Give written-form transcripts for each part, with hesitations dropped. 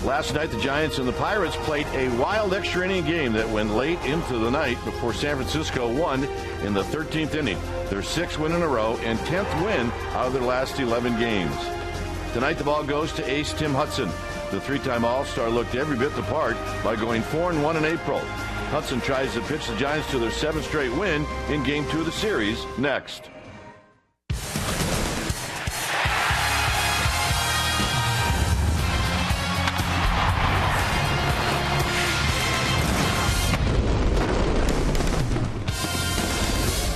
Last night, the Giants and the Pirates played a wild extra inning game that went late into the night before San Francisco won in the 13th inning. Their 6th win in a row and 10th win out of their last 11 games. Tonight, the ball goes to ace Tim Hudson. The 3-time All-Star looked every bit the part by going 4-1 in April. Hudson tries to pitch the Giants to their 7th straight win in Game 2 of the series next.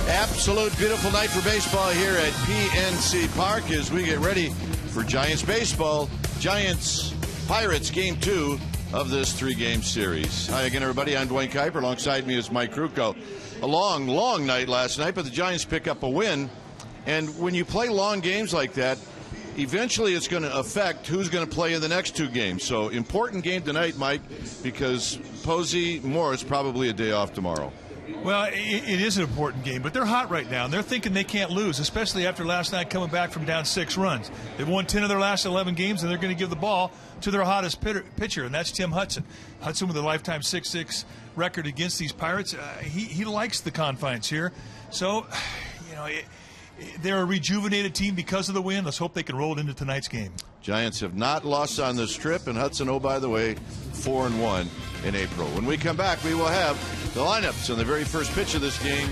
Absolute beautiful night for baseball here at PNC Park as we get ready for Giants baseball. Giants Pirates Game 2 of this 3-game series. Hi again, everybody. I'm Dwayne Kuiper. Alongside me is Mike Krukow. A long, long night last night, but the Giants pick up a win. And when you play long games like that, eventually it's going to affect who's going to play in the next 2 games. So important game tonight, Mike, because Posey Morris probably a day off tomorrow. Well, it is an important game, but they're hot right now, and they're thinking they can't lose, especially after last night coming back from down 6 runs. They've won 10 of their last 11 games, and they're going to give the ball to their hottest pitcher, and that's Tim Hudson. Hudson with a lifetime 6-6 record against these Pirates. He likes the confines here. So, they're a rejuvenated team because of the win. Let's hope they can roll it into tonight's game. Giants have not lost on this trip, and Hudson, oh, by the way, 4-1 in April. When we come back, we will have the lineups on the very first pitch of this game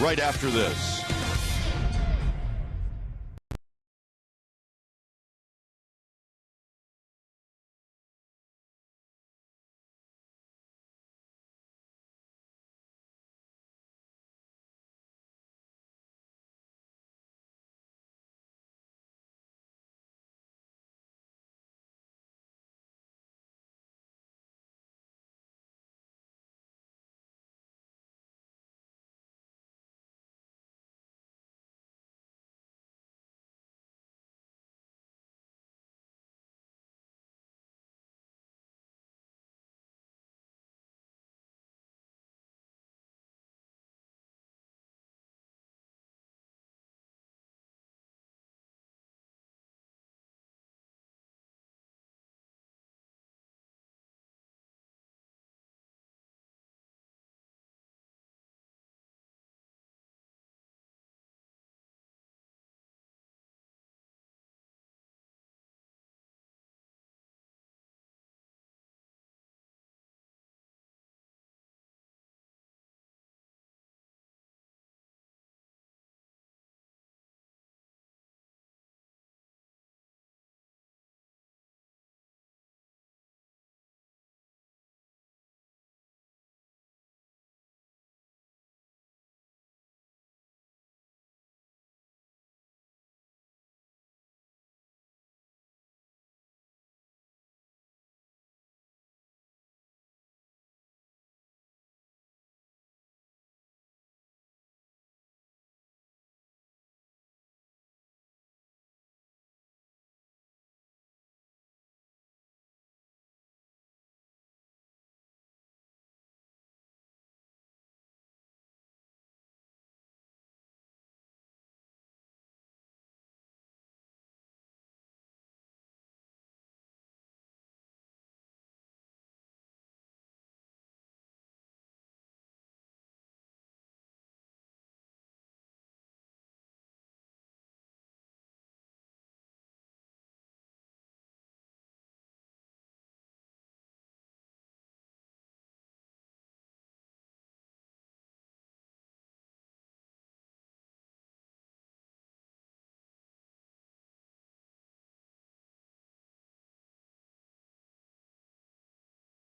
right after this.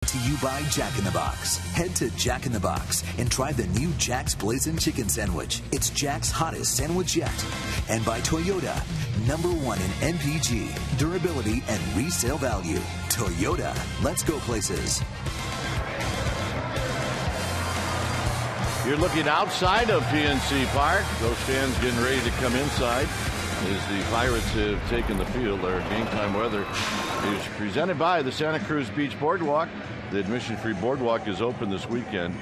To you by Jack in the Box. Head to Jack in the Box and try the new Jack's Blazin' Chicken Sandwich. It's Jack's hottest sandwich yet. And by Toyota, #1 in MPG, durability, and resale value. Toyota, let's go places. You're looking outside of PNC Park. Those fans getting ready to come inside as the Pirates have taken the field. Our game time weather is presented by the Santa Cruz Beach Boardwalk. The admission-free boardwalk is open this weekend.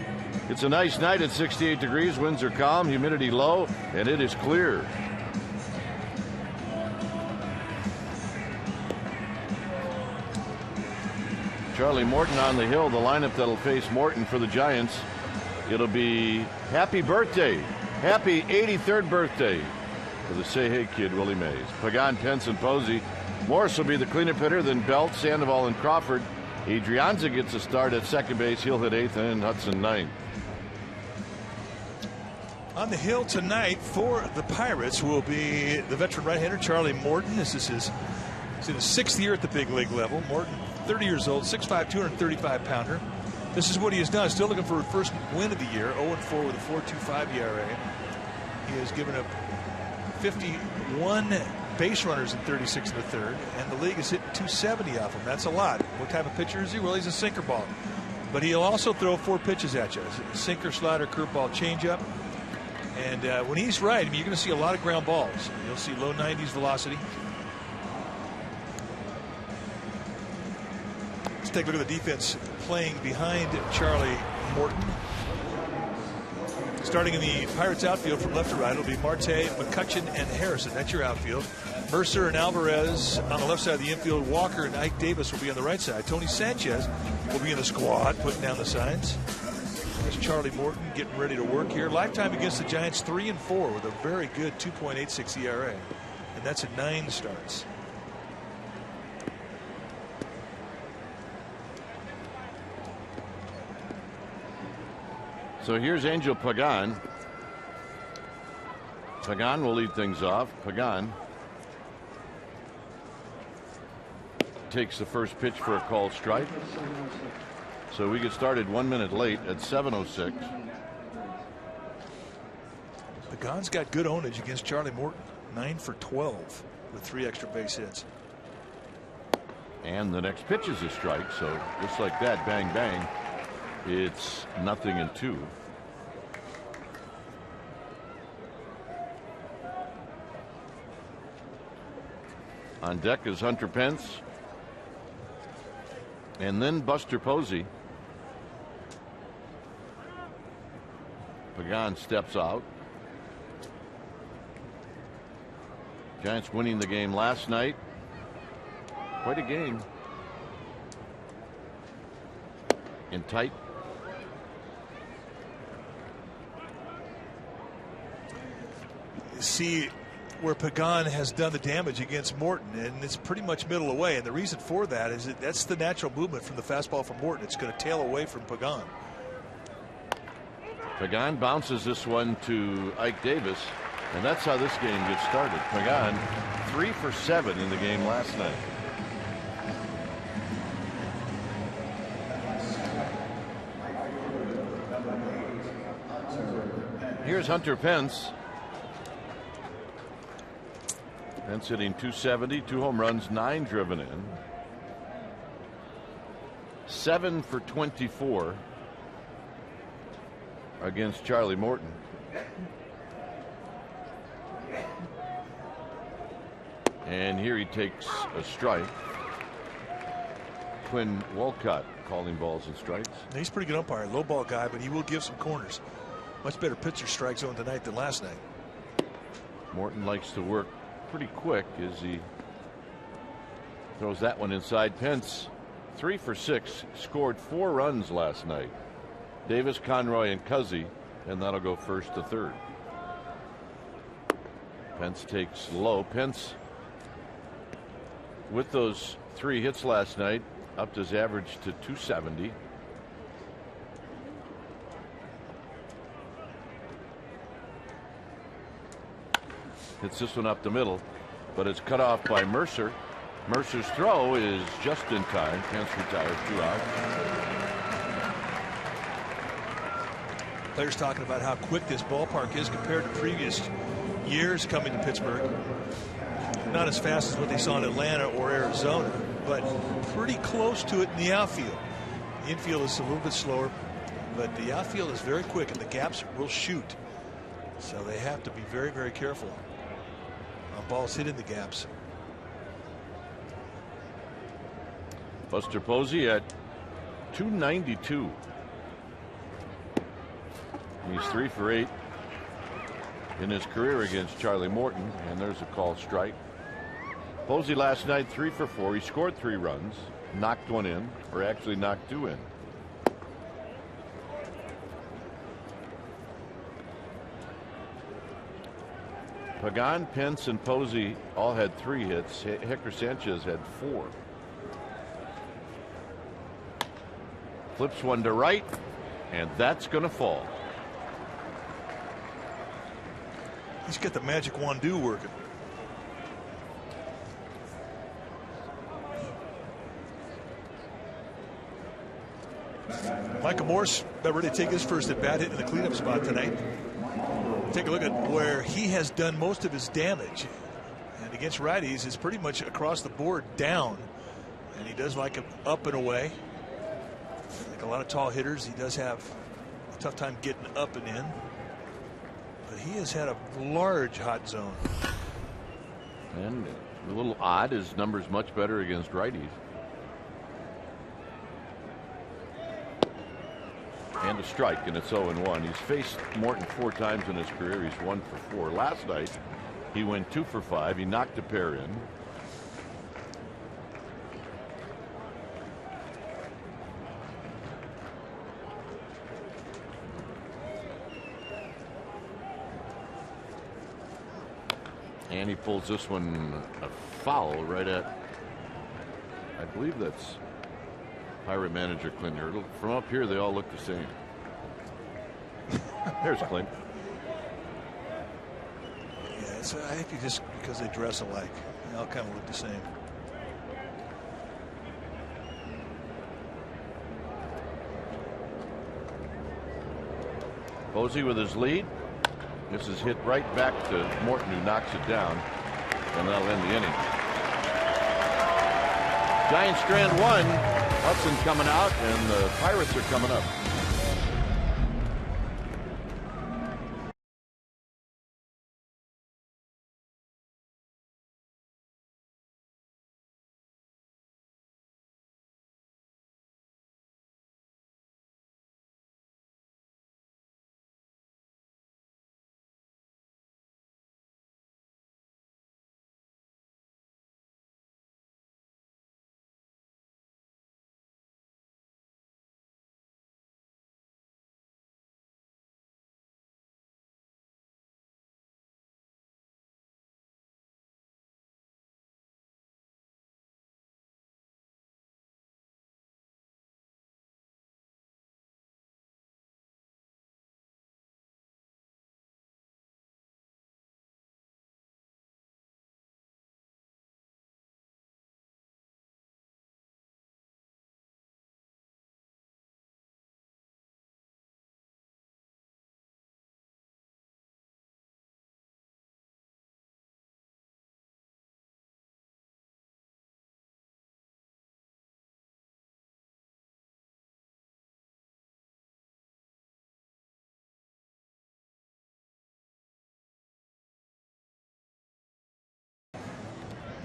It's a nice night at 68 degrees. Winds are calm, humidity low, and it is clear. Charlie Morton on the hill. The lineup that'll face Morton for the Giants. It'll be happy birthday, happy 83rd birthday for the Say Hey Kid, Willie Mays. Pagan, Pence, and Posey. Morris will be the cleanup hitter, then Belt, Sandoval, and Crawford. Adrianza gets a start at second base. He'll hit 8th, and Hudson 9th. On the hill tonight for the Pirates will be the veteran right-hander Charlie Morton. This is he's in his 6th year at the big league level. Morton, 30 years old, 6'5", 235-pounder. This is what he has done. Still looking for a first win of the year. 0-4 with a 4.25 ERA. He has given up 51 base runners in 36 and a third, and the league has hit 270 off him. That's a lot. What type of pitcher is he? Well, he's a sinker ball, but he'll also throw 4 pitches at you: sinker, slider, curveball, changeup. And when he's right, I mean, you're going to see a lot of ground balls. You'll see low 90s velocity. Let's take a look at the defense playing behind Charlie Morton. Starting in the Pirates outfield from left to right, it'll be Marte, McCutchen, and Harrison. That's your outfield. Mercer and Alvarez on the left side of the infield. Walker and Ike Davis will be on the right side. Tony Sanchez will be in the squad, putting down the signs. There's Charlie Morton getting ready to work here. Lifetime against the Giants, 3-4 with a very good 2.86 ERA. And that's at 9 starts. So here's Angel Pagan. Pagan will lead things off. Pagan takes the first pitch for a called strike. So we get started 1 minute late at 7:06. Pagan's got good ownage against Charlie Morton. 9 for 12 with 3 extra base hits. And the next pitch is a strike. So just like that, bang, bang. It's 0-2. On deck is Hunter Pence. And then Buster Posey. Pagan steps out. Giants winning the game last night. Quite a game. In tight. See where Pagan has done the damage against Morton, and it's pretty much middle away. And the reason for that is that's the natural movement from the fastball from Morton. It's going to tail away from Pagan. Pagan bounces this one to Ike Davis, and that's how this game gets started. Pagan 3 for 7 in the game last night. Here's Hunter Pence. Pence hitting .270, 2 home runs, 9 driven in. 7 for 24 against Charlie Morton. And here he takes a strike. Quinn Walcott calling balls and strikes. He's a pretty good umpire, low ball guy, but he will give some corners. Much better pitcher strike zone tonight than last night. Morton likes to work pretty quick as he throws that one inside. Pence 3 for 6, scored 4 runs last night. Davis, Conroy, and Cuzzy, and that'll go first to third. Pence takes low. Pence, with those 3 hits last night, upped his average to .270. Hits this one up the middle, but it's cut off by Mercer. Mercer's throw is just in time. Pence retires, 2 out. Players talking about how quick this ballpark is compared to previous years coming to Pittsburgh. Not as fast as what they saw in Atlanta or Arizona, but pretty close to it in the outfield. The infield is a little bit slower, but the outfield is very quick and the gaps will shoot. So they have to be very, very careful on balls hit in the gaps. Buster Posey at .292. He's 3 for 8 in his career against Charlie Morton, and there's a called strike. Posey last night 3 for 4. He scored 3 runs. knocked one in, or actually knocked two in. Pagan, Pence, and Posey all had 3 hits. Hector Sanchez had 4. Flips one to right, and that's going to fall. He's got the magic wand do working. Michael Morse about ready to take his first at bat, hitting the cleanup spot tonight. Take a look at where he has done most of his damage. And against righties, it's pretty much across the board down. And he does like him up and away. Like a lot of tall hitters, he does have a tough time getting up and in. But he has had a large hot zone. And a little odd, his number's much better against righties. And a strike, and it's 0-1. He's faced Morton 4 times in his career. He's 1 for 4. Last night, he went 2 for 5. He knocked a pair in. And he pulls this one a foul right at, I believe that's Pirate manager Clint Hurdle. From up here, they all look the same. There's Clint. Yeah, it's, I think you just because they dress alike, they all kind of look the same. Posey with his lead. This is hit right back to Morton, who knocks it down, and that'll end the inning. Giants strand 1. Hudson coming out, and the Pirates are coming up.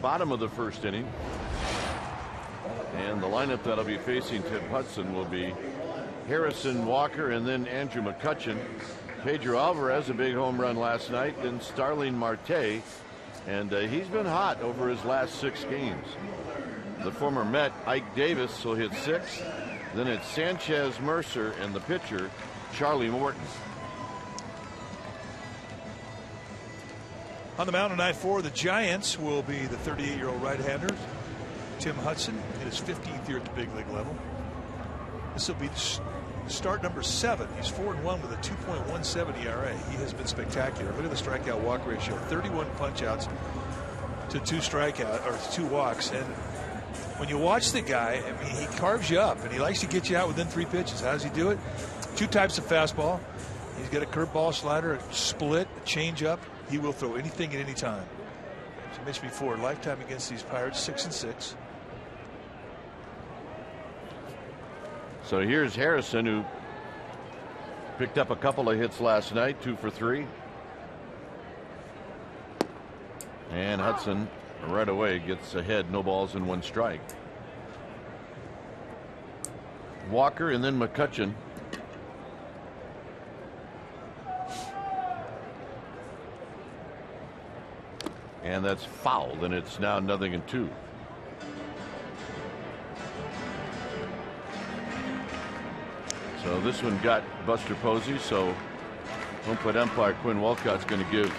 Bottom of the first inning, and the lineup that'll be facing Tim Hudson will be Harrison, Walker, and then Andrew McCutchen. Pedro Alvarez, a big home run last night, then Starling Marte, and he's been hot over his last 6 games. The former Met Ike Davis will hit 6. Then it's Sanchez, Mercer, and the pitcher Charlie Morton. On the mound tonight for the Giants will be the 38-year-old right-hander Tim Hudson in his 15th year at the big league level. This will be start number 7. He's 4-1 with a 2.17 ERA. He has been spectacular. Look at the strikeout walk ratio: 31 punchouts to 2 strikeout or 2 walks. And when you watch the guy, I mean, he carves you up, and he likes to get you out within 3 pitches. How does he do it? 2 types of fastball. He's got a curveball, slider, a split, a changeup. He will throw anything at any time. As I mentioned before, lifetime against these Pirates, 6-6. So here's Harrison, who picked up a couple of hits last night, 2 for 3. And Hudson right away gets ahead, no balls and 1 strike. Walker and then McCutchen. And that's fouled, and it's now 0-2. So this one got Buster Posey. So home umpire Quinn Walcott's going to give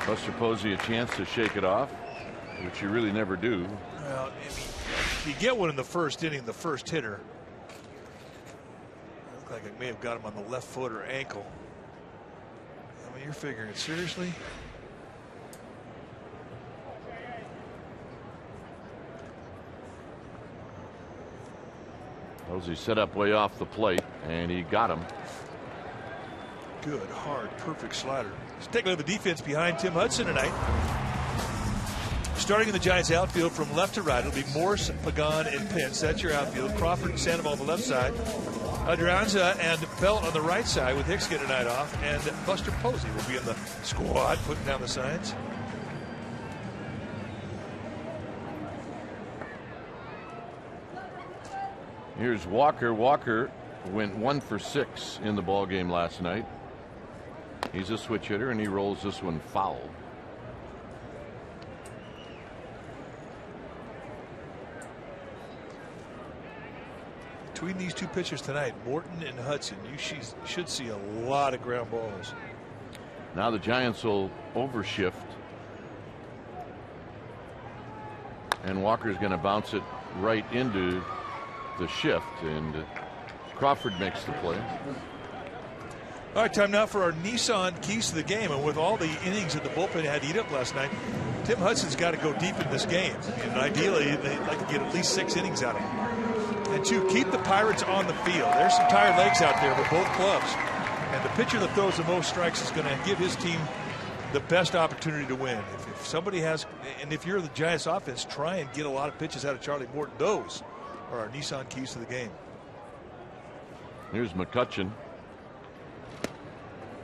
Buster Posey a chance to shake it off, which you really never do. Well, if you get one in the first inning, the first hitter. Looked like it may have got him on the left foot or ankle. I mean, you're figuring it seriously. Posey set up way off the plate, and he got him. Good, hard, perfect slider. Let's take a look at the defense behind Tim Hudson tonight. Starting in the Giants outfield from left to right, it'll be Morse, Pagan, and Pence. That's your outfield. Crawford and Sandoval on the left side. Adrianza and Belt on the right side with Hicks getting a night off. And Buster Posey will be in the squad putting down the signs. Here's Walker. Walker went 1 for 6 in the ball game last night. He's a switch hitter, and he rolls this one foul. Between these two pitchers tonight, Morton and Hudson, you should see a lot of ground balls. Now the Giants will overshift, and Walker's going to bounce it right into the shift, and Crawford makes the play. All right, time now for our Nissan keys to the game. And with all the innings that the bullpen had to eat up last night, Tim Hudson's got to go deep in this game. And ideally, they'd like to get at least 6 innings out of him. And 2, keep the Pirates on the field. There's some tired legs out there with both clubs. And the pitcher that throws the most strikes is going to give his team the best opportunity to win. If somebody has, and if you're the Giants offense, try and get a lot of pitches out of Charlie Morton. Those are our Nissan keys to the game. Here's McCutchen.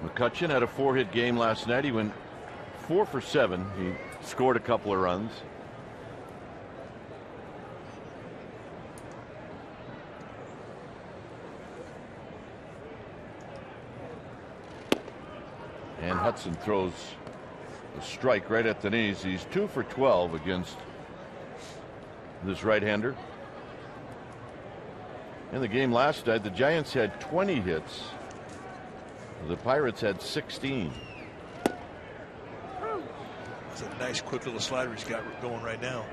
McCutchen had a 4-hit game last night. He went 4 for 7. He scored a couple of runs. And Hudson throws a strike right at the knees. He's 2 for 12 against this right-hander. In the game last night, the Giants had 20 hits. The Pirates had 16. It's a nice, quick little slider he's got going right now.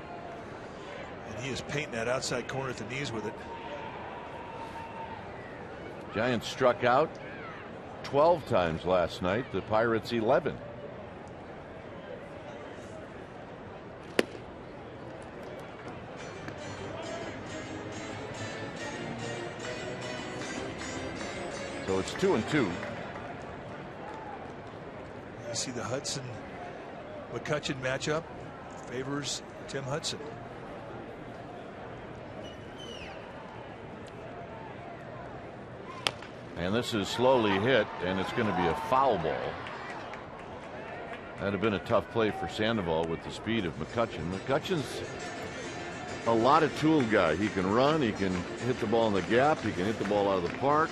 And he is painting that outside corner at the knees with it. Giants struck out 12 times last night. The Pirates 11. So it's 2-2. You see the Hudson McCutchen matchup favors Tim Hudson. And this is slowly hit, and it's going to be a foul ball. That'd have been a tough play for Sandoval with the speed of McCutchen. McCutchen's a lot of tool guy. He can run, he can hit the ball in the gap, he can hit the ball out of the park.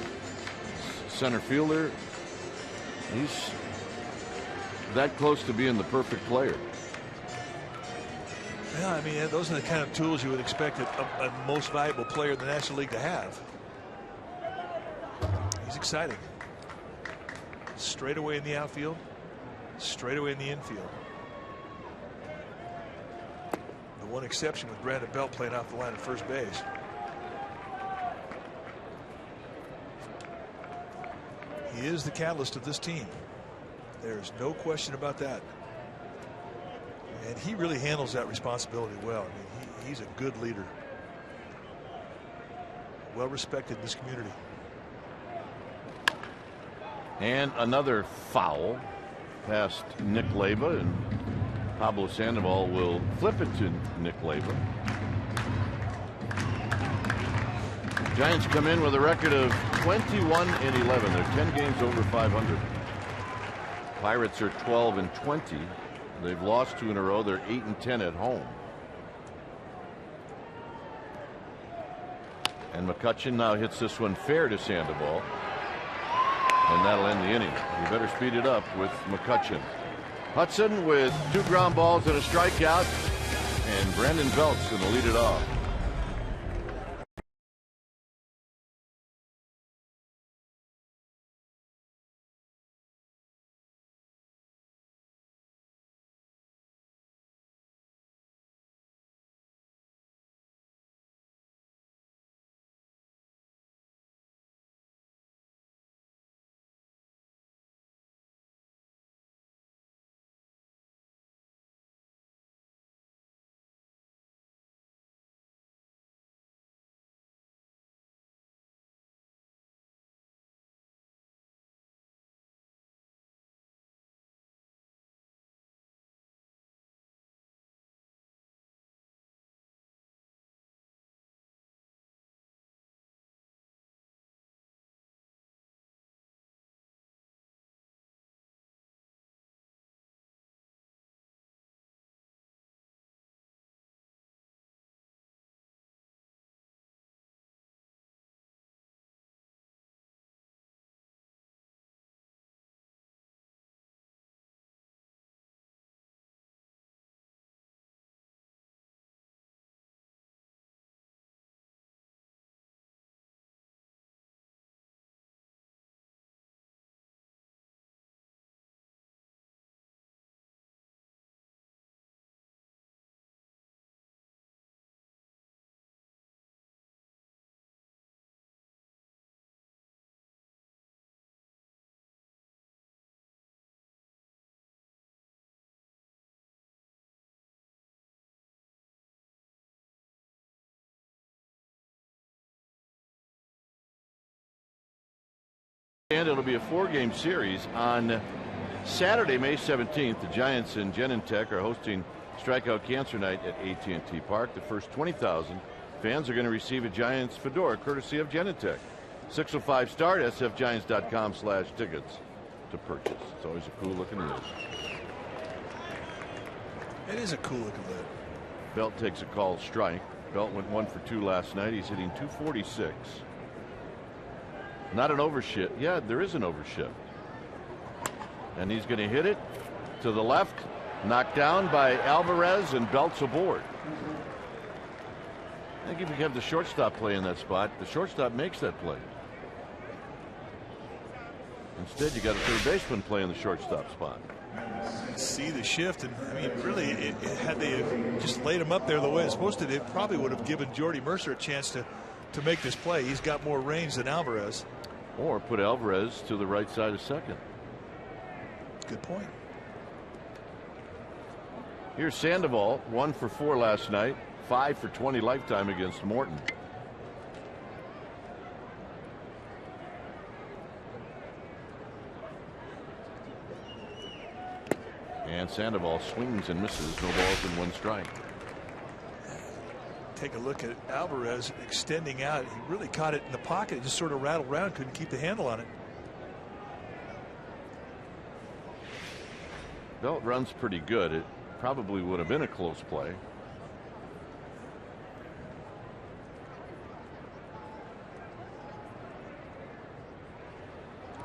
Center fielder. He's that close to being the perfect player. Yeah, I mean, those are the kind of tools you would expect a most valuable player in the National League to have. He's exciting. Straight away in the outfield, straight away in the infield. The one exception with Brandon Belt playing off the line at first base. He is the catalyst of this team. There's no question about that. And he really handles that responsibility well. I mean, he's a good leader. Well respected in this community. And another foul past Nick Leyba, and Pablo Sandoval will flip it to Nick Leyba. Giants come in with a record of 21-11. They're 10 games over 500. Pirates are 12-20. They've lost 2 in a row. They're 8-10 at home. And McCutchen now hits this one fair to Sandoval. And that'll end the inning. You better speed it up with McCutchen. Hudson with 2 ground balls and a strikeout. And Brandon Belt's going to lead it off. And it'll be a 4-game series on Saturday, May 17th. The Giants and Genentech are hosting Strikeout Cancer Night at AT&T Park. The first 20,000 fans are going to receive a Giants fedora courtesy of Genentech. 605 start sfgiants.com/tickets to purchase. It's always a cool looking lid. It is a cool looking lid. Belt takes a called strike. Belt went 1 for 2 last night. He's hitting .246. Not an overshift. Yeah, there is an overshift. And he's going to hit it to the left. Knocked down by Alvarez, and Belt's aboard. I think if you have the shortstop play in that spot, the shortstop makes that play. Instead, you got a third baseman playing the shortstop spot. See the shift, and I mean, really, had they just laid him up there the way it's supposed to, it probably would have given Jordy Mercer a chance to make this play. He's got more range than Alvarez. Or put Alvarez to the right side of second. Good point. Here's Sandoval, 1 for 4 last night, 5 for 20 lifetime against Morton. And Sandoval swings and misses. No balls and 1 strike. Take a look at Alvarez extending out. He really caught it in the pocket. It just sort of rattled around, couldn't keep the handle on it. Belt runs pretty good. It probably would have been a close play.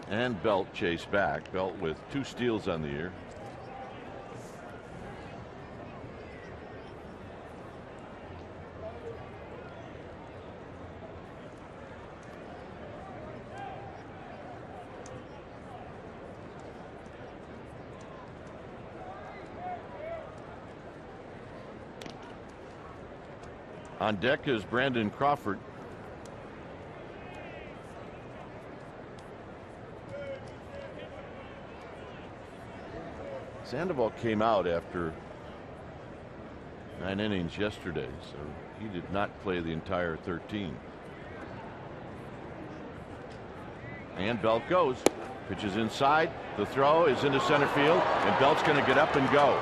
And Belt chased back. Belt with 2 steals on the year. On deck is Brandon Crawford. Sandoval came out after 9 innings yesterday, so he did not play the entire 13. And Belt goes. Pitches inside. The throw is into center field, and Belt's going to get up and go.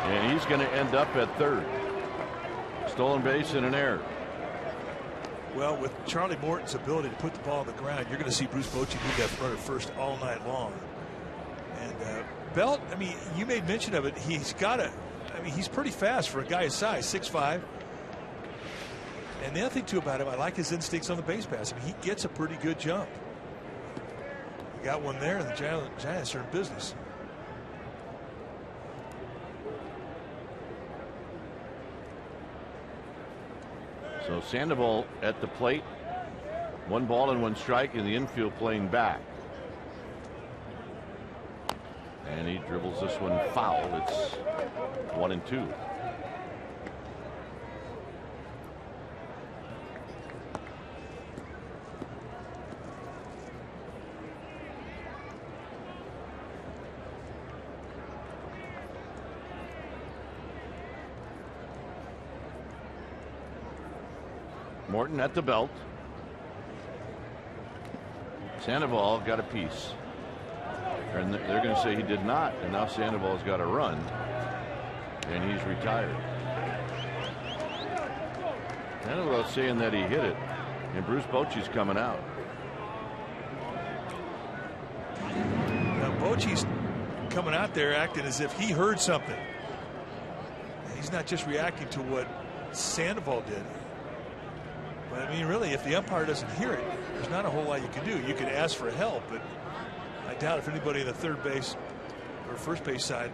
And he's going to end up at third. Stolen base and an error. Well, with Charlie Morton's ability to put the ball on the ground, you're going to see Bruce Bochy move that runner first all night long. And Belt, I mean, you made mention of it. He's got a, I mean, he's pretty fast for a guy his size, 6'5". And the other thing too about him, I like his instincts on the base pass. I mean, he gets a pretty good jump. He got one there, and the Giants are in business. So Sandoval at the plate, 1 ball and 1 strike in the infield playing back. And he dribbles this one foul. It's 1-2. Morton at the belt. Sandoval got a piece. And they're going to say he did not. And now Sandoval's got a run. And he's retired. Sandoval's saying that he hit it. And Bruce Bochy's coming out. Now Bochy's coming out there acting as if he heard something. He's not just reacting to what Sandoval did. But I mean, really, if the umpire doesn't hear it, there's not a whole lot you can do. You can ask for help, but I doubt if anybody in the third base or first base side,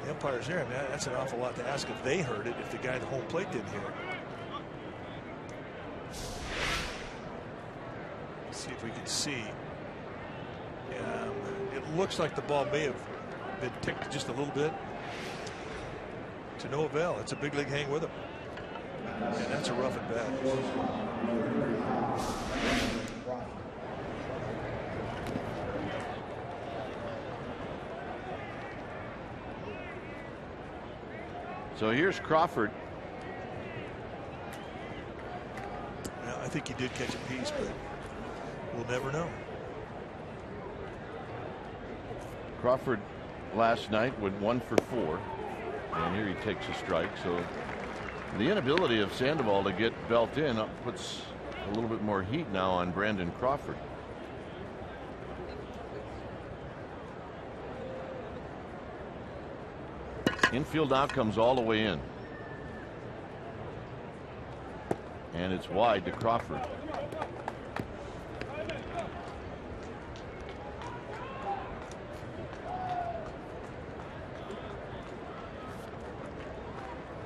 the umpire's there. I mean, that's an awful lot to ask if they heard it, if the guy at the home plate didn't hear it. Let's see if we can see. It looks like the ball may have been ticked just a little bit. To no avail. It's a big league hang with him. And that's a rough at bat. So here's Crawford. Well, I think he did catch a piece, but we'll never know. Crawford last night went 1 for 4, and here he takes a strike. So the inability of Sandoval to get Belt in puts a little bit more heat now on Brandon Crawford. Infield out comes all the way in, and it's wide to Crawford.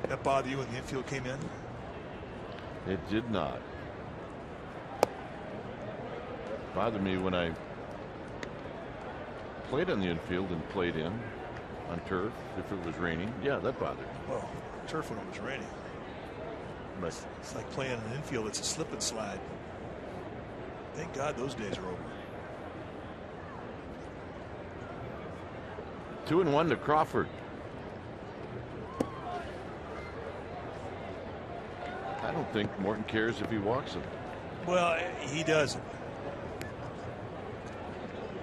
That bother you when the infield came in? It did not. Bothered me when I played on the infield and played in on turf if it was raining. Yeah, that bothered me. Well, turf when it was raining. But it's like playing an infield. It's a slip and slide. Thank God those days are over. 2-1 to Crawford. I don't think Morton cares if he walks him. Well, he doesn't.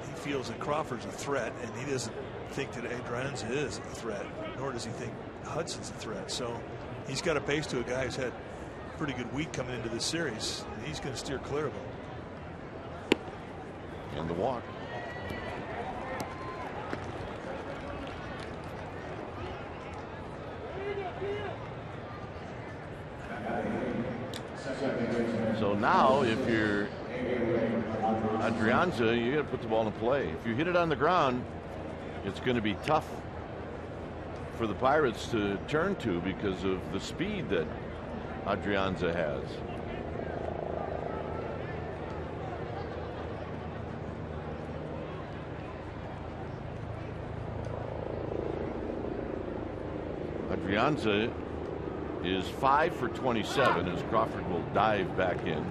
He feels that Crawford's a threat, and he doesn't think that Adrianza is a threat, nor does he think Hudson's a threat. So he's got a base to a guy who's had a pretty good week coming into this series, and he's going to steer clear of him. And the walk. So now if you're Adrianza, you got to put the ball in play. If you hit it on the ground, it's going to be tough for the Pirates to turn to because of the speed that Adrianza has. Adrianza is 5 for 27 as Crawford will dive back in.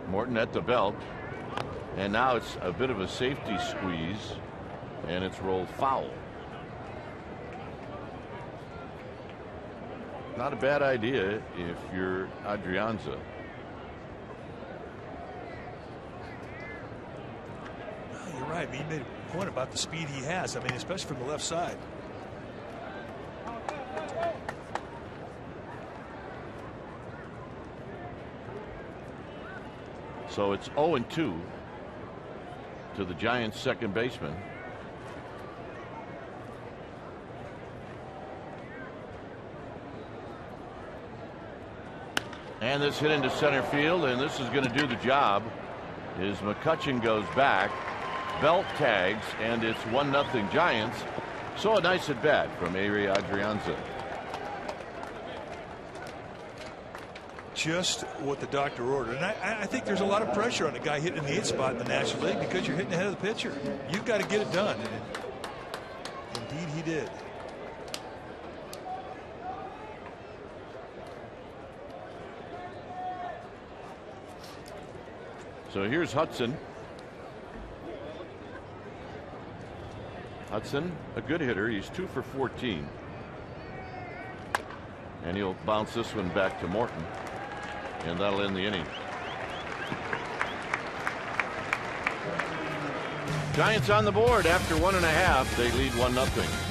Morton at the belt, and now it's a bit of a safety squeeze, and it's rolled foul. Not a bad idea if you're Adrianza. You're right. I mean, he made a point about the speed he has. I mean, especially from the left side. So it's 0-2 to the Giants' second baseman. And this hit into center field, and this is going to do the job. As McCutchen goes back, Belt tags, and it's 1-0 Giants. So a nice at bat from Ari Adrianza. Just what the doctor ordered. And I think there's a lot of pressure on a guy hitting in the 8th spot in the National League because you're hitting ahead of the pitcher. You've got to get it done. And indeed he did. So here's Hudson. Hudson, a good hitter. He's 2 for 14. And he'll bounce this one back to Morton. And that'll end the inning. Giants on the board after 1.5. They lead 1-0.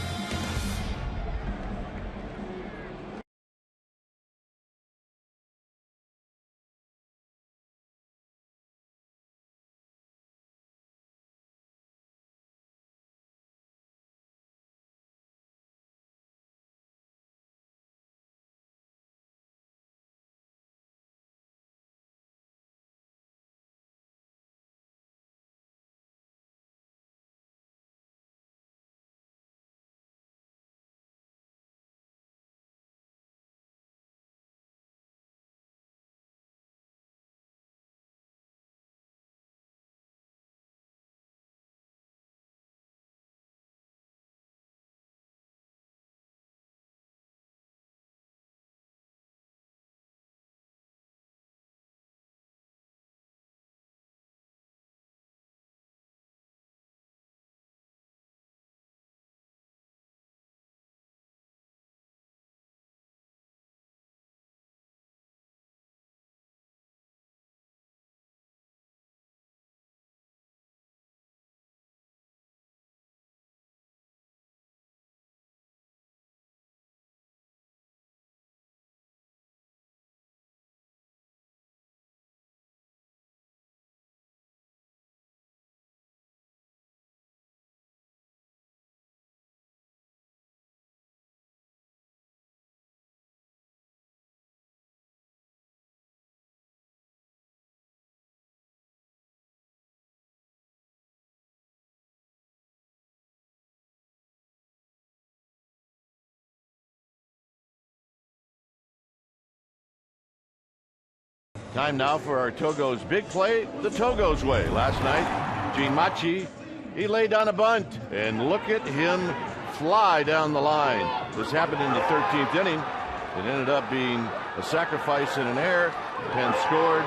Time now for our Togo's big play, the Togo's way. Last night, Gene Machi, he laid down a bunt, and look at him fly down the line. This happened in the 13th inning. It ended up being a sacrifice and an error. Penn scored,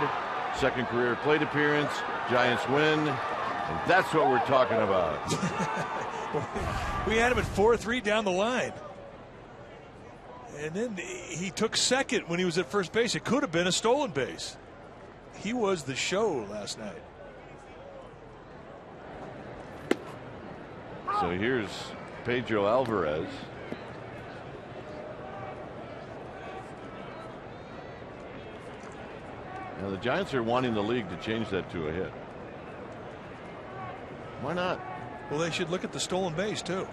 second career plate appearance, Giants win, and that's what we're talking about. We had him at 4-3 down the line. And then he took second when he was at first base. It could have been a stolen base. He was the show last night. So here's Pedro Alvarez. Now the Giants are wanting the league to change that to a hit. Why not? Well, they should look at the stolen base too.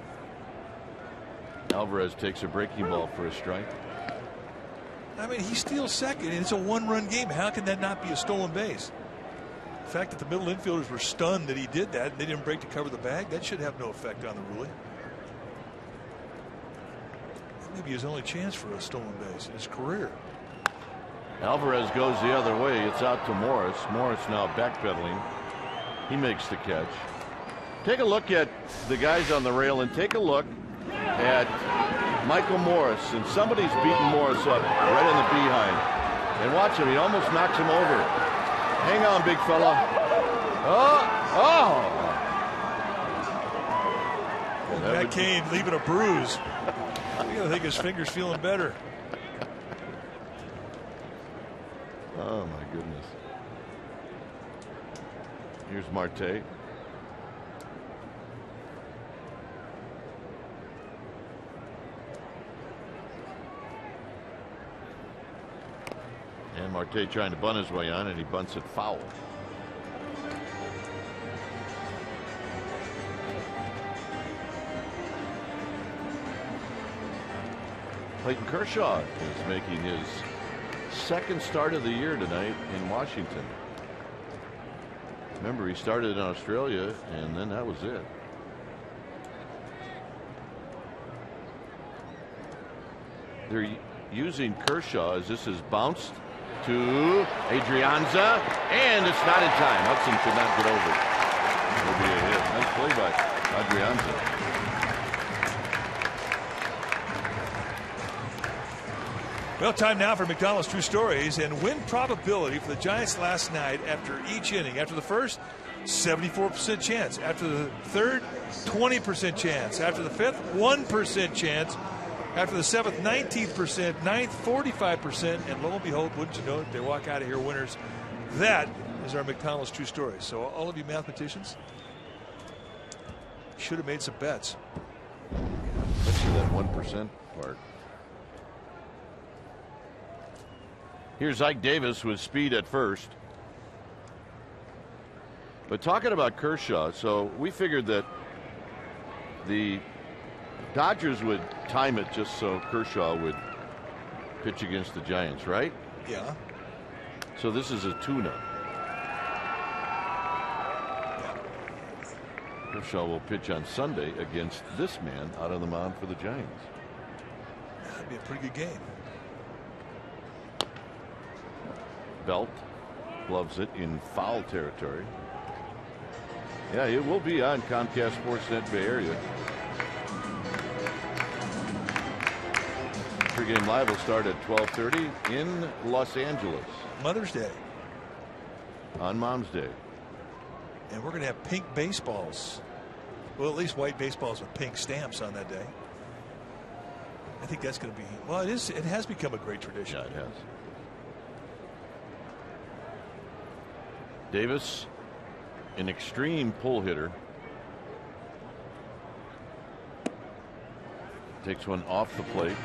Alvarez takes a breaking ball for a strike. I mean, he steals second, and it's a one-run game. How can that not be a stolen base? The fact that the middle infielders were stunned that he did that and they didn't break to cover the bag, that should have no effect on the ruling. That may be his only chance for a stolen base in his career. Alvarez goes the other way. It's out to Morris. Morris now backpedaling. He makes the catch. Take a look at the guys on the rail and take a look at Michael Morris. And somebody's beating Morris up right in the behind. And watch him. He almost knocks him over. Hang on, big fella. Oh! That Kane leaving a bruise. You gotta think his finger's feeling better. Oh, my goodness. Here's Marte. And Marte trying to bunt his way on, and he bunts it foul. Clayton Kershaw is making his second start of the year tonight in Washington. Remember, he started in Australia, and then that was it. They're using Kershaw as this is bounced to Adrianza, and it's not in time. Hudson could not get over it. It'll be a hit. Nice play by Adrianza. Well, time now for McDonald's True Stories. And win probability for the Giants last night after each inning. After the first, 74% chance. After the third, 20% chance. After the fifth, 1% chance. After the seventh, 19%. Ninth, 45%. And lo and behold, wouldn't you know it, they walk out of here winners. That is our McDonald's True Stories. So all of you mathematicians should have made some bets. Especially that 1% part. Here's Ike Davis with speed at first. But talking about Kershaw, so we figured that the Dodgers would time it just so Kershaw would pitch against the Giants, right? Yeah. So this is a tune-up. Yeah. Kershaw will pitch on Sunday against this man out on the mound for the Giants. That'd be a pretty good game. Belt gloves it in foul territory. Yeah, it will be on Comcast Sportsnet Bay Area. Pregame Live will start at 12:30 in Los Angeles. Mother's Day. On Mom's Day. And we're going to have pink baseballs. Well, at least white baseballs with pink stamps on that day. I think that's going to be, well, it is. It has become a great tradition. Yeah, it has. Davis, an extreme pull hitter. Takes one off the plate.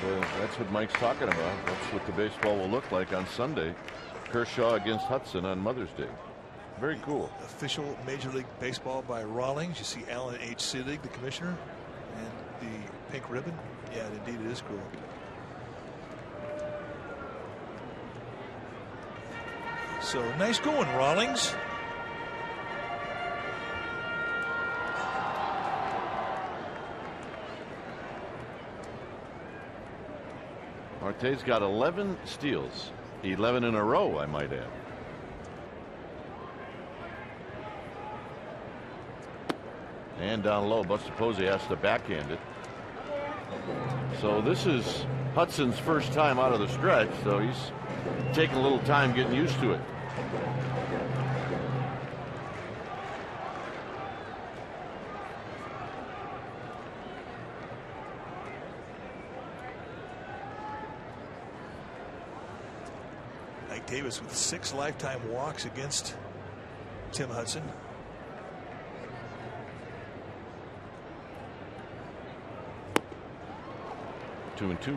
And that's what Mike's talking about. That's what the baseball will look like on Sunday. Kershaw against Hudson on Mother's Day. Very cool. Official Major League Baseball by Rawlings. You see Alan H. Selig, the commissioner, and the pink ribbon. Yeah, indeed, it is cool. So nice going, Rawlings. Marte's got 11 steals, 11 in a row, I might add. And down low, Buster Posey has to backhand it. So this is Hudson's first time out of the stretch, so he's taking a little time getting used to it. Ike Davis with 6 lifetime walks against Tim Hudson. 2-2.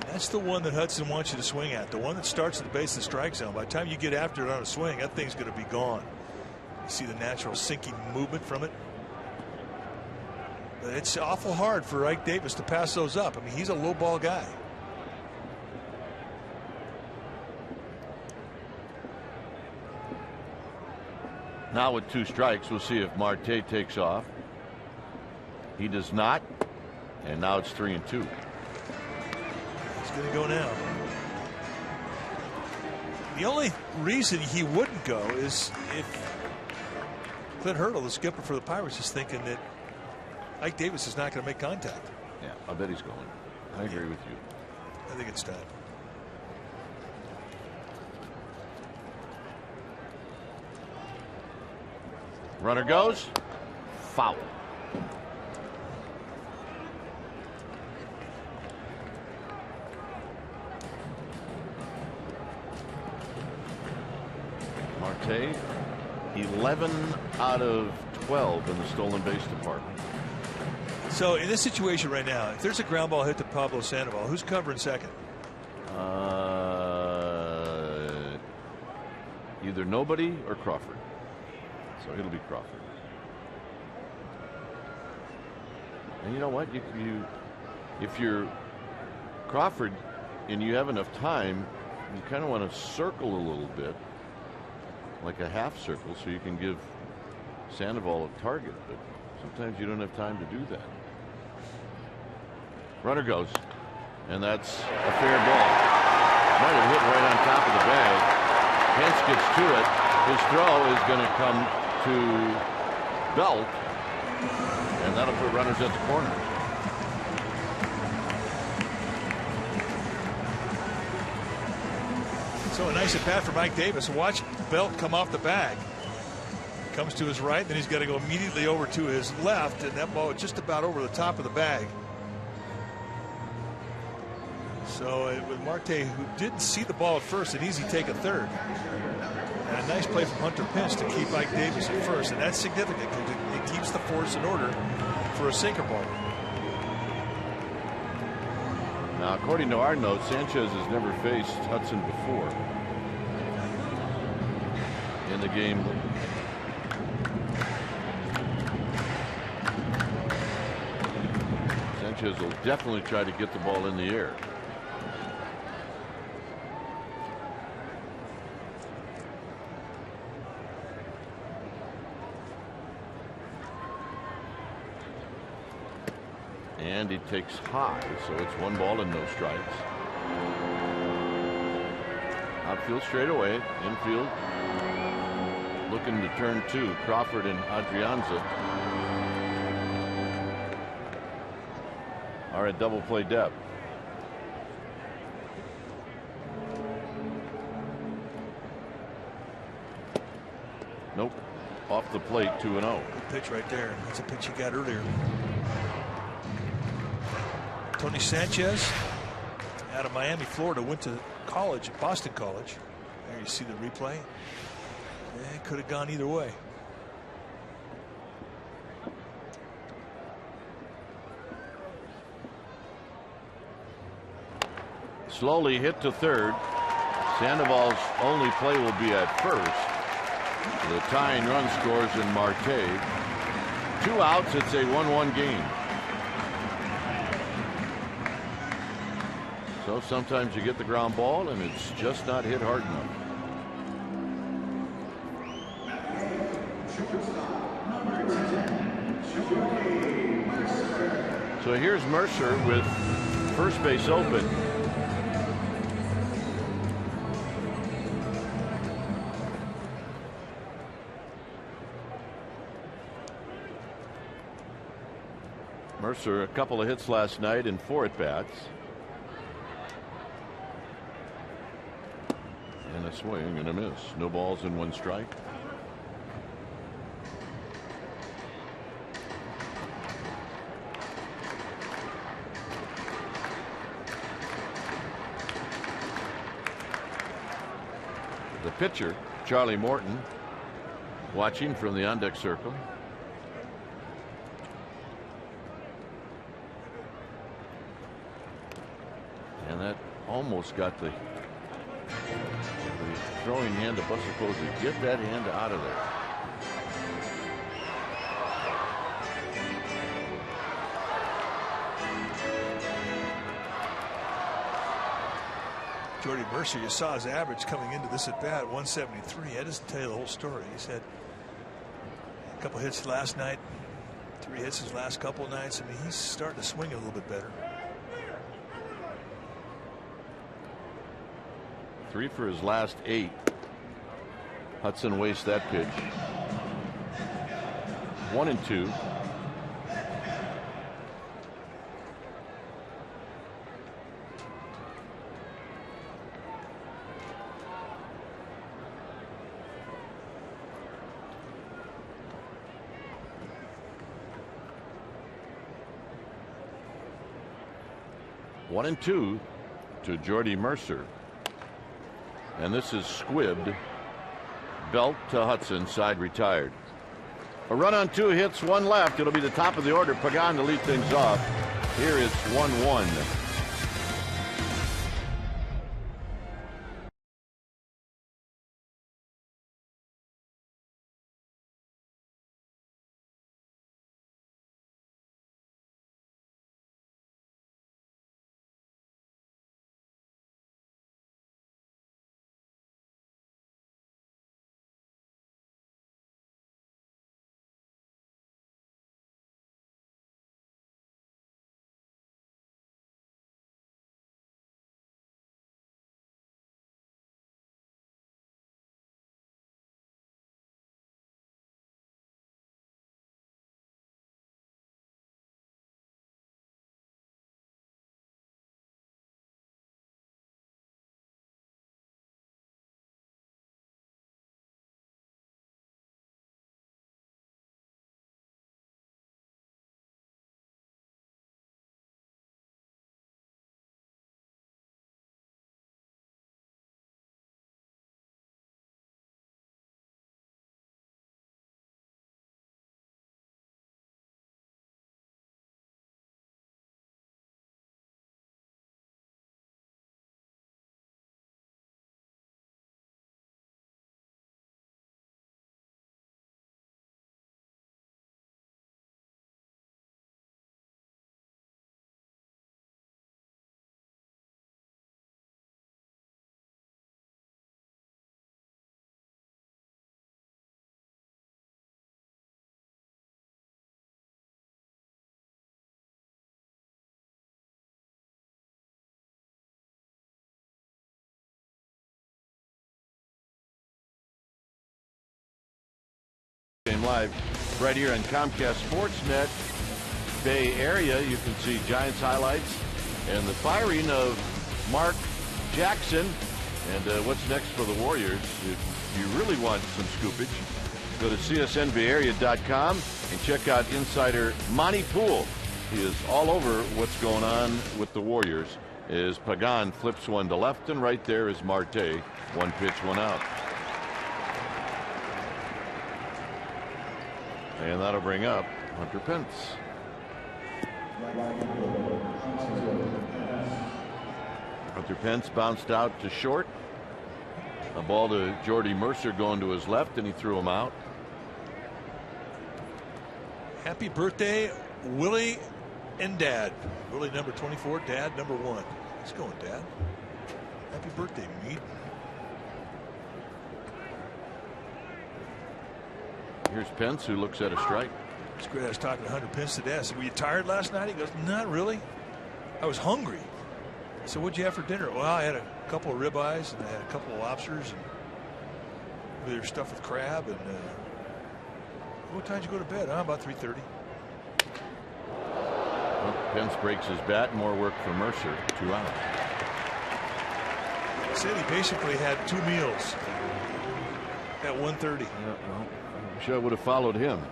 That's the one that Hudson wants you to swing at. The one that starts at the base of the strike zone. By the time you get after it on a swing, that thing's going to be gone. You see the natural sinking movement from it. But it's awful hard for Ike Davis to pass those up. I mean, he's a low ball guy. Now with 2 strikes, we'll see if Marte takes off. He does not. And now it's 3-2. Going to go now. The only reason he wouldn't go is if Clint Hurdle, the skipper for the Pirates, is thinking that Ike Davis is not going to make contact. Yeah, I bet he's going. I agree with you. I think it's time. Runner goes. Foul. Marte, 11 out of 12 in the stolen base department. So in this situation right now, if there's a ground ball hit to Pablo Sandoval, who's covering second? Either nobody or Crawford. So it'll be Crawford. And you know what? If you're Crawford and you have enough time, you kind of want to circle a little bit, like a half circle, so you can give Sandoval a target. But sometimes you don't have time to do that. Runner goes, and that's a fair ball. Might have hit right on top of the bag. Hence gets to it. His throw is going to come to Belt, and that'll put runners at the corner. So a nice at bat for Mike Davis. Watch Belt come off the bag. Comes to his right, then he's got to go immediately over to his left, and that ball is just about over the top of the bag. So with Marte, who didn't see the ball at first, an easy take at third. And a nice play from Hunter Pence to keep Ike Davis at first, and that's significant because it keeps the force in order for a sinker ball. Now, according to our notes, Sanchez has never faced Hudson before in the game. Sanchez will definitely try to get the ball in the air. And he takes high, so it's 1 ball and no strikes. Outfield straight away, infield looking to turn 2. Crawford and Adrianza are at double play depth. Nope, off the plate, 2-0. Good pitch right there. That's a pitch he got earlier. Tony Sanchez out of Miami, Florida, went to college at Boston College. There you see the replay. It could have gone either way. Slowly hit to third. Sandoval's only play will be at first. The tying run scores in Marte. 2 outs. It's a 1-1 game. So sometimes you get the ground ball and it's just not hit hard enough. So here's Mercer with first base open. Mercer, a couple of hits last night in 4 at-bats. And a swing and a miss. No balls and 1 strike. The pitcher, Charlie Morton, watching from the on-deck circle. And that almost got the throwing hand of Buster to get that hand out of there. Jordy Mercer, you saw his average coming into this at bat, 173. That doesn't tell you the whole story. He's had a couple hits last night, 3 hits his last couple nights. I mean, he's starting to swing a little bit better. 3 for his last 8. Hudson wastes that pitch. 1-2. One and two to Jordy Mercer. And this is squibbed. Belt to Hudson, side retired. A run on 2 hits, 1 left. It'll be the top of the order. Pagan to lead things off. Here it's 1-1. Live right here on Comcast Sportsnet Bay Area. You can see Giants highlights and the firing of Mark Jackson. And what's next for the Warriors? If you really want some scoopage, go to csnbayarea.com and check out insider Monty Poole. He is all over what's going on with the Warriors as Pagan flips one to left, and right there is Marte. 1 pitch, 1 out. And that'll bring up Hunter Pence. Hunter Pence bounced out to short. A ball to Jordy Mercer going to his left, and he threw him out. Happy birthday, Willie and Dad. Willie number 24, Dad number 1. Let's go, Dad. Happy birthday, Meat. Here's Pence, who looks at a strike. It's great. I was talking to Hunter Pence today. I said, were you tired last night? He goes, not really. I was hungry. I said, what'd you have for dinner? Well, I had a couple of ribeyes, and I had a couple of lobsters, and we were stuffed with crab. And what time did you go to bed? About 3:30. Pence breaks his bat. More work for Mercer. 2 outs. Said he basically had 2 meals at 1:30. Yeah, well, I'm sure I would have followed him.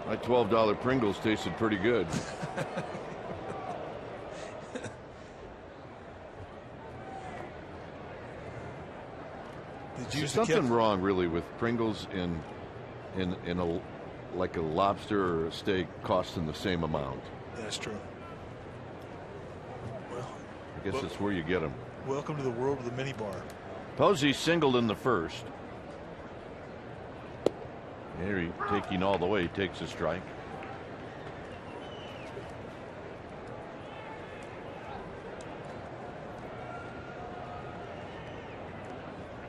My $12 Pringles tasted pretty good. There's something wrong really with Pringles in a like a lobster or a steak costing the same amount. That's true. Well, I guess that's where you get them. Welcome to the world of the mini bar. Posey singled in the first. Harry taking all the way, takes a strike.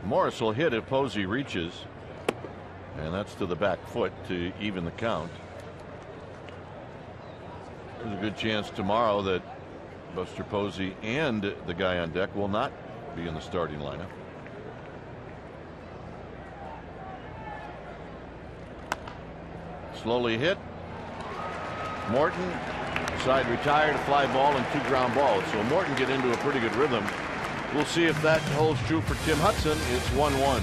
Morris will hit if Posey reaches, and that's to the back foot to even the count. There's a good chance tomorrow that Buster Posey and the guy on deck will not be in the starting lineup. Slowly hit. Morton, side retired, a fly ball and 2 ground balls. So Morton get into a pretty good rhythm. We'll see if that holds true for Tim Hudson. It's 1-1.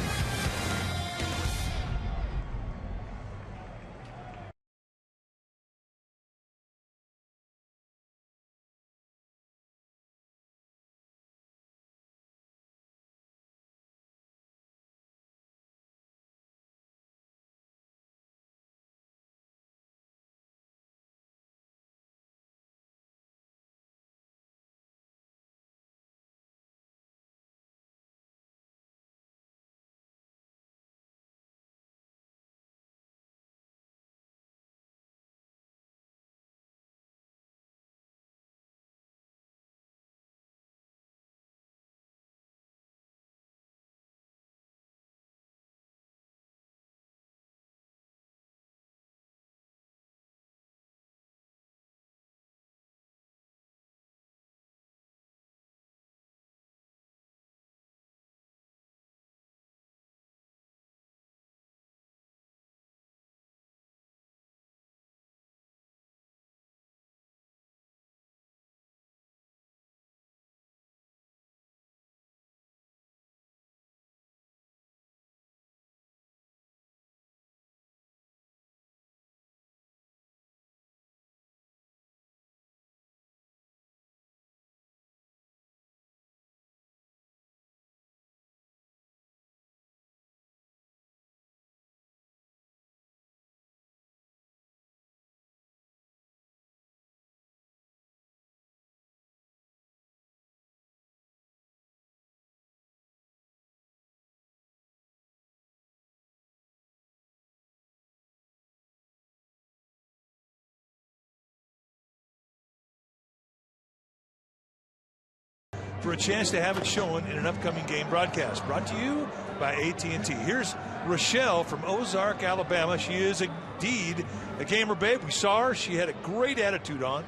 For a chance to have it shown in an upcoming game broadcast. Brought to you by AT&T. Here's Rochelle from Ozark, Alabama. She is indeed a gamer babe. We saw her. She had a great attitude on.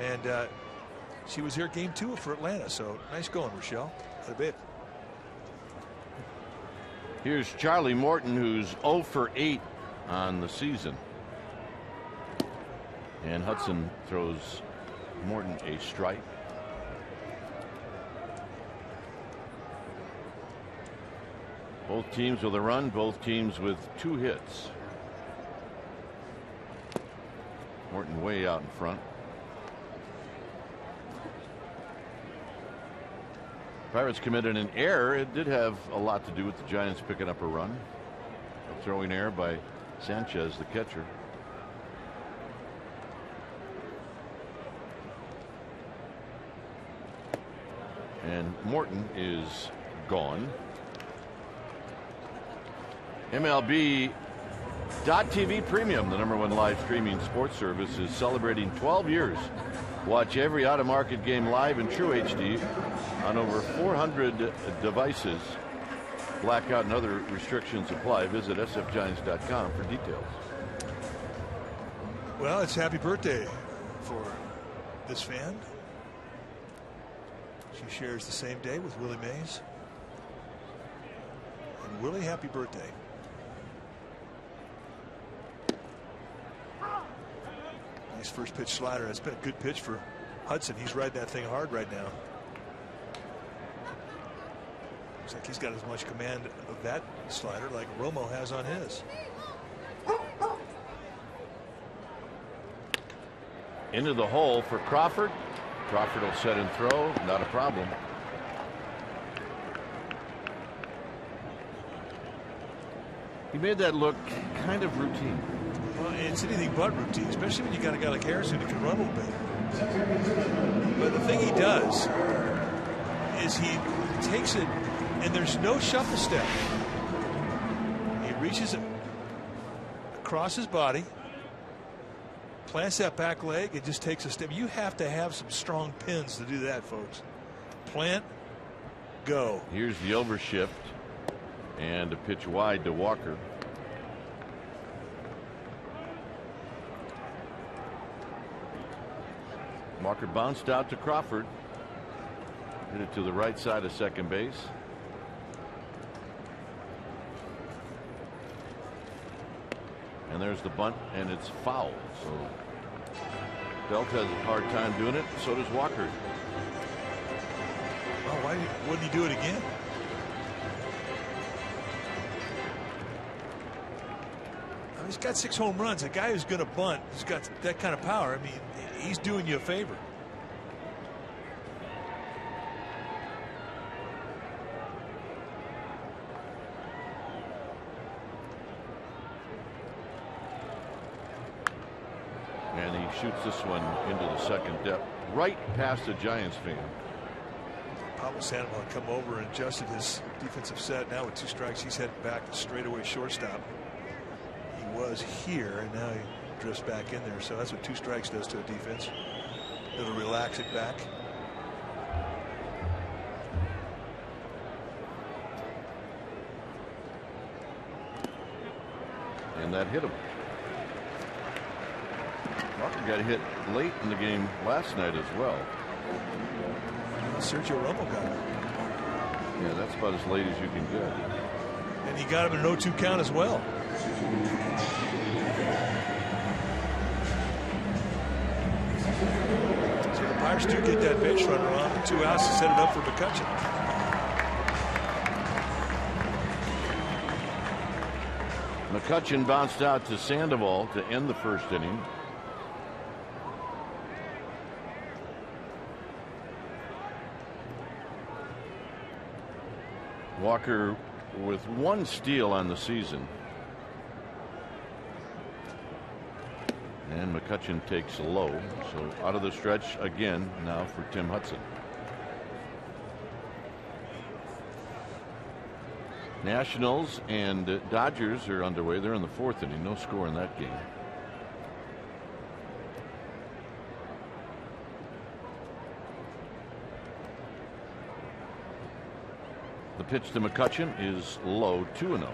And she was here game 2 for Atlanta. So nice going, Rochelle. Had a bit. Here's Charlie Morton, who's 0 for 8 on the season. And Hudson throws Morton a strike. Both teams with a run, both teams with 2 hits. Morton way out in front. Pirates committed an error. It did have a lot to do with the Giants picking up a run. A throwing error by Sanchez, the catcher. And Morton is gone. MLB.TV Premium, the #1 live streaming sports service, is celebrating 12 years. Watch every out-of-market game live in true HD on over 400 devices. Blackout and other restrictions apply. Visit sfgiants.com for details. Well, it's happy birthday for this fan. She shares the same day with Willie Mays. And Willie, happy birthday. Nice first pitch slider. That's been a good pitch for Hudson. He's riding that thing hard right now. Looks like he's got as much command of that slider like Romo has on his. Into the hole for Crawford. Crawford will set and throw. Not a problem. He made that look kind of routine. Well, it's anything but routine, especially when you got a guy like Harrison who can run a little bit. But the thing he does is he takes it, and there's no shuffle step. He reaches it across his body, plants that back leg, and just takes a step. You have to have some strong pins to do that, folks. Plant, go. Here's the overshift. And a pitch wide to Walker. Walker bounced out to Crawford. Hit it to the right side of second base. And there's the bunt, and it's foul. So Belt has a hard time doing it. So does Walker. Well, why wouldn't he do it again? He's got 6 home runs. A guy who's going to bunt, who's got that kind of power, I mean, he's doing you a favor. And he shoots this one into the second depth, right past the Giants fan. Pablo Sandoval come over and adjusted his defensive set. Now with 2 strikes, he's heading back to straightaway shortstop. Was here, and now he drifts back in there. So that's what 2 strikes does to a defense. It'll relax it back. And that hit him. Walker got hit late in the game last night as well. Sergio Romo got him. Yeah, that's about as late as you can get. And he got him in an 0-2 count as well. So the Pirates do get that base runner on with 2 outs to set it up for McCutchen. McCutchen bounced out to Sandoval to end the first inning. Walker with 1 steal on the season. And McCutchen takes low. So out of the stretch again now for Tim Hudson. Nationals and Dodgers are underway. They're in the 4th inning. No score in that game. The pitch to McCutchen is low, 2-0.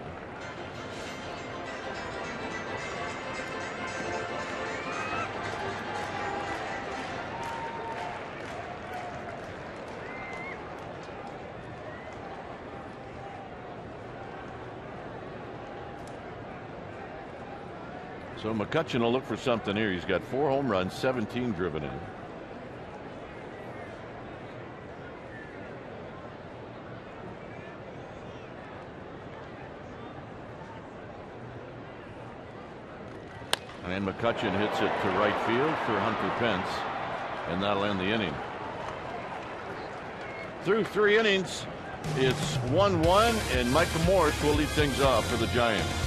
So McCutchen will look for something here. He's got 4 home runs, 17 driven in. And McCutchen hits it to right field for Hunter Pence, and that'll end the inning. Through 3 innings, it's 1-1, and Michael Morris will lead things off for the Giants.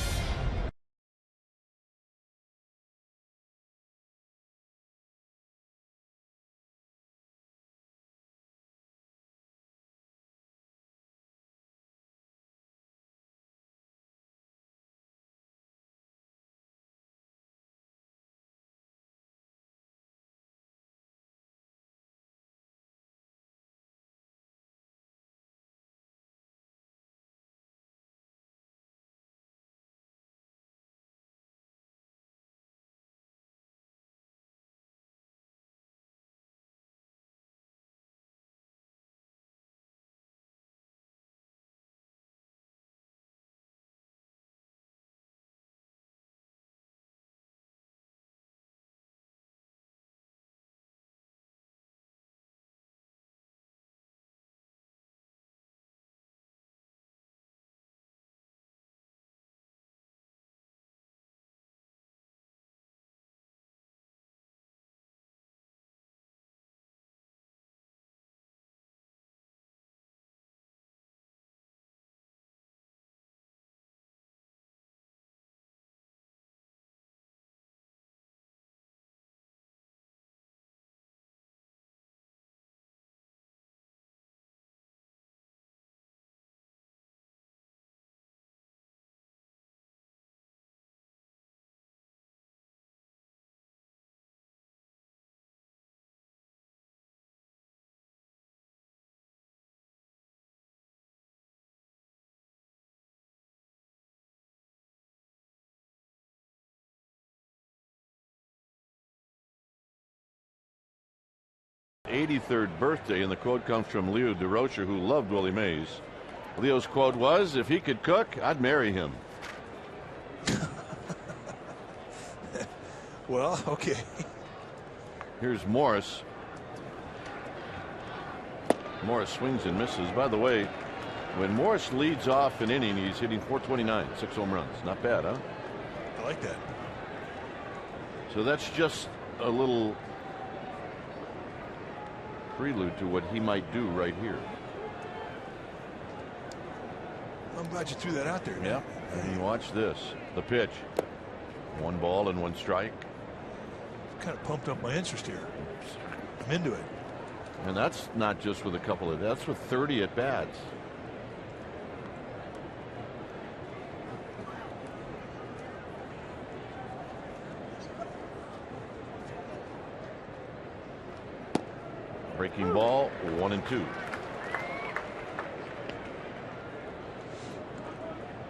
83rd birthday, and the quote comes from Leo DeRocher, who loved Willie Mays. Leo's quote was, "If he could cook, I'd marry him." Well, okay. Here's Morris. Morris swings and misses. By the way, when Morris leads off an inning, he's hitting .429, 6 home runs. Not bad, huh? I like that. So that's just a little prelude to what he might do right here. I'm glad you threw that out there. Yeah. And you watch this. The pitch. 1 ball and 1 strike. Kind of pumped up my interest here. I'm into it. And that's not just with a couple of, that's with 30 at bats. Breaking ball, 1 and 2.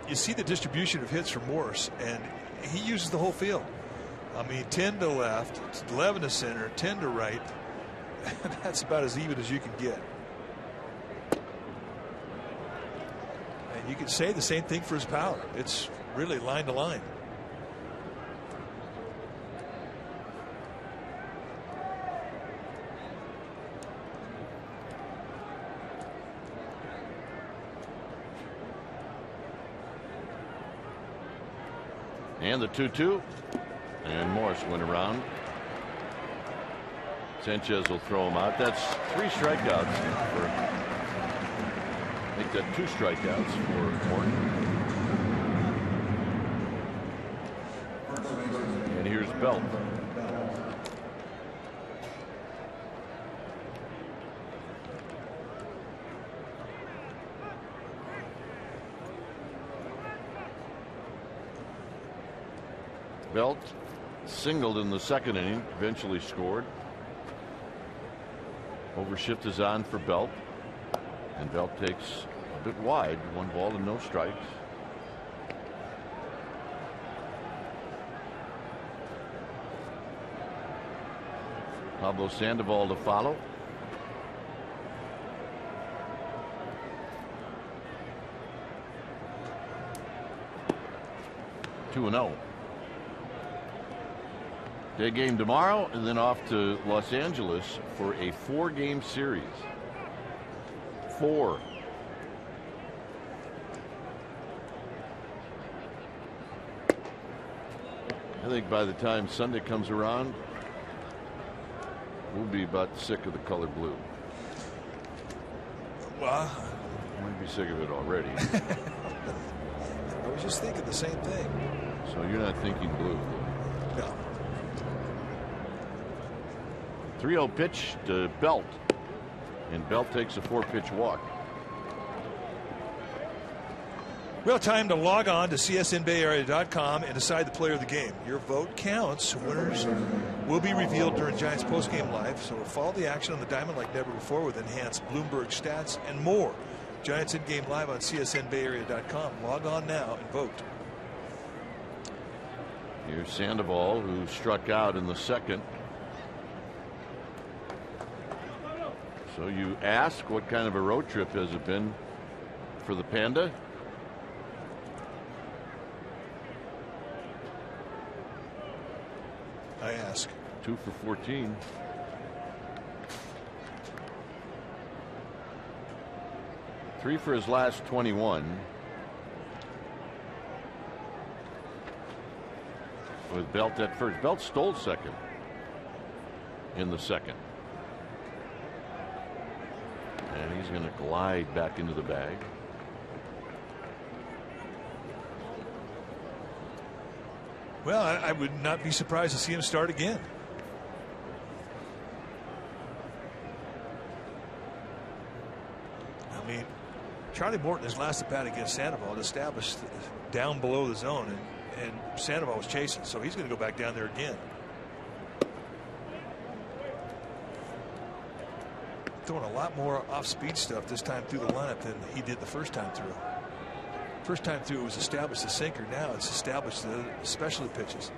You see the distribution of hits from Morris, and he uses the whole field. I mean, 10 to left, 11 to center, 10 to right. That's about as even as you can get. And you can say the same thing for his power. It's really line to line. And the 2-2. And Morris went around. Sanchez will throw him out. That's 3 strikeouts for, I think that 2 strikeouts for Morton. And here's Belt. Belt singled in the 2nd inning, eventually scored. Overshift is on for Belt, and Belt takes a bit wide, 1 ball and no strikes. Pablo Sandoval to follow. Two and 0. Day game tomorrow, and then off to Los Angeles for a 4-game series. 4. I think by the time Sunday comes around, we'll be about sick of the color blue. Well, Might be sick of it already. I was just thinking the same thing. So you're not thinking blue. No. 3-0 pitch to Belt, and Belt takes a 4-pitch walk. Well, time to log on to csnbayarea.com and decide the player of the game. Your vote counts. Winners will be revealed during Giants postgame live, so follow the action on the diamond like never before with enhanced Bloomberg stats and more. Giants in-game live on csnbayarea.com. Log on now and vote. Here's Sandoval, who struck out in the 2nd. So you ask, what kind of a road trip has it been for the Panda? I ask. 2 for 14. Three for his last 21. With Belt at first. Belt stole second in the 2nd. And he's going to glide back into the bag. Well, I would not be surprised to see him start again. I mean, Charlie Morton, his last at bat against Sandoval, established down below the zone, and Sandoval was chasing, so he's going to go back down there again. Throwing a lot more off-speed stuff this time through the lineup than he did the first time through. First time through, it was established the sinker. Now it's established the specialty pitches.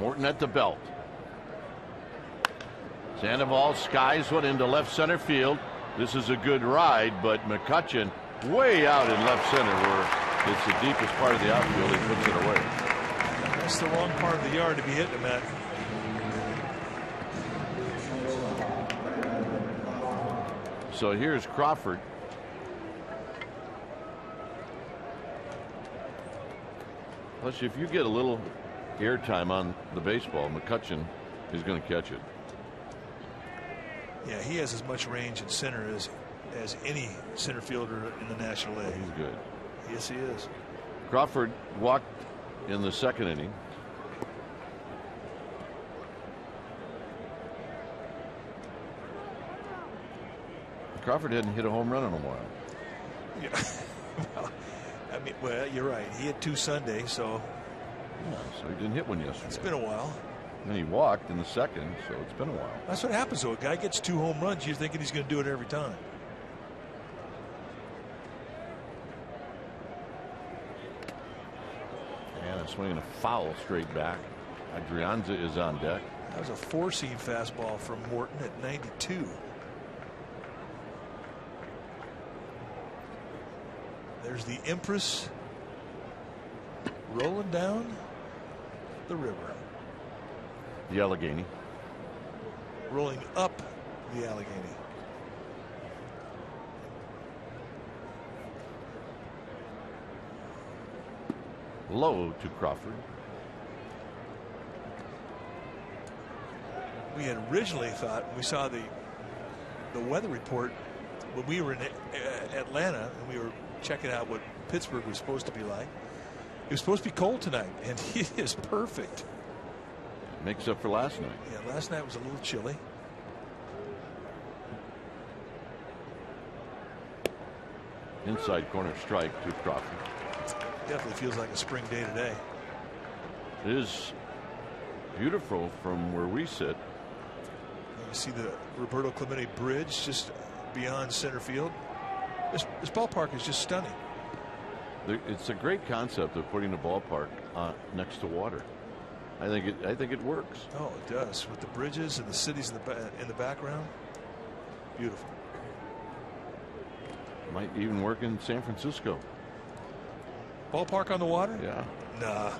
Morton at the belt. Sandoval skies one into left center field. This is a good ride, but McCutchen way out in left center where it's the deepest part of the outfield. He puts it away. That's the wrong part of the yard to be hitting him at. So here's Crawford. Plus, if you get a little airtime on the baseball, McCutchen is going to catch it. Yeah, he has as much range in center as any center fielder in the National League. He's good. Yes, he is. Crawford walked in the second inning. Crawford hadn't hit a home run in a while. Yeah. Well, you're right. He had 2 Sundays, so. Yeah, so he didn't hit one yesterday. It's been a while. And he walked in the second, so it's been a while. That's what happens, though. A guy gets 2 home runs, you're thinking he's going to do it every time. And a swing and a foul straight back. Adrianza is on deck. That was a 4-seam fastball from Morton at 92. There's the Empress rolling down the river. The Allegheny. Rolling up the Allegheny. Low to Crawford. We had originally thought, when we saw the weather report when we were in Atlanta and we were checking out what Pittsburgh was supposed to be like, it was supposed to be cold tonight, and it is perfect. Makes up for last night. Yeah, last night was a little chilly. Inside corner strike to Crawford. Definitely feels like a spring day today. It is beautiful from where we sit. You see the Roberto Clemente Bridge just beyond center field. This ballpark is just stunning. It's a great concept of putting a ballpark next to water. I think it works. Oh, it does, with the bridges and the cities in the background. Beautiful. Might even work in San Francisco. Ballpark on the water? Yeah. Nah.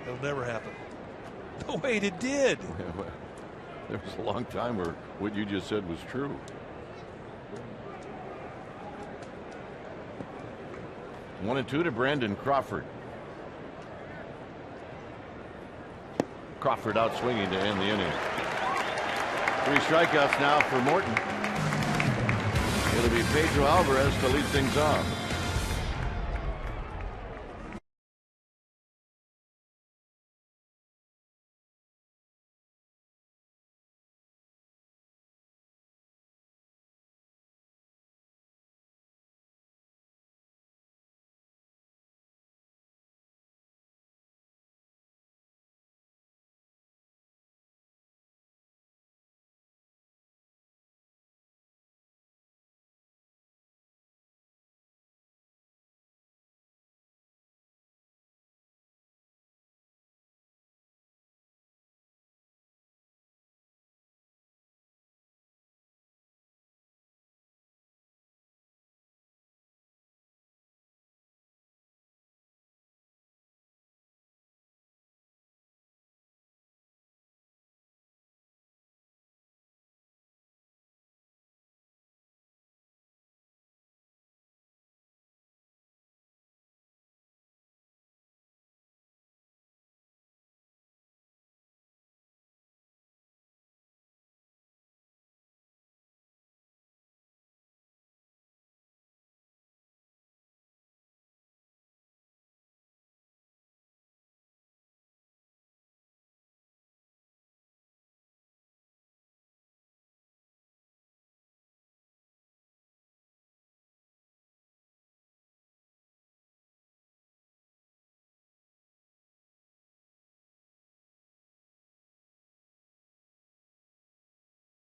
It'll never happen. No, wait, it did. There was a long time where what you just said was true. One and two to Brandon Crawford. Crawford out swinging to end the inning. 3 strikeouts now for Morton. It'll be Pedro Alvarez to lead things off.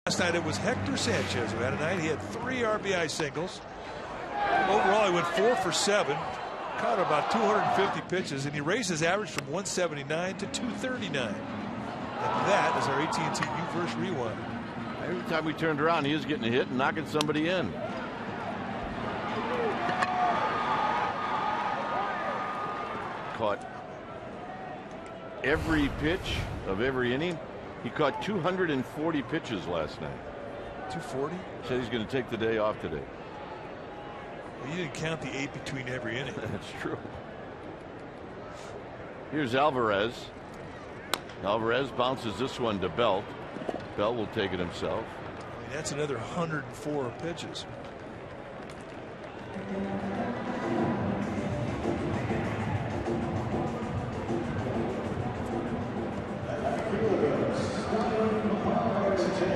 Last night it was Hector Sanchez who had a night. He had 3 RBI singles. Overall, he went 4 for 7. caught about 250 pitches, and he raised his average from 179 to 239. And that is our AT&T U-verse rewind. Every time we turned around, he was getting a hit and knocking somebody in. Caught every pitch of every inning. He caught 240 pitches last night. 240? Said he's going to take the day off today. Well, you didn't count the 8 between every inning. That's true. Here's Alvarez. Alvarez bounces this one to Belt. Belt will take it himself. I mean, that's another 104 pitches.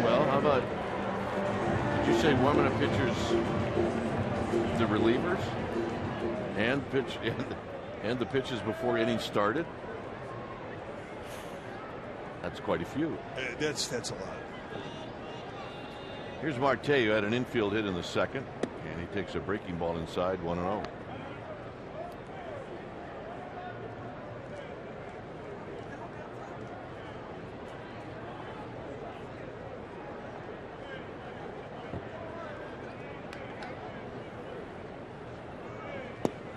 Well, how about, did you say warming up pitchers, the relievers, and the pitches before innings started? That's quite a few. That's a lot. Here's Marte, who had an infield hit in the second, and he takes a breaking ball inside, 1-0.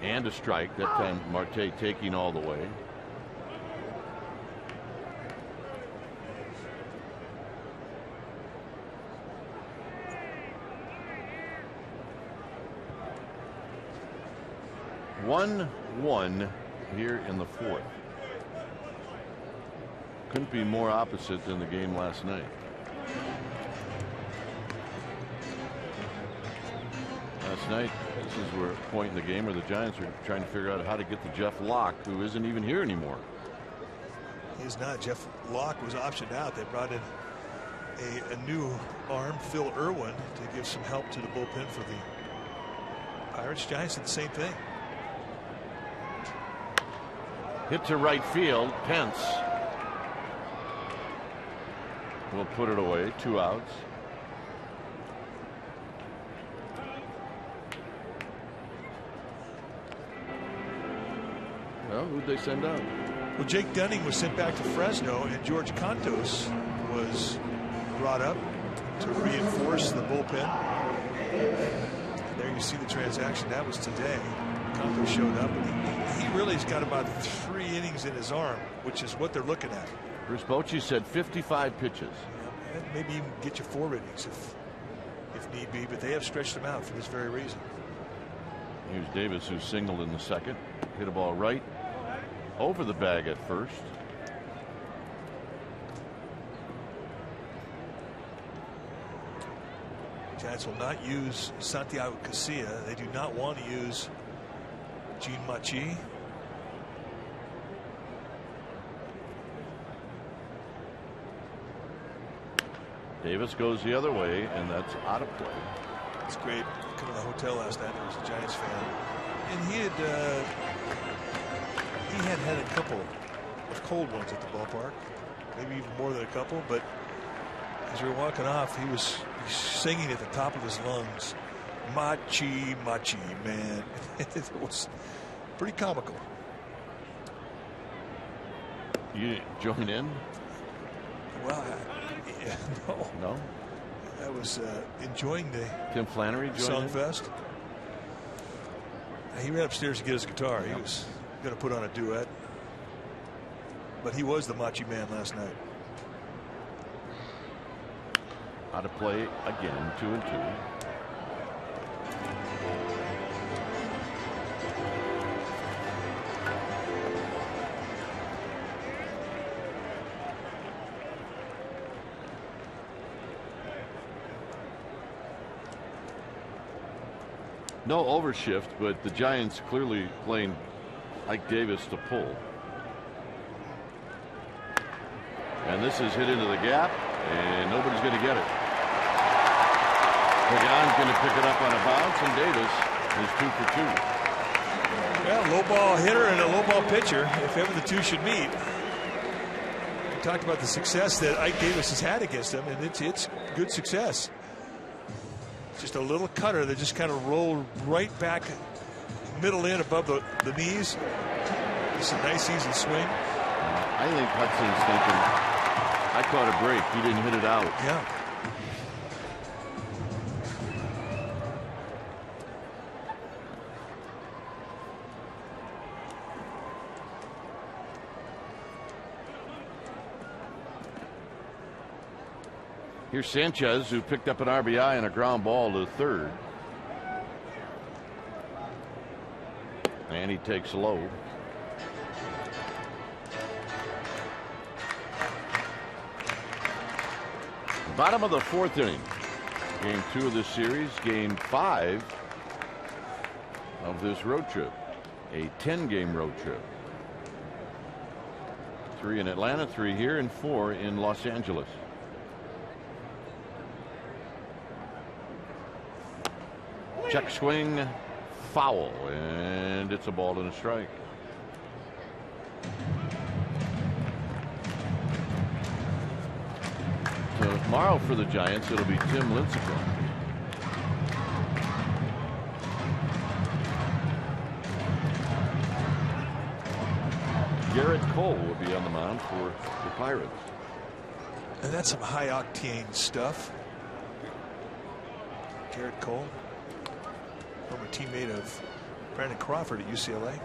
And a strike. That time Marte taking all the way. One here in the fourth. Couldn't be more opposite than the game last night. Last night, this is where a point in the game where the Giants are trying to figure out how to get to Jeff Locke, who isn't even here anymore. He's not. Jeff Locke was optioned out. They brought in a new arm, Phil Irwin, to give some help to the bullpen for the Pirates. Giants did the same thing. Hit to right field. Pence will put it away. 2 outs. Well, who'd they send out? Well, Jake Dunning was sent back to Fresno, and George Cantos was brought up to reinforce the bullpen. And there you see the transaction. That was today. Cantos showed up, and he really's got about 3 innings in his arm, which is what they're looking at. Bruce Bochy said 55 pitches. Yeah, and maybe even get you 4 innings if need be, but they have stretched him out for this very reason. Here's Davis, who singled in the second. Hit a ball right over the bag at first. Giants will not use Santiago Casilla. They do not want to use Gene Machi. Davis goes the other way, and that's out of play. It's great. Coming to the hotel last night, there was a Giants fan, and he had a couple of cold ones at the ballpark, maybe even more than a couple. But as we were walking off, he was singing at the top of his lungs, "Machi, Machi, man." It was pretty comical. You join in? Well, no. No? I was enjoying the Tim Flannery joined Songfest. He ran upstairs to get his guitar. He was going to put on a duet. But he was the Machi man last night. Out of play again, 2-2. No overshift, but the Giants clearly playing Ike Davis to pull. And this is hit into the gap, and nobody's going to get it. Pagan's going to pick it up on a bounce, and Davis is 2 for 2. Well, low ball hitter and a low ball pitcher, if ever the two should meet. We talked about the success that Ike Davis has had against him, and it's good success. Just a little cutter that just kind of rolled right back middle in above the knees. It's a nice easy swing. I think Hudson's thinking, I caught a break. He didn't hit it out. Yeah. Here's Sanchez, who picked up an RBI and a ground ball to third. And he takes low. Bottom of the fourth inning. Game 2 of this series. Game 5 of this road trip. A 10-game road trip. 3 in Atlanta, 3 here, and 4 in Los Angeles. Check swing, foul, and it's a ball and a strike. So tomorrow for the Giants, it'll be Tim Lincecum. Garrett Cole will be on the mound for the Pirates. And that's some high octane stuff. Garrett Cole, former teammate of Brandon Crawford at UCLA.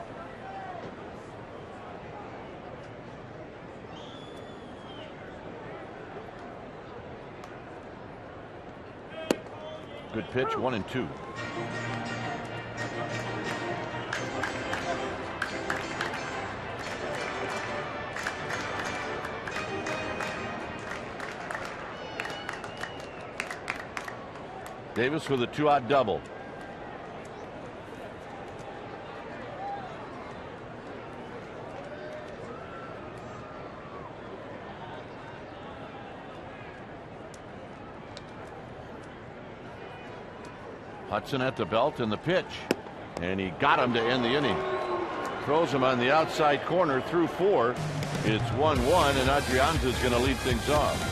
Good pitch, 1-2. Davis with a 2-out double. Hudson at the belt and the pitch, and he got him to end the inning. Throws him on the outside corner through 4. It's 1-1, and Adrianza's going to lead things off.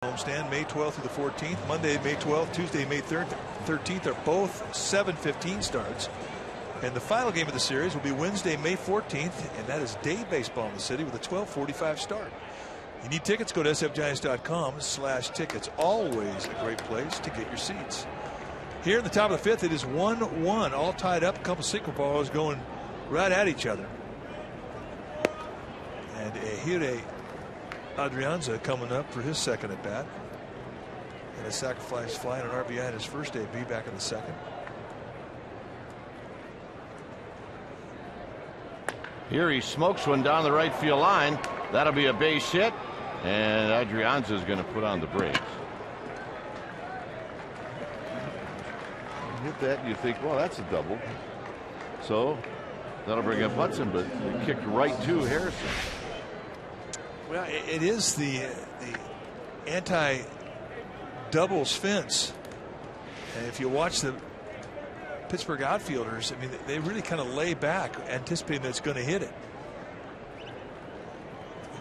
Homestand May 12th through the 14th. Monday, May 12th, Tuesday, May 13th are both 7:15 starts. And the final game of the series will be Wednesday, May 14th, and that is day baseball in the city with a 12:45 start. You need tickets, go to sfgiants.com/tickets. Always a great place to get your seats. Here in the top of the 5th, it is 1-1, all tied up. A couple single balls going right at each other. And Ehire Adrianza coming up for his second at bat. And a sacrifice fly and an RBI in his first debut back in the second. Here he smokes one down the right field line. That'll be a base hit. And Adrianza is going to put on the brakes. Hit that and you think, well, that's a double. So that'll bring up Hudson, but he kicked right to Harrison. Well, it is the anti-doubles fence. And if you watch the Pittsburgh outfielders, I mean, they really kind of lay back, anticipating that it's going to hit it.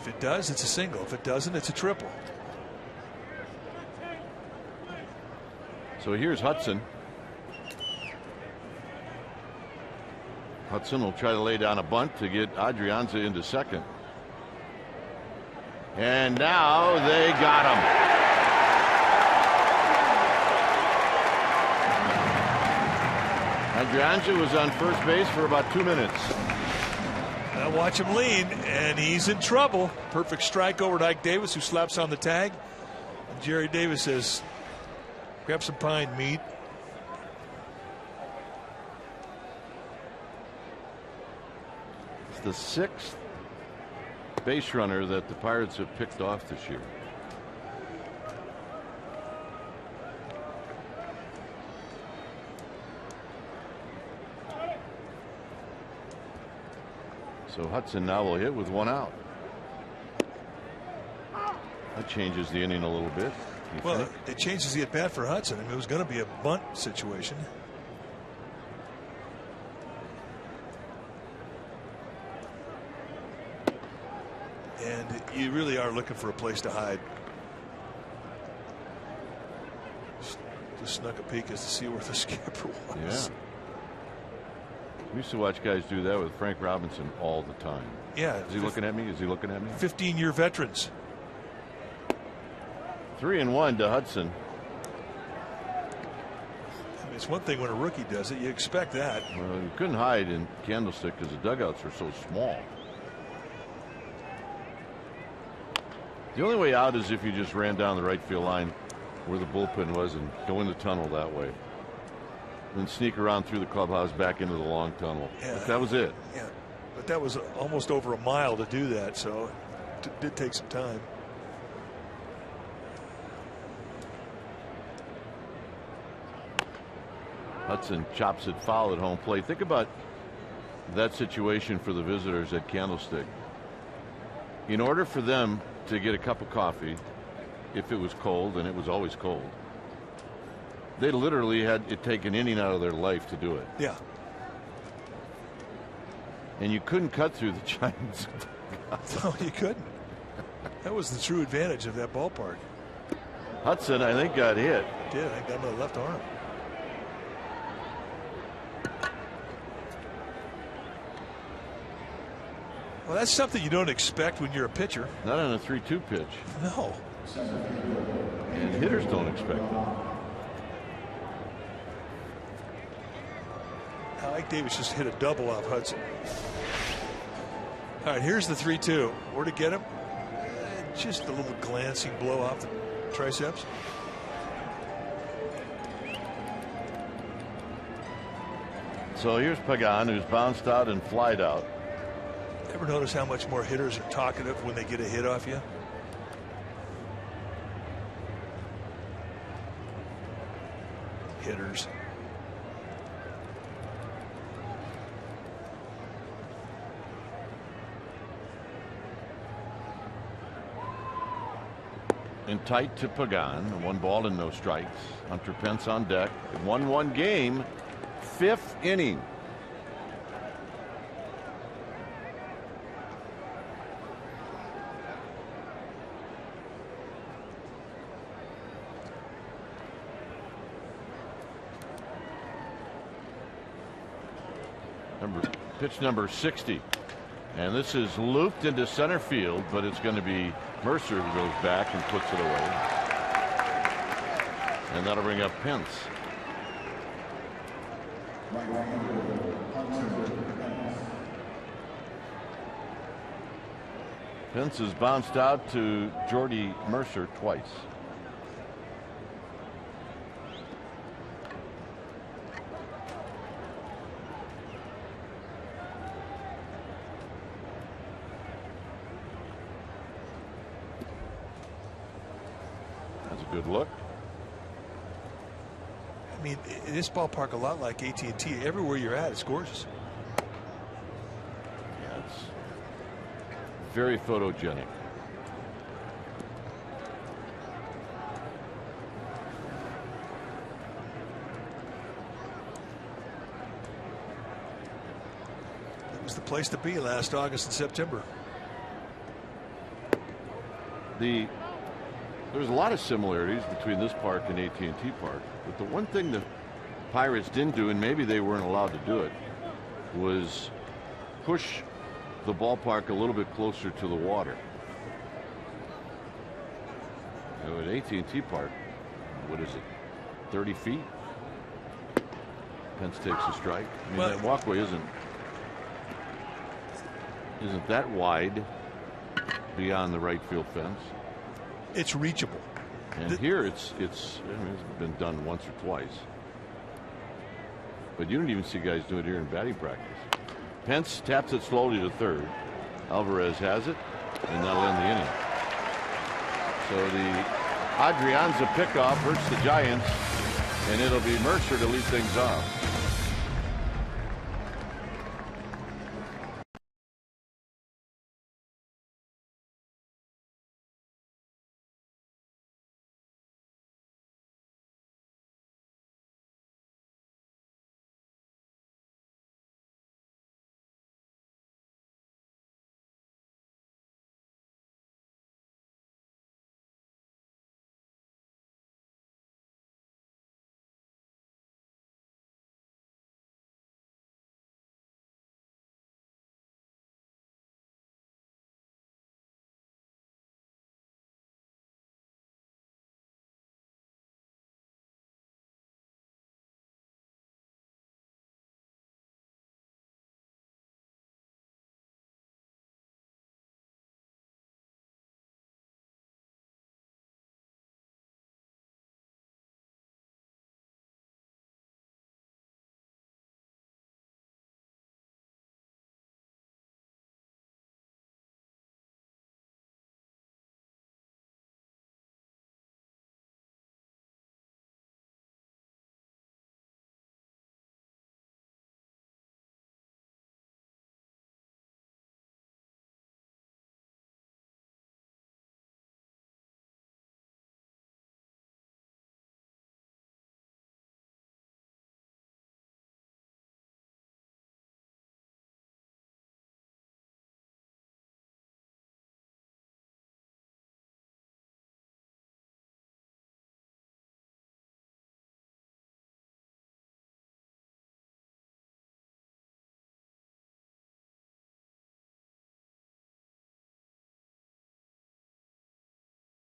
If it does, it's a single. If it doesn't, it's a triple. So here's Hudson. Hudson will try to lay down a bunt to get Adrianza into second. And now they got him. Adrianza was on first base for about 2 minutes. Now watch him lean, and he's in trouble. Perfect strike over to Ike Davis, who slaps on the tag. And Jerry Davis says, grab some pine meat. The 6th base runner that the Pirates have picked off this year. So Hudson now will hit with 1 out. That changes the inning a little bit. Well, it changes the at bat for Hudson. I mean, it was going to be a bunt situation. And you really are looking for a place to hide. Just snuck a peek as to see where the skipper was. Yeah. We used to watch guys do that with Frank Robinson all the time. Yeah. Is he looking at me? Is he looking at me? 15-year veterans. 3-1 to Hudson. I mean, it's one thing when a rookie does it. You expect that. Well, you couldn't hide in Candlestick because the dugouts are so small. The only way out is if you just ran down the right field line where the bullpen was and go in the tunnel that way. Then sneak around through the clubhouse back into the long tunnel. Yeah. But that was it. Yeah. But that was almost over a mile to do that, so it did take some time. Hudson chops it foul at home plate. Think about that situation for the visitors at Candlestick. In order for them to get a cup of coffee, if it was cold, and it was always cold, they literally had it take an inning out of their life to do it. Yeah. And you couldn't cut through the Giants. No, you couldn't. That was the true advantage of that ballpark. Hudson, I think, got hit. Did. I think got him on the left arm. Well, that's something you don't expect when you're a pitcher. Not on a 3-2 pitch. No. And hitters don't expect it. Ike Davis just hit a double off Hudson. All right, here's the 3-2. Where to get him? Just a little glancing blow off the triceps. So here's Pagan, who's bounced out and flied out. Ever notice how much more hitters are talkative when they get a hit off you? Hitters. And tight to Pagan. 1 ball and no strikes. Hunter Pence on deck. 1-1 game. 5th inning. Pitch number 60. And this is looped into center field, but it's going to be Mercer who goes back and puts it away. And that'll bring up Pence. Pence has bounced out to Jordy Mercer twice. Good look. I mean, this ballpark a lot like AT&T. Everywhere you're at, it's gorgeous. Yeah, it's very photogenic. It was the place to be last August and September. There's a lot of similarities between this park and AT&T Park, but the one thing the Pirates didn't do, and maybe they weren't allowed to do it, was push the ballpark a little bit closer to the water. You know, at AT&T Park, what is it, 30 feet? Pence takes a strike. I mean, that walkway isn't that wide beyond the right field fence. It's reachable. And here it's been done once or twice. But you don't even see guys do it here in batting practice. Pence taps it slowly to third. Alvarez has it, and that'll end the inning. So the Adrianza pickoff hurts the Giants, and it'll be Mercer to lead things off.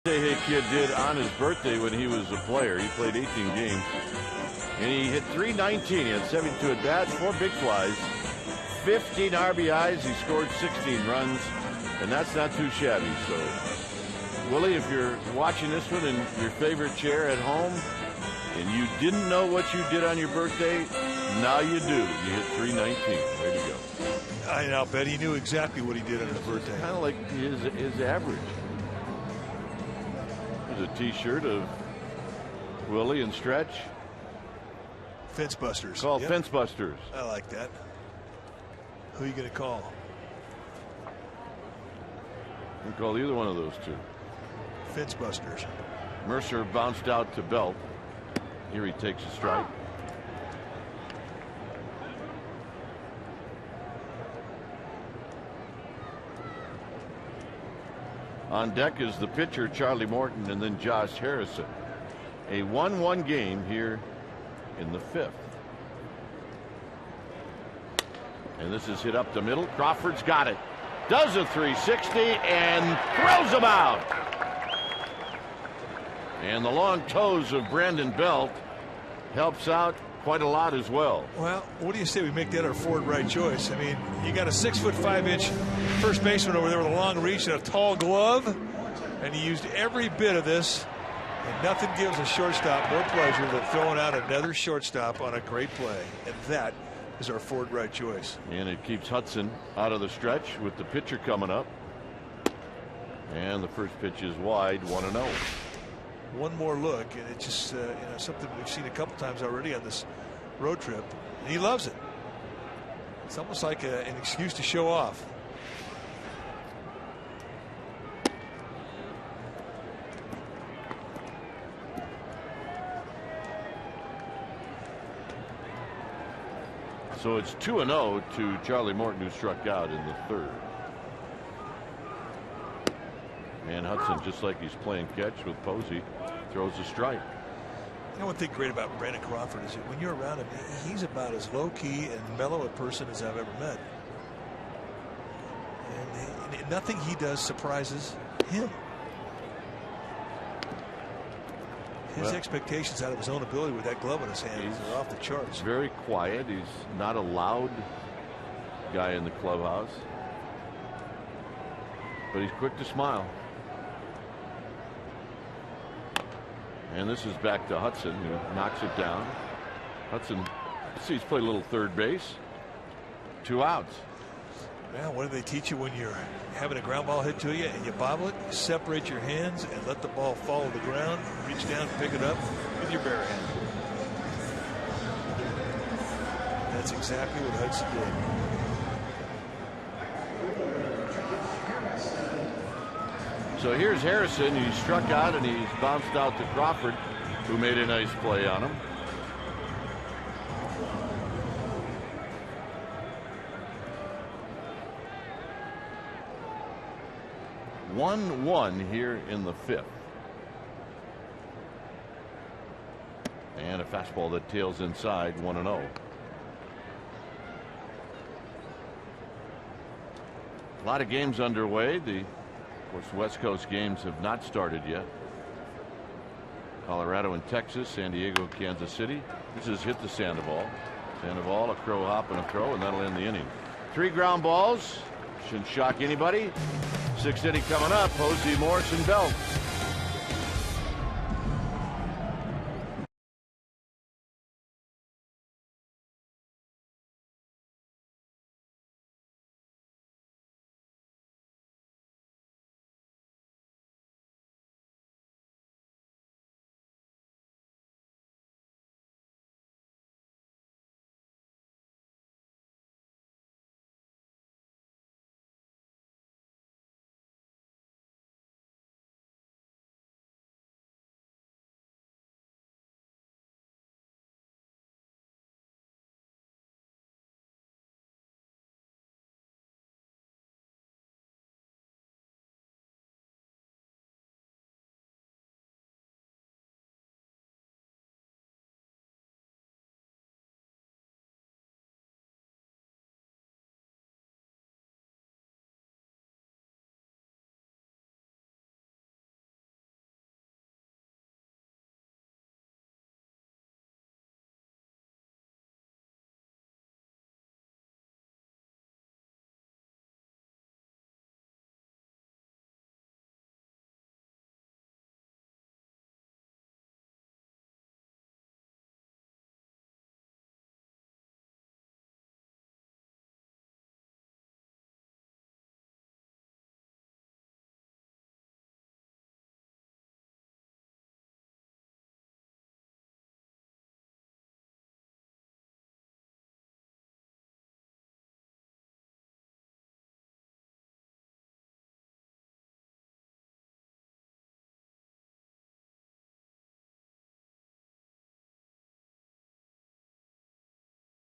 Hey kid did on his birthday when he was a player. He played 18 games and he hit .319. He had 72 at bats, 4 big flies, 15 RBIs. He scored 16 runs, and that's not too shabby. So Willie, if you're watching this one in your favorite chair at home and you didn't know what you did on your birthday, now you do. You hit .319. Way to go. I'll bet he knew exactly what he did on his birthday. Kind of like his average. A t-shirt of Willie and Stretch. Fence Busters. Called Fence Busters. I like that. Who are you going to call? You can call either one of those two. Fence Busters. Mercer bounced out to Belt. Here he takes a strike. On deck is the pitcher, Charlie Morton, and then Josh Harrison. A 1-1 game here in the 5th. And this is hit up the middle. Crawford's got it. Does a 360 and throws him out. And the long toes of Brandon Belt helps out quite a lot as well. Well, what do you say we make that our forward right choice? I mean, you got a 6'5" first baseman over there with a long reach and a tall glove, and he used every bit of this, and nothing gives a shortstop more pleasure than throwing out another shortstop on a great play, and that is our forward right choice. And it keeps Hudson out of the stretch with the pitcher coming up, and the first pitch is wide, 1-0. one more look, and it's just something we've seen a couple times already on this road trip, and he loves it. It's almost like an excuse to show off. So it's 2-0 to Charlie Morton, who struck out in the third. And Hudson, just like he's playing catch with Posey, throws a strike. You know, one thing great about Brandon Crawford is that when you're around him, he's about as low-key and mellow a person as I've ever met. And nothing he does surprises him. His expectations out of his own ability with that glove in his hand are off the charts. Very quiet. He's not a loud guy in the clubhouse, but he's quick to smile. And this is back to Hudson, who knocks it down. Hudson, he's played a little third base. 2 outs. Well, what do they teach you when you're having a ground ball hit to you and you bobble it? You separate your hands and let the ball fall to the ground. Reach down and pick it up with your bare hand. That's exactly what Hudson did. So here's Harrison. He struck out and he's bounced out to Crawford, who made a nice play on him. One here in the fifth. And a fastball that tails inside, 1-0. A lot of games underway. Of course, West Coast games have not started yet. Colorado and Texas, San Diego, Kansas City. This is hit to Sandoval. Sandoval, a crow hop and a throw, and that'll end the inning. 3 ground balls. Shouldn't shock anybody. 6th inning coming up. Posey, Morrison, Belt.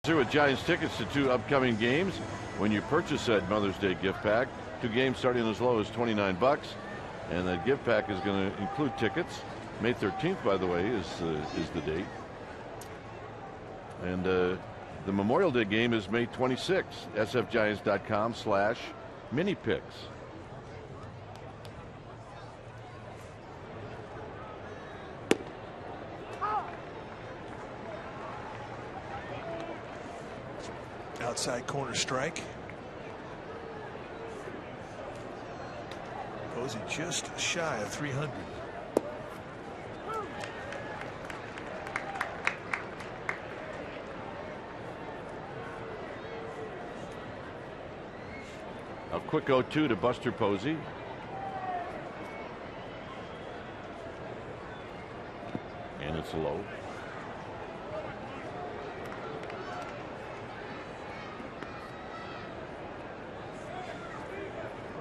With Giants tickets to 2 upcoming games. When you purchase that Mother's Day gift pack, 2 games starting as low as $29, and that gift pack is going to include tickets. May 13th, by the way, is the date, and the Memorial Day game is May 26th. sfgiants.com/minipicks. Outside corner strike. Posey just shy of 300. A quick 0-2 to Buster Posey. it's low.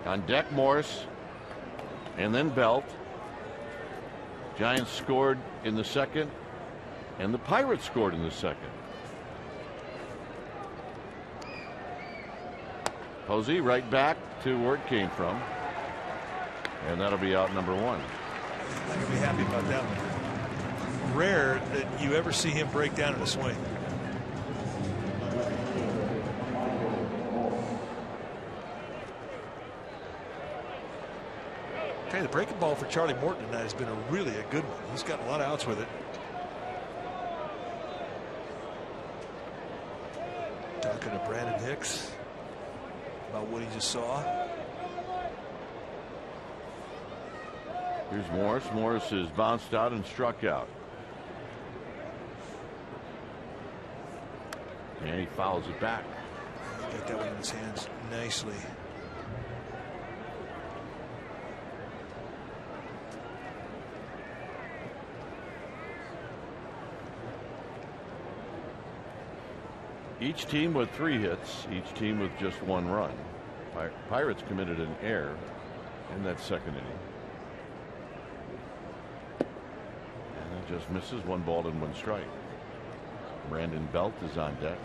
On deck, Morse, and then Belt. Giants scored in the second, and the Pirates scored in the second. Posey right back to where it came from, and that'll be out number one. I'm going to be happy about that one. Rare that you ever see him break down in a swing. Okay, the breaking ball for Charlie Morton tonight has been a really good one. He's got a lot of outs with it. Talking to Brandon Hicks about what he just saw. Here's Morris. Morris is bounced out and struck out. And he fouls it back. He got that one in his hands nicely. Each team with 3 hits, each team with just 1 run. Pirates committed an error in that second inning. And it just misses. 1 ball and 1 strike. Brandon Belt is on deck.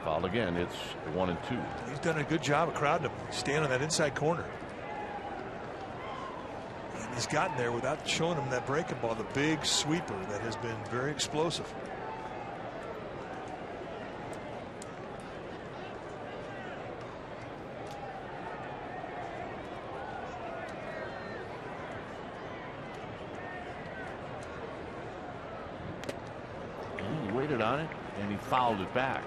Foul again. It's 1 and 2. He's done a good job of crowding him, staying on that inside corner. And he's gotten there without showing him that breaking ball, the big sweeper that has been very explosive. And he waited on it and he fouled it back.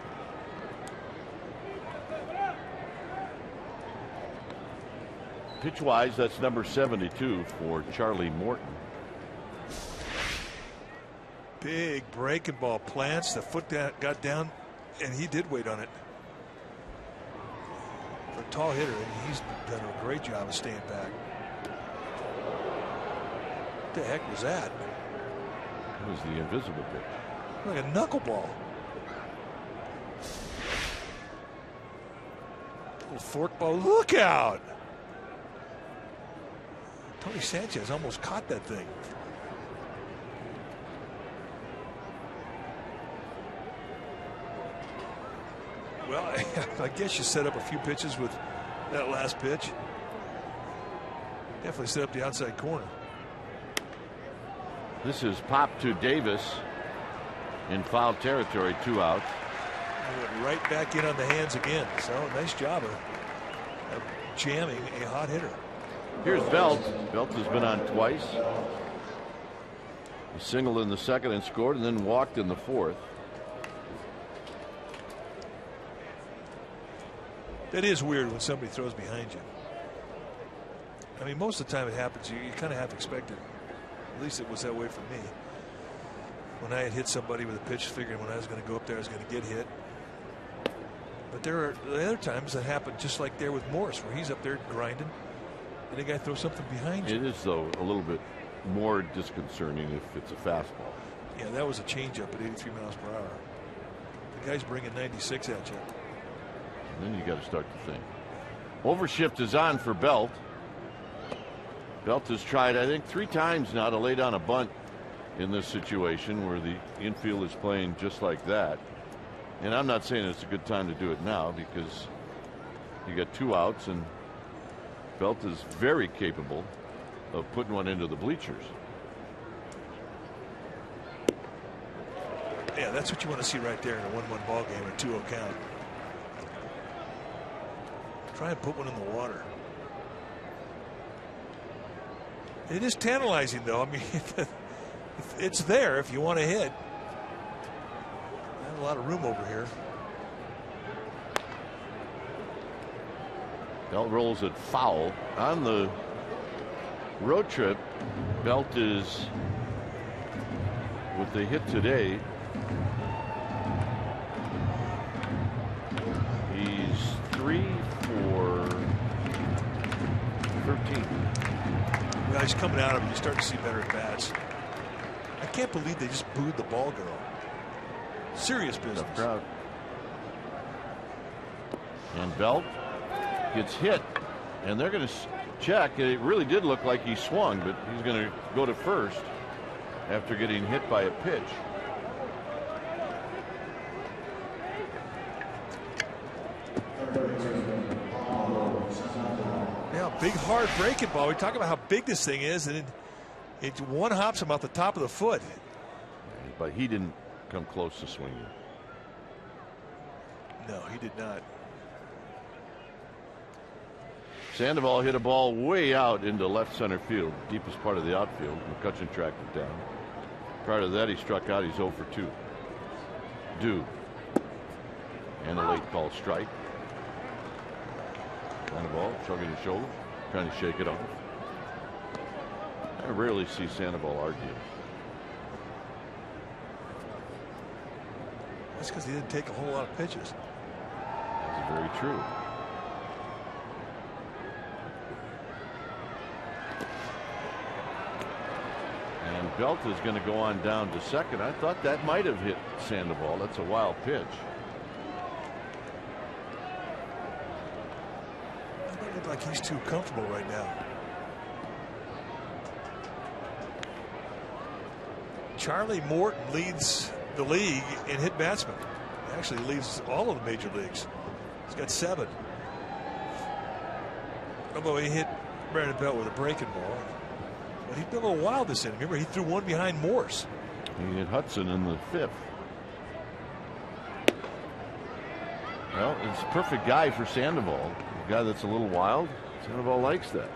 Pitch-wise, that's number 72 for Charlie Morton. Big breaking ball, plants the foot got down, and he did wait on it. For a tall hitter, and he's done a great job of staying back. What the heck was that? It was the invisible pitch. Like a knuckleball. Little forkball. Look out! Tony Sanchez almost caught that thing. Well, I guess you set up a few pitches with that last pitch. Definitely set up the outside corner. This is popped to Davis in foul territory, 2 outs. He went right back in on the hands again. So nice job of jamming a hot hitter. Here's Belt. Belt has been on twice. He singled in the second and scored, and then walked in the fourth. That is weird when somebody throws behind you. I mean, most of the time it happens. You kind of have to expect it. At least it was that way for me. When I had hit somebody with a pitch, figuring when I was going to go up there, I was going to get hit. But there are other times that happen, just like there with Morris, where he's up there grinding, and the guy throws something behind you. It is, though, a little bit more disconcerting if it's a fastball. Yeah, that was a changeup at 83 miles per hour. The guy's bringing 96 at you. And then you got to start to think. Overshift is on for Belt. Belt has tried, I think, 3 times now to lay down a bunt in this situation where the infield is playing just like that. And I'm not saying it's a good time to do it now, because you got 2 outs and Belt is very capable of putting one into the bleachers. Yeah, that's what you want to see right there in a 1-1 ball game, a 2-0 count. Try and put one in the water. It is tantalizing, though. I mean, it's there if you want to hit. I have a lot of room over here. Belt rolls it foul. On the road trip, Belt is, with the hit today, He's 3 for 13. Well, he's coming out of it. You start to see better at bats. I can't believe they just booed the ball girl. Serious business. Tough crowd. And Belt gets hit, and they're going to check. It really did look like he swung, but he's going to go to first after getting hit by a pitch. Yeah, big hard breaking ball. We talk about how big this thing is, and it one hops him off the top of the foot. But he didn't come close to swinging. No, he did not. Sandoval hit a ball way out into left center field, deepest part of the outfield. McCutchen tracked it down. Prior to that, he struck out. He's 0 for 2. Due. And a late call strike. Sandoval shrugging his shoulders, trying to shake it off. I rarely see Sandoval argue. That's because he didn't take a whole lot of pitches. That's very true. And Belt is going to go on down to second. I thought that might have hit Sandoval. That's a wild pitch. Doesn't look like he's too comfortable right now. Charlie Morton leads the league in hit batsmen. He actually leads all of the major leagues. He's got 7. Although he hit Brandon Belt with a breaking ball. But he's been a little wild this inning. Remember, he threw one behind Morse. He hit Hudson in the 5th. Well, it's a perfect guy for Sandoval. A guy that's a little wild. Sandoval likes that.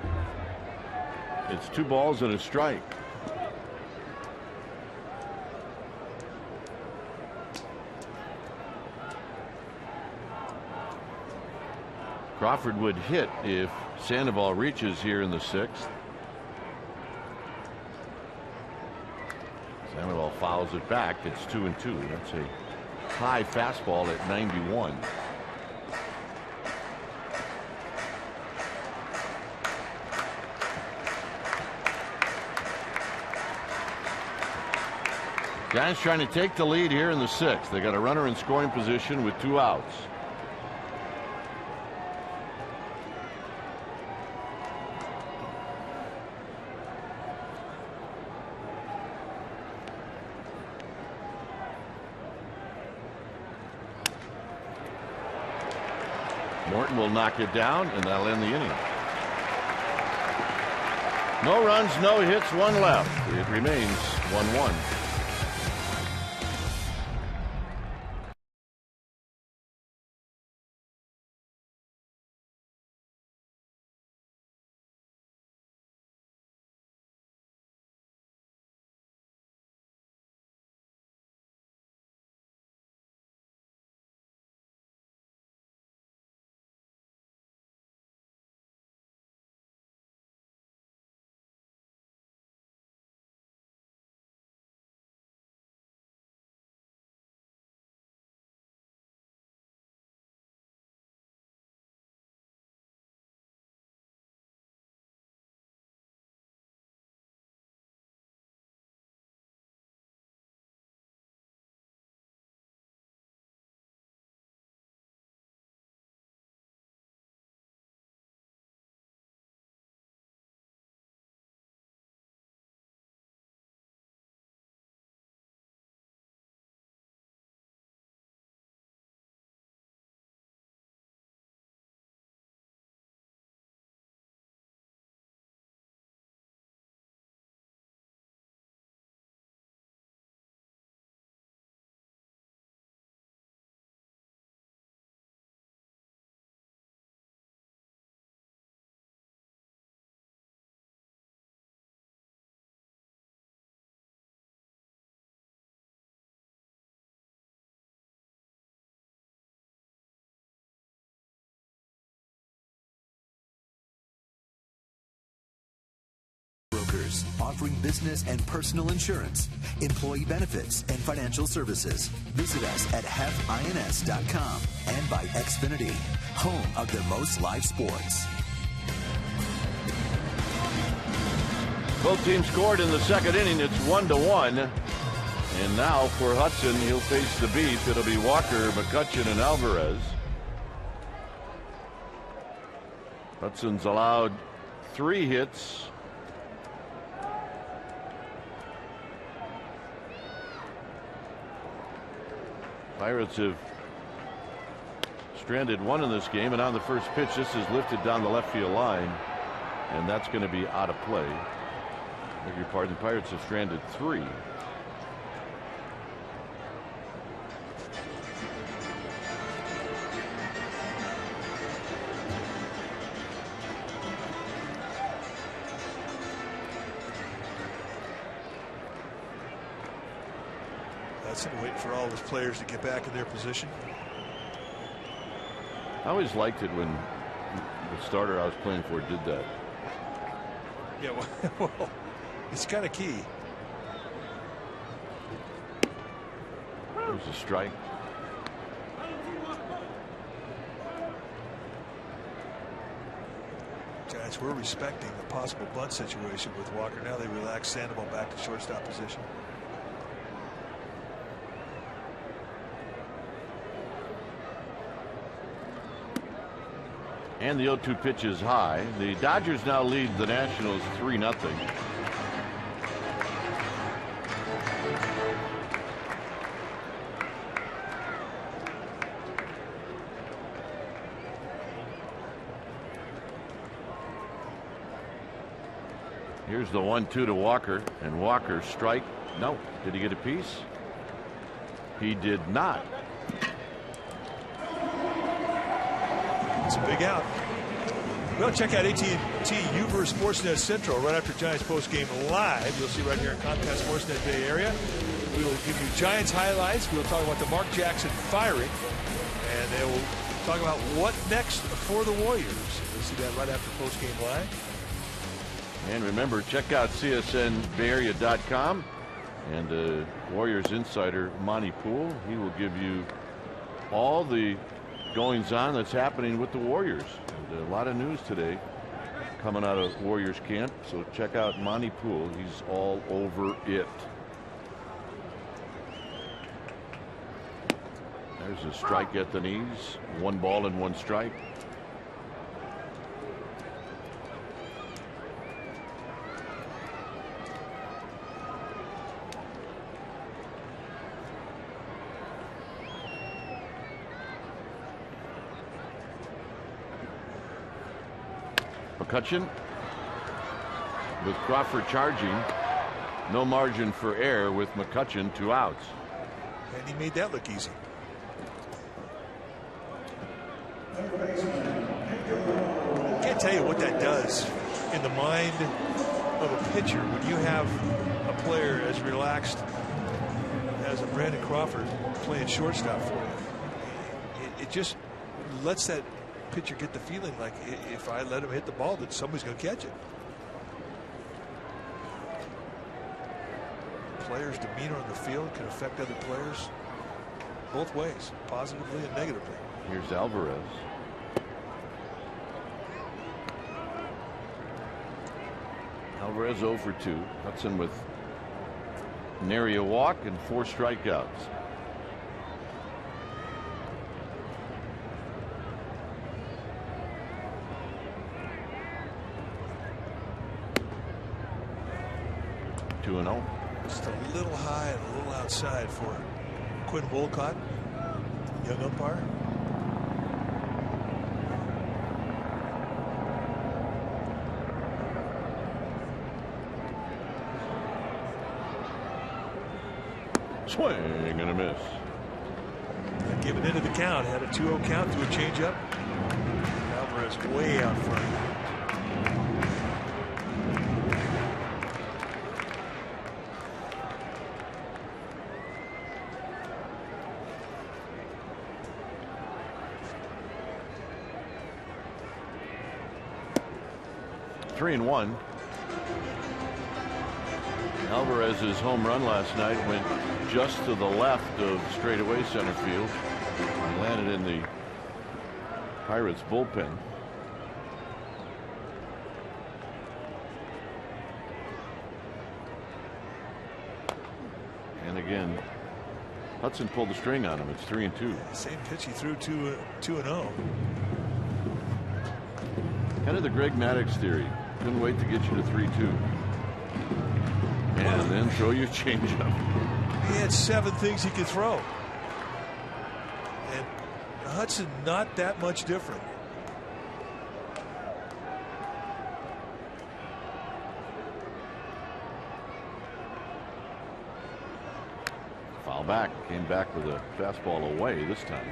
It's 2 balls and a strike. Crawford would hit if Sandoval reaches here in the 6th. Sandoval fouls it back. It's 2-2. That's a high fastball at 91. Giants trying to take the lead here in the 6th. They got a runner in scoring position with 2 outs. Morton will knock it down, and that'll end the inning. No runs, no hits, 1 left. It remains 1-1. Underwriters, offering business and personal insurance, employee benefits, and financial services. Visit us at hefins.com and by Xfinity, home of the most live sports. Both teams scored in the second inning. It's 1-1. And now for Hudson, he'll face the beef. It'll be Walker, McCutchen, and Alvarez. Hudson's allowed 3 hits. Pirates have stranded 1 in this game, and on the first pitch, this is lifted down the left field line, and that's going to be out of play. I beg your pardon, the Pirates have stranded 3. Waiting for all of his players to get back in their position. I always liked it when the starter I was playing for did that. Yeah, well, it's kind of key. There's a strike. Giants were respecting the possible bunt situation with Walker. Now they relax Sandoval back to shortstop position. And the 0-2 pitch is high. The Dodgers now lead the Nationals 3-0. Here's the 1-2 to Walker, and Walker strike. No. Did he get a piece? He did not. It's a big out. Well, check out AT&T Uber Sportsnet Central right after Giants postgame live. You'll see right here in Comcast Sportsnet Bay Area. We will give you Giants highlights. We'll talk about the Mark Jackson firing, and then we'll talk about what next for the Warriors. You'll see that right after postgame live. And remember, check out CSNBayArea.com and Warriors insider Monty Poole. He will give you all the goings on that's happening with the Warriors. And a lot of news today coming out of Warriors camp. So check out Monty Poole. He's all over it. There's a strike at the knees. 1 ball and 1 strike. McCutchen with Crawford charging. No margin for error with McCutchen, 2 outs. And he made that look easy. Can't tell you what that does in the mind of a pitcher when you have a player as relaxed as a Brandon Crawford playing shortstop for you. It just lets that pitcher get the feeling like if I let him hit the ball that somebody's going to catch it. Players' demeanor on the field can affect other players both ways, positively and negatively. Here's Alvarez. Alvarez 0 for 2. Hudson with nary a walk and 4 strikeouts. Just a little high and a little outside for Quinn Wolcott, young umpire. Swing and a miss. Giving into the count, had a 2-0 count to a changeup. Alvarez way out front. Alvarez's home run last night went just to the left of straightaway center field and landed in the Pirates bullpen. And again, Hudson pulled the string on him. It's 3-2. Same pitch he threw 2-0. Kind of the Greg Maddux theory. Couldn't wait to get you to 3-2. And then throw your changeup. He had 7 things he could throw. And Hudson not that much different. Foul back. Came back with a fastball away this time.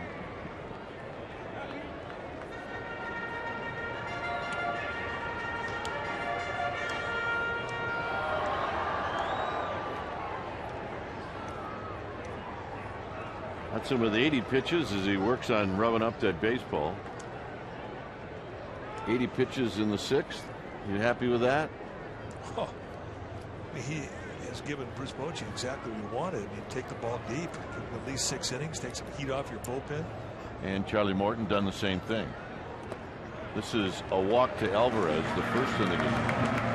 Hudson with 80 pitches as he works on rubbing up that baseball. 80 pitches in the 6th. You happy with that? Oh, he has given Bruce Bochy exactly what he wanted. He'd take the ball deep, give him at least 6 innings, take some heat off your bullpen. And Charlie Morton done the same thing. This is a walk to Alvarez, the first in the game.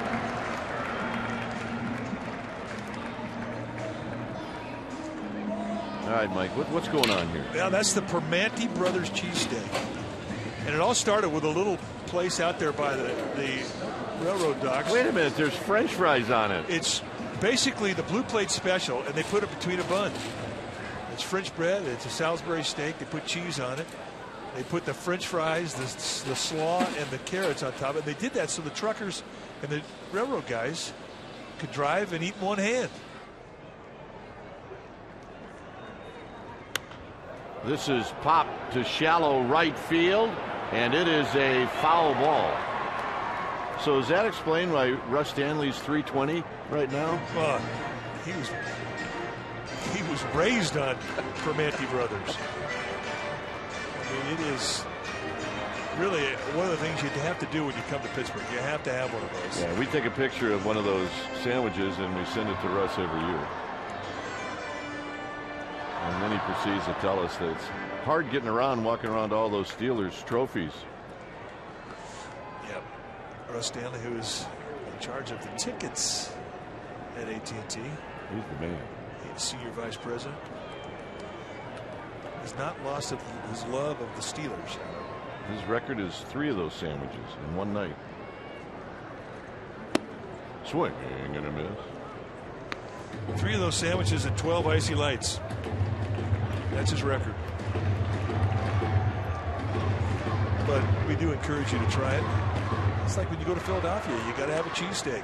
All right, Mike, what's going on here? Yeah, that's the Permanti Brothers cheesesteak. And it all started with a little place out there by the railroad docks. Wait a minute, there's French fries on it. It's basically the blue plate special, and they put it between a bun. It's French bread, it's a Salisbury steak, they put cheese on it. They put the French fries, the slaw, and the carrots on top of it. They did that so the truckers and the railroad guys could drive and eat in one hand. This is popped to shallow right field, and it is a foul ball. So does that explain why Russ Stanley's 320 right now? Well, he was raised on Permanti Brothers. I mean, it is really one of the things you have to do when you come to Pittsburgh. You have to have one of those. Yeah, we take a picture of one of those sandwiches and we send it to Russ every year. And then he proceeds to tell us that it's hard getting around, walking around all those Steelers trophies. Yep. Russ Stanley, who is in charge of the tickets at AT&T. He's the man. He's senior vice president. He's not lost his love of the Steelers. His record is 3 of those sandwiches in one night. Swing and a miss. 3 of those sandwiches and 12 icy lights. That's his record. But we do encourage you to try it. It's like when you go to Philadelphia, you got to have a cheesesteak.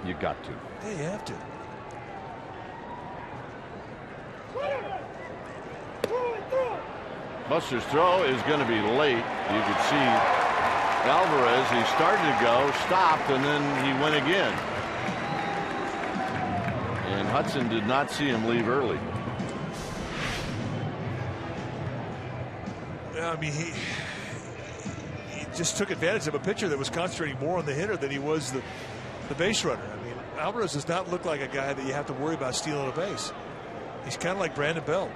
You got to. Yeah, you have to. Buster's throw is going to be late. You could see Alvarez, he started to go, stopped, and then he went again. And Hudson did not see him leave early. I mean, he just took advantage of a pitcher that was concentrating more on the hitter than he was the base runner. I mean, Alvarez does not look like a guy that you have to worry about stealing a base. He's kind of like Brandon Belt.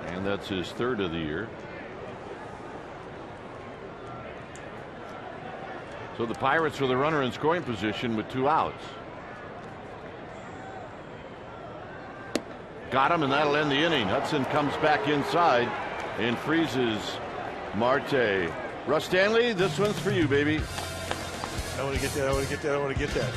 And that's his 3rd of the year. So the Pirates with a runner in scoring position with 2 outs. Got him, and that'll end the inning. Hudson comes back inside and freezes Marte. Russ Stanley, this one's for you, baby. I want to get that. I want to get that. I want to get that.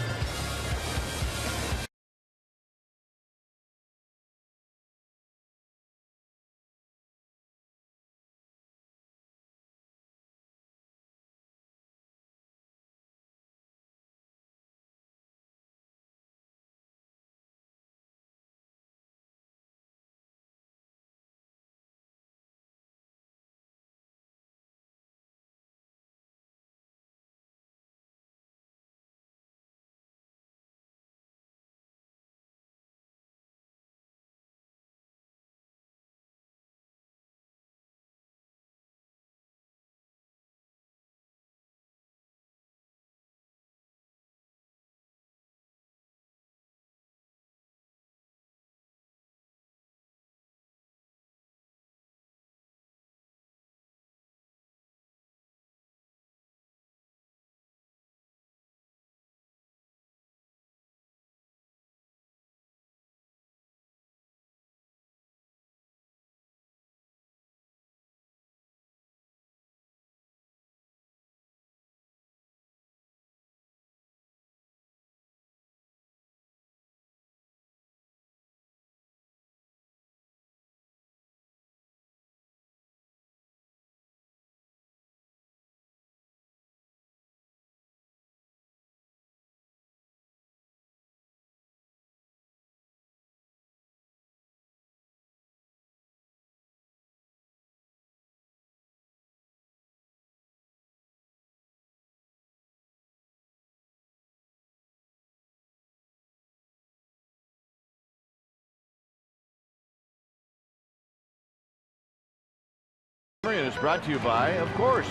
brought to you by, of course,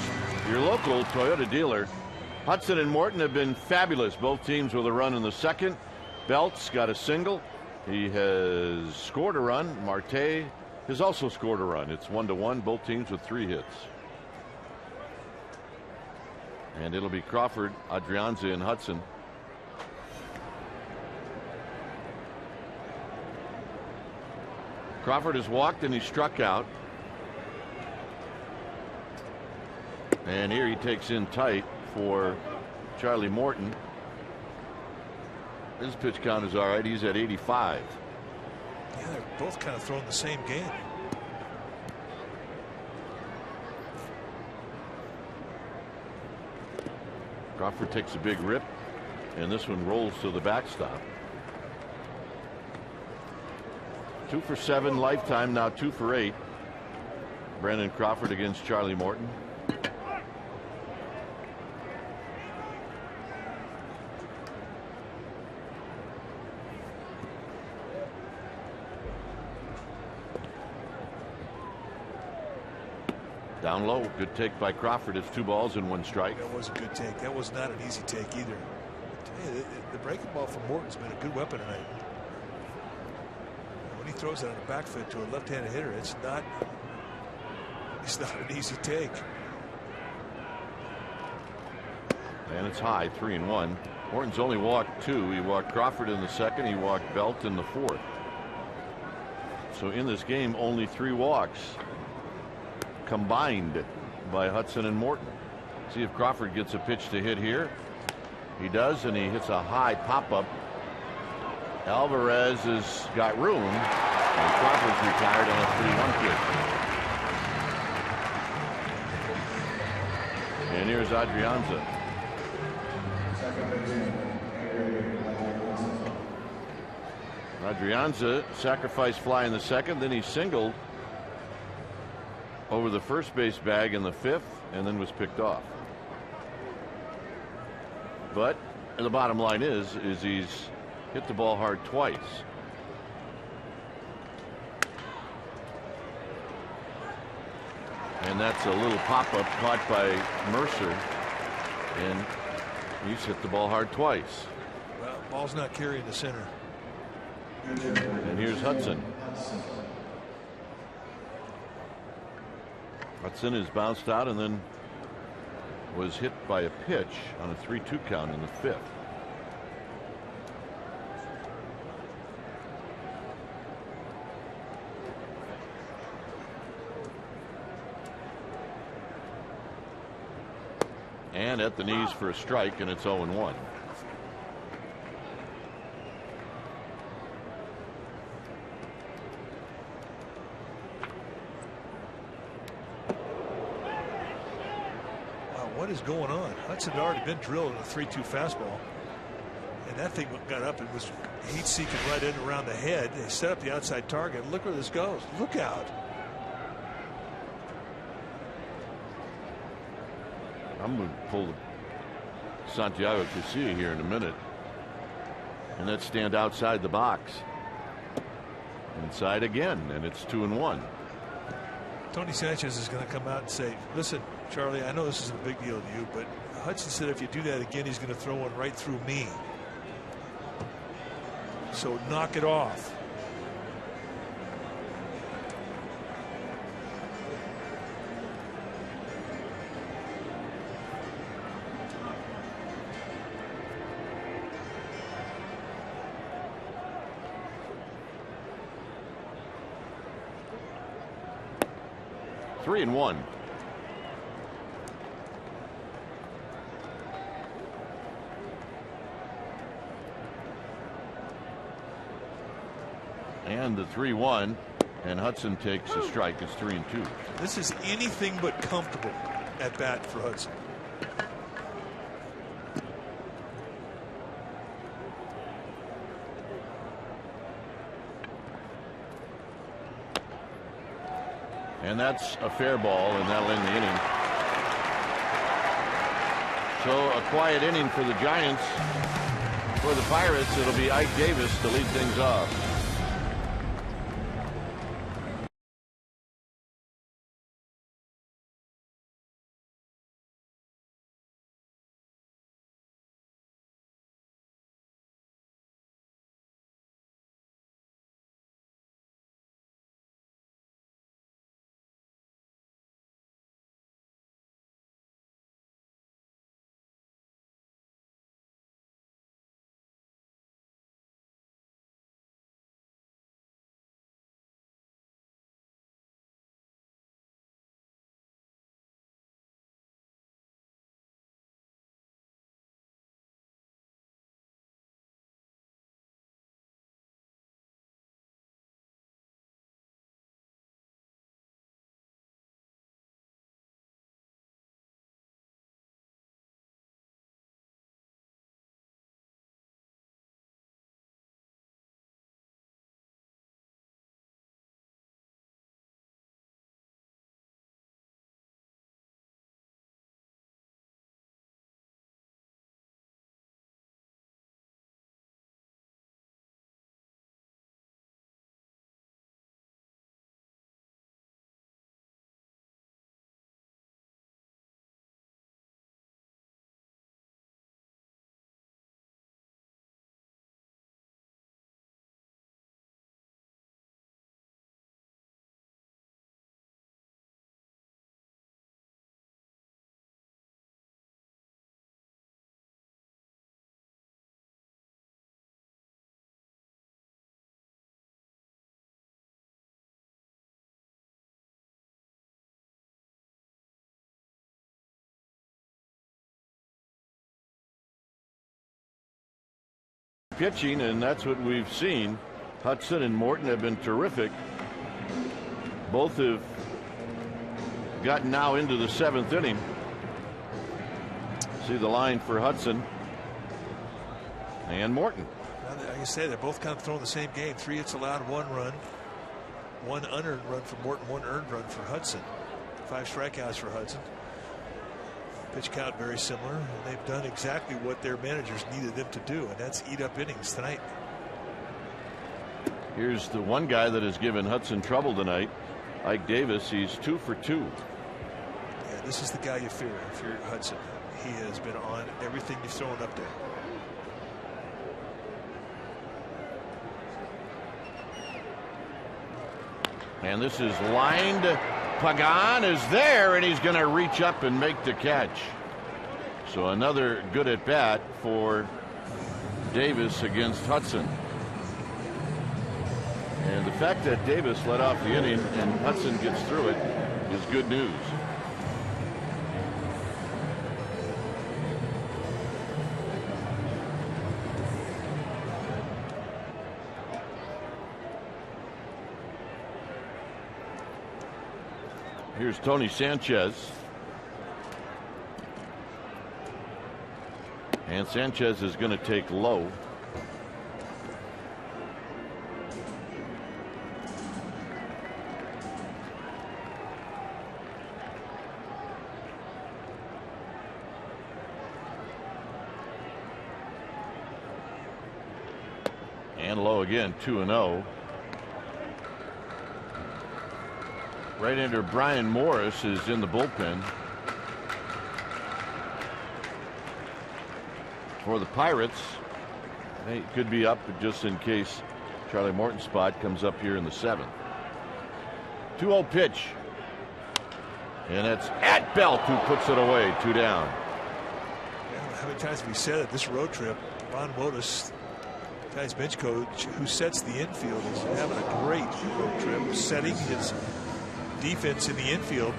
your local Toyota dealer. Hudson and Morton have been fabulous. Both teams with a run in the second. Belt's got a single. He has scored a run. Marte has also scored a run. It's 1-1. Both teams with 3 hits. And it'll be Crawford, Adrianza, and Hudson. Crawford has walked and he struck out. And here he takes in tight for Charlie Morton. His pitch count is all right. He's at 85. Yeah, they're both kind of throwing the same game. Crawford takes a big rip, and this one rolls to the backstop. 2 for 7 lifetime, now 2 for 8. Brandon Crawford against Charlie Morton. Down low, good take by Crawford. It's 2 balls and 1 strike. That was a good take. That was not an easy take either. The breaking ball from Morton's been a good weapon tonight. When he throws it on a back foot to a left-handed hitter, it's not an easy take. And it's high, 3-1. Morton's only walked 2. He walked Crawford in the second. He walked Belt in the fourth. So in this game, only 3 walks combined by Hudson and Morton. See if Crawford gets a pitch to hit here. He does, and he hits a high pop-up. Alvarez has got room, and Crawford's retired on a 3-1 pitch. And here's Adrianza. Adrianza sacrificed fly in the second, then he singled over the first base bag in the 5th, and then was picked off. But the bottom line is he's hit the ball hard twice. And that's a little pop-up caught by Mercer, and he's hit the ball hard twice. Well, ball's not carrying the center. And here's Hudson. Hudson is bounced out and then was hit by a pitch on a 3-2 count in the 5th. And at the knees for a strike, and it's 0-1. What is going on? Hudson had already been drilled in a 3-2 fastball, and that thing got up and was heat seeking right in around the head. They set up the outside target. Look where this goes. Look out. I'm going to pull Santiago Casilla here in a minute, and let's stand outside the box. Inside again, and it's 2-1. Tony Sanchez is going to come out and say, listen, Charlie, I know this isn't a big deal to you, but Hudson said if you do that again, he's going to throw one right through me. So knock it off. Three and one. And the 3-1, and Hudson takes a strike. It's 3-2. This is anything but comfortable at bat for Hudson. And that's a fair ball, and that'll end the inning. So a quiet inning for the Giants. For the Pirates, it'll be Ike Davis to lead things off. pitching, and that's what we've seen. Hudson and Morton have been terrific. Both have gotten now into the 7th inning. See the line for Hudson and Morton. Like I said, they're both kind of throwing the same game. 3 hits allowed, 1 run. 1 unearned run for Morton, 1 earned run for Hudson. 5 strikeouts for Hudson. Pitch count very similar, and they've done exactly what their managers needed them to do, and that's eat up innings tonight. Here's the one guy that has given Hudson trouble tonight, Ike Davis. He's 2 for 2. Yeah, this is the guy you fear if you're Hudson. He has been on everything you've thrown up there. And this is lined. Pagan is there, and he's going to reach up and make the catch. So another good at bat for Davis against Hudson. And the fact that Davis led off the inning and Hudson gets through it is good news. Here's Tony Sanchez. And Sanchez is going to take low. And low again, 2-0. Right-hander Brian Morris is in the bullpen for the Pirates. He could be up just in case Charlie Morton's spot comes up here in the 7th. 2-0 pitch. And it's at Belt who puts it away. 2 down. Yeah, how many times have we said it? This road trip, Ron Wotus, Giants bench coach, who sets the infield, is having a great road trip, setting his defense in the infield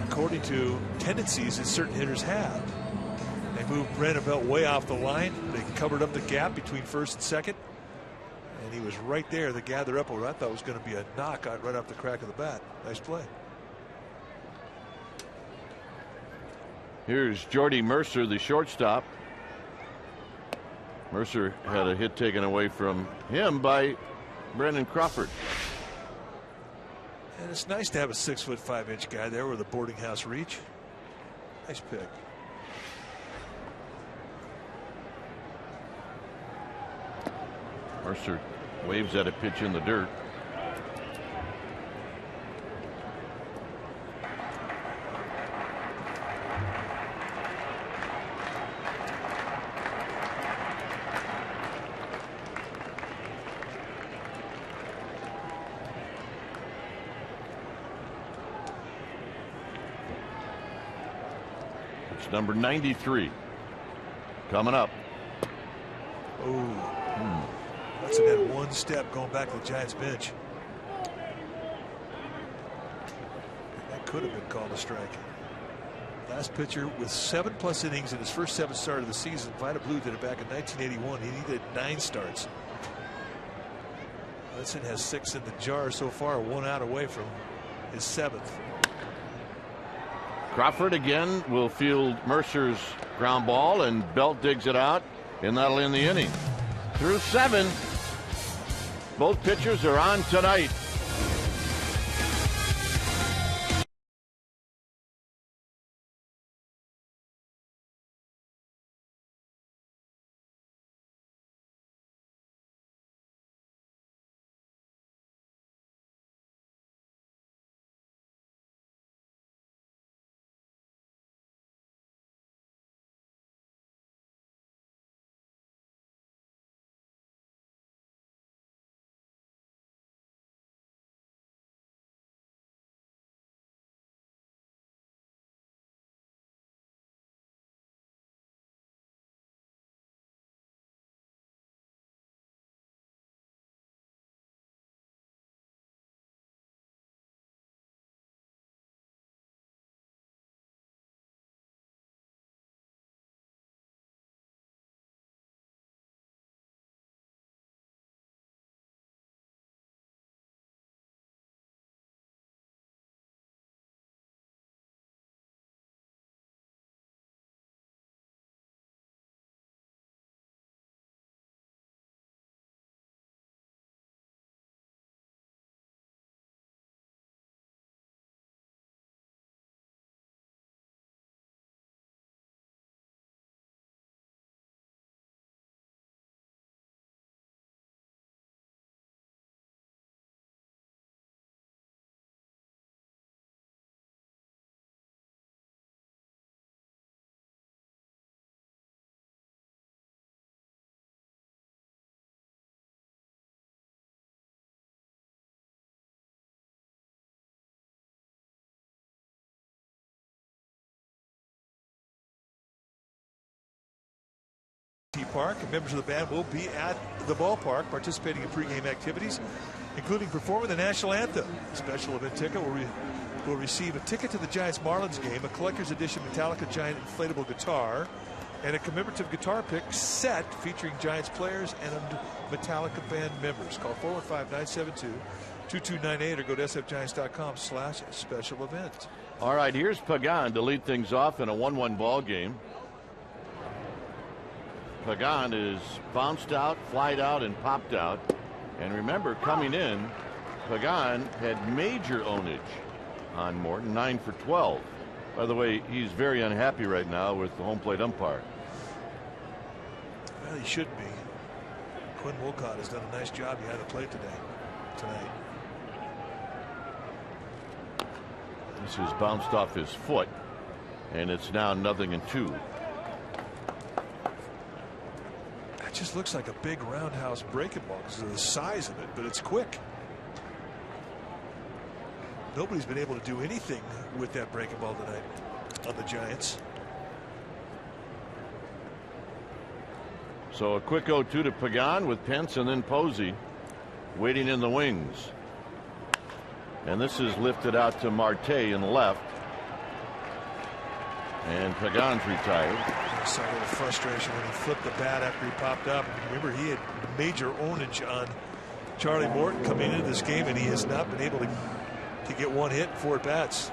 according to tendencies that certain hitters have. They moved Brandon Belt way off the line. They covered up the gap between first and second, and he was right there to gather up what I thought was going to be a knock out right off the crack of the bat. Nice play. Here's Jordy Mercer, the shortstop. Mercer had a hit taken away from him by Brandon Crawford. And it's nice to have a 6'5" guy there with a boarding house reach. Nice pick. Mercer waves at a pitch in the dirt. Number 93 coming up. Oh, Hudson had one step going back to the Giants bench. That could have been called a strike. Last pitcher with 7+ innings in his first 7 starts of the season. Vida Blue did it back in 1981. He needed 9 starts. Hudson has 6 in the jar so far, 1 out away from his 7th. Crawford again will field Mercer's ground ball, and Belt digs it out, and that'll end the inning. Through 7, both pitchers are on tonight. Park, and members of the band will be at the ballpark participating in pregame activities, including performing the national anthem. Special event ticket will receive a ticket to the Giants Marlins game, a collector's edition Metallica Giant inflatable guitar, and a commemorative guitar pick set featuring Giants players and Metallica band members. Call 415-972-2298 or go to sfgiants.com/special event. All right, here's Pagan to lead things off in a 1-1 ball game. Pagan is bounced out, flied out, and popped out. And remember, coming in, Pagan had major ownage on Morton, 9 for 12. By the way, he's very unhappy right now with the home plate umpire. Well, he should be. Quinn Wolcott has done a nice job behind the plate tonight. This is bounced off his foot, and it's now 0-2. That just looks like a big roundhouse breaking ball because of the size of it, but it's quick. Nobody's been able to do anything with that breaking ball tonight on the Giants. So a quick 0-2 to Pagan with Pence and then Posey waiting in the wings. And this is lifted out to Marte in left. And Pagan's retired. I saw a little frustration when he flipped the bat after he popped up. Remember, he had major ownage on Charlie Morton coming into this game, and he has not been able to get one hit in 4 at-bats.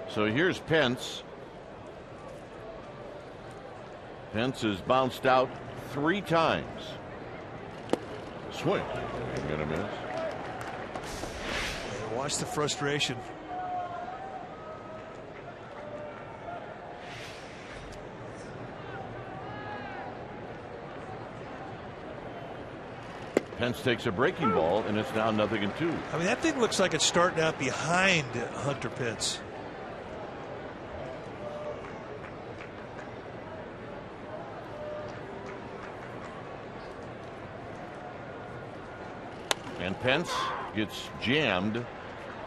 So here's Pence. Pence is bounced out 3 times. Swing. I'm gonna miss. Watch the frustration. Pence takes a breaking ball, and it's now 0-2. I mean, that thing looks like it's starting out behind Hunter Pence. And Pence gets jammed.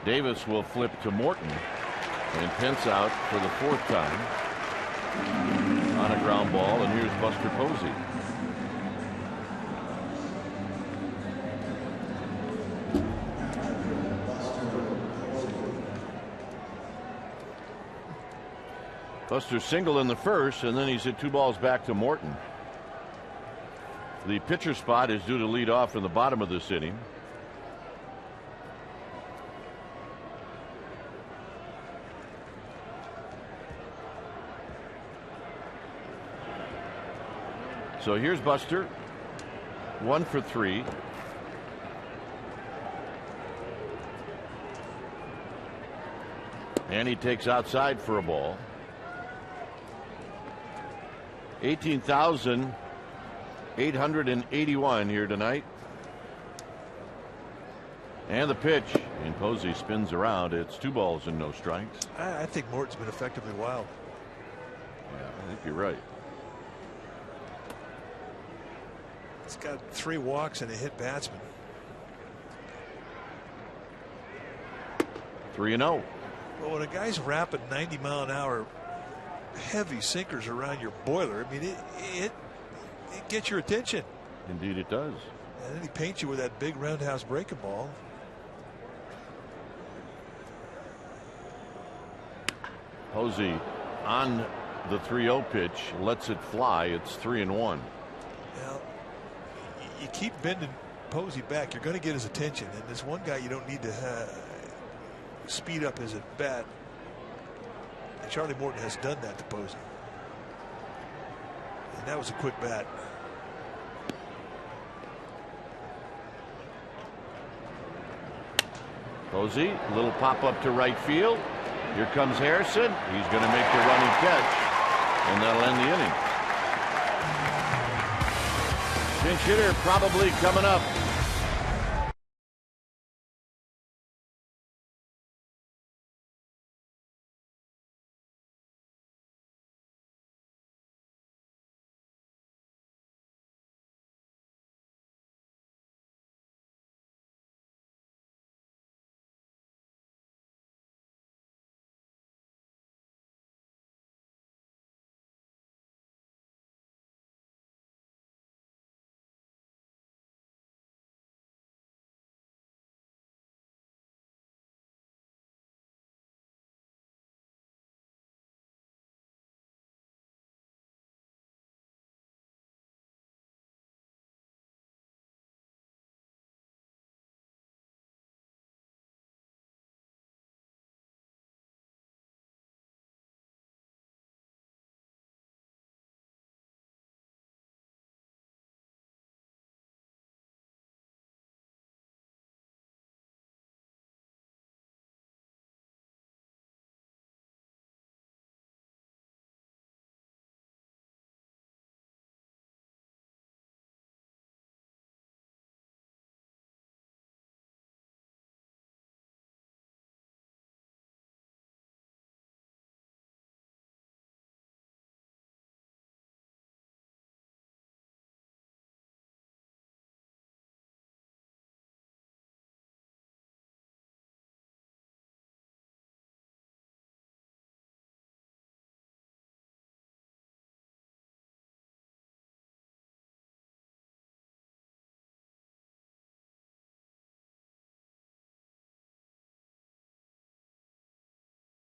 Davis will flip to Morton, and Pence out for the 4th time on a ground ball. And here's Buster Posey. Buster single in the first, and then he's hit 2 balls back to Morton. The pitcher spot is due to lead off in the bottom of this inning. So here's Buster, 1 for 3. And he takes outside for a ball. 18,881 here tonight. And the pitch, and Posey spins around. It's 2 balls and no strikes. I think Morton's been effectively wild. Yeah, I think you're right. He's got 3 walks and a hit batsman. 3-0. Well, when a guy's rapping 90-mile-an-hour heavy sinkers around your boiler, I mean, it gets your attention. Indeed it does. And then he paints you with that big roundhouse breaking ball. Posey on the 3-0 pitch, lets it fly. It's 3-1. Now, you keep bending Posey back, you're going to get his attention. And there's one guy you don't need to speed up his at bat. And Charlie Morton has done that to Posey. And that was a quick bat. Posey, a little pop up to right field. Here comes Harrison. He's going to make the running catch, and that'll end the inning. Pinch hitter probably coming up.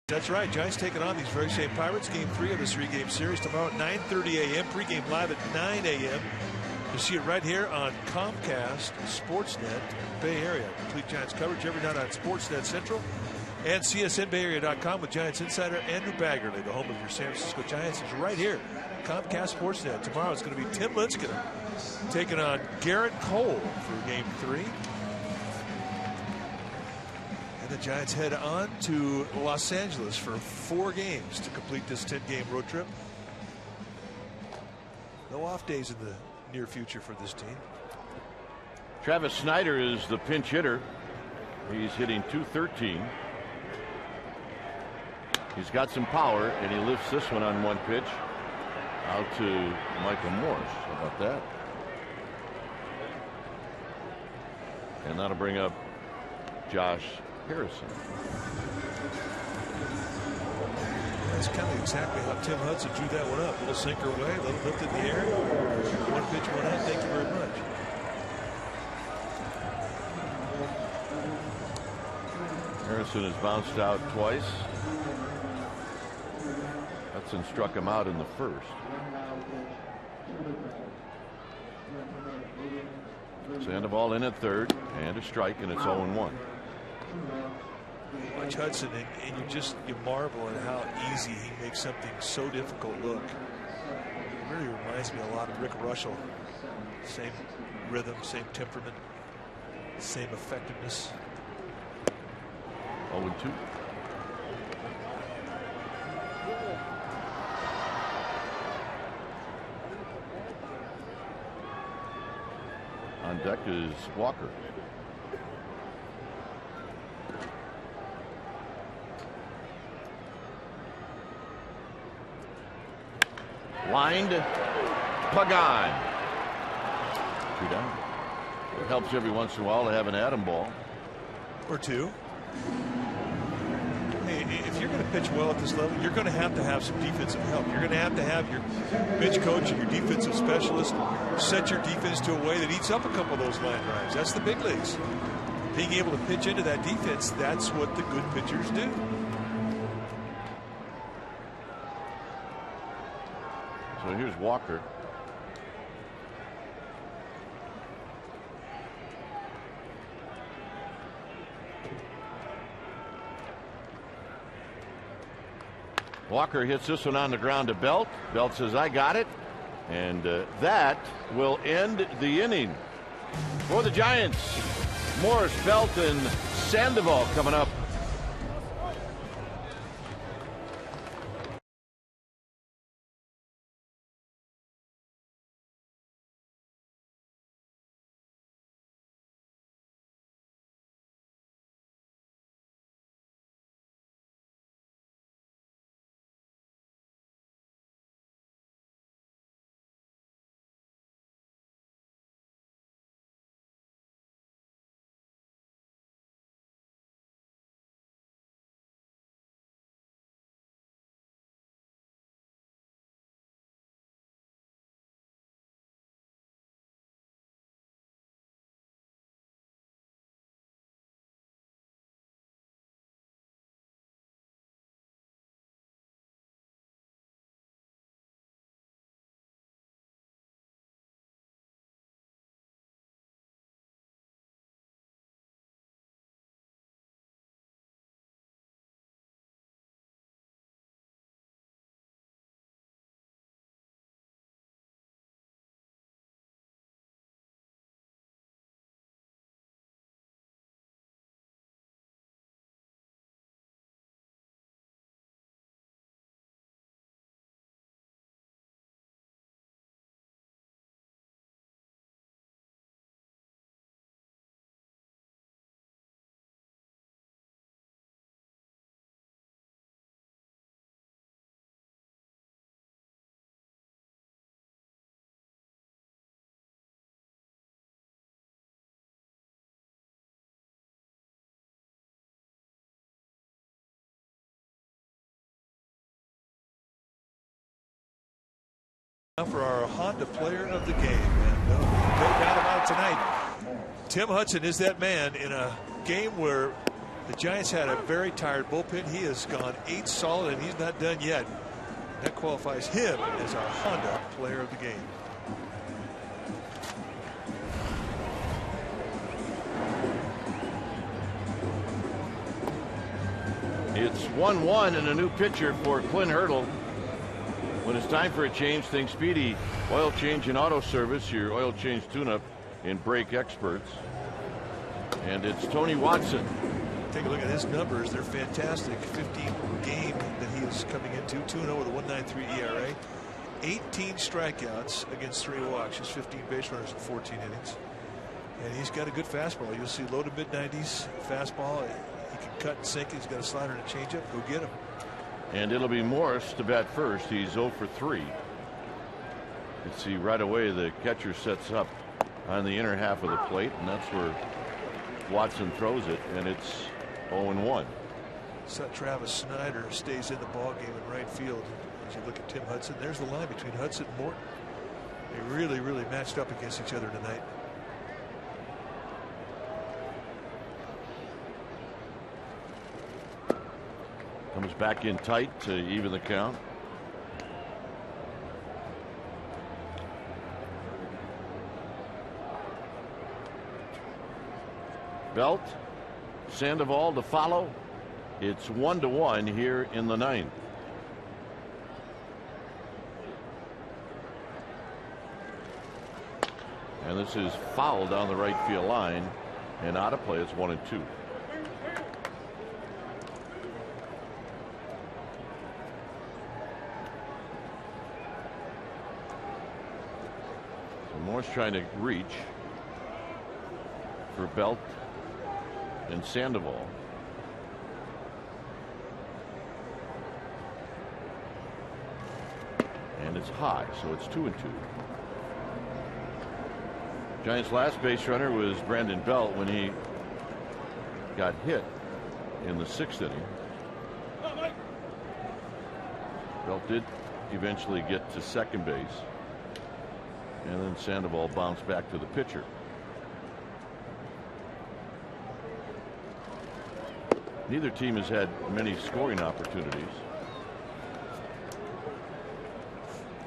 That's right. Giants taking on these very same Pirates. Game 3 of this 3-game series tomorrow at 9:30 a.m. Pregame live at 9 a.m. You see it right here on Comcast Sportsnet Bay Area. Complete Giants coverage every night on Sportsnet Central and CSNBayArea.com with Giants insider Andrew Baggerly. The home of your San Francisco Giants is right here. Comcast Sportsnet. Tomorrow it's going to be Tim Lincecum taking on Garrett Cole for Game 3. And the Giants head on to Los Angeles for 4 games to complete this 10-game road trip. No off days in the near future for this team. Travis Snyder is the pinch hitter. He's hitting .213. He's got some power, and he lifts this one on one pitch out to Michael Morse. How about that? And that'll bring up Josh Harrison. That's kind of exactly how Tim Hudson drew that one up. A little sinker away, a little lift in the air. One pitch, one out. Thank you very much. Harrison has bounced out twice. Hudson struck him out in the first. Sandoval in at third, and a strike, and it's 0-1. Watch Hudson, and you marvel at how easy he makes something so difficult look. It really reminds me a lot of Rick Russell. Same rhythm, same temperament, same effectiveness. 0-2. On deck is Walker. Lined. Pagan. 2 down. It helps every once in a while to have an atom ball. Or 2. Hey, if you're going to pitch well at this level, you're going to have some defensive help. You're going to have your bench coach and your defensive specialist set your defense to a way that eats up a couple of those line drives. That's the big leagues. Being able to pitch into that defense, that's what the good pitchers do. So here's Walker. Walker hits this one on the ground to Belt. Belt says, I got it. And that will end the inning for the Giants. Morris, Belt, and Sandoval coming up. Now for our Honda player of the game, and no doubt about it tonight. Tim Hudson is that man in a game where The Giants had a very tired bullpen. He has gone 8 solid, and he's not done yet. That qualifies him as our Honda player of the game. It's 1-1 and a new pitcher for Clint Hurdle. When it's time for a change, think Speedy Oil Change and Auto Service, your oil change tune-up and brake experts. And it's Tony Watson. Take a look at his numbers. They're fantastic. 15 game that he is coming into. 2-0 with a 1.93 ERA. 18 strikeouts against 3 walks. Just 15 base runners in 14 innings. And he's got a good fastball. You'll see low to mid-90s fastball. He can cut and sink. He's got a slider and a changeup. Go get him. And it'll be Morris to bat first. He's 0 for 3. You can see right away the catcher sets up on the inner half of the plate, and that's where Watson throws it, and it's 0-1. So Travis Snyder stays in the ball game in right field. As you look at Tim Hudson, there's the line between Hudson and Morton. They really matched up against each other tonight. Comes back in tight to even the count. Belt, Sandoval to follow. It's 1-1 here in the 9th. And this is foul down the right field line and out of play. It's 1-2. So Moore's trying to reach for Belt and Sandoval. And it's high, so it's 2-2. Giants' last base runner was Brandon Belt when he got hit in the 6th inning. Belt did eventually get to second base, and then Sandoval bounced back to the pitcher. Neither team has had many scoring opportunities.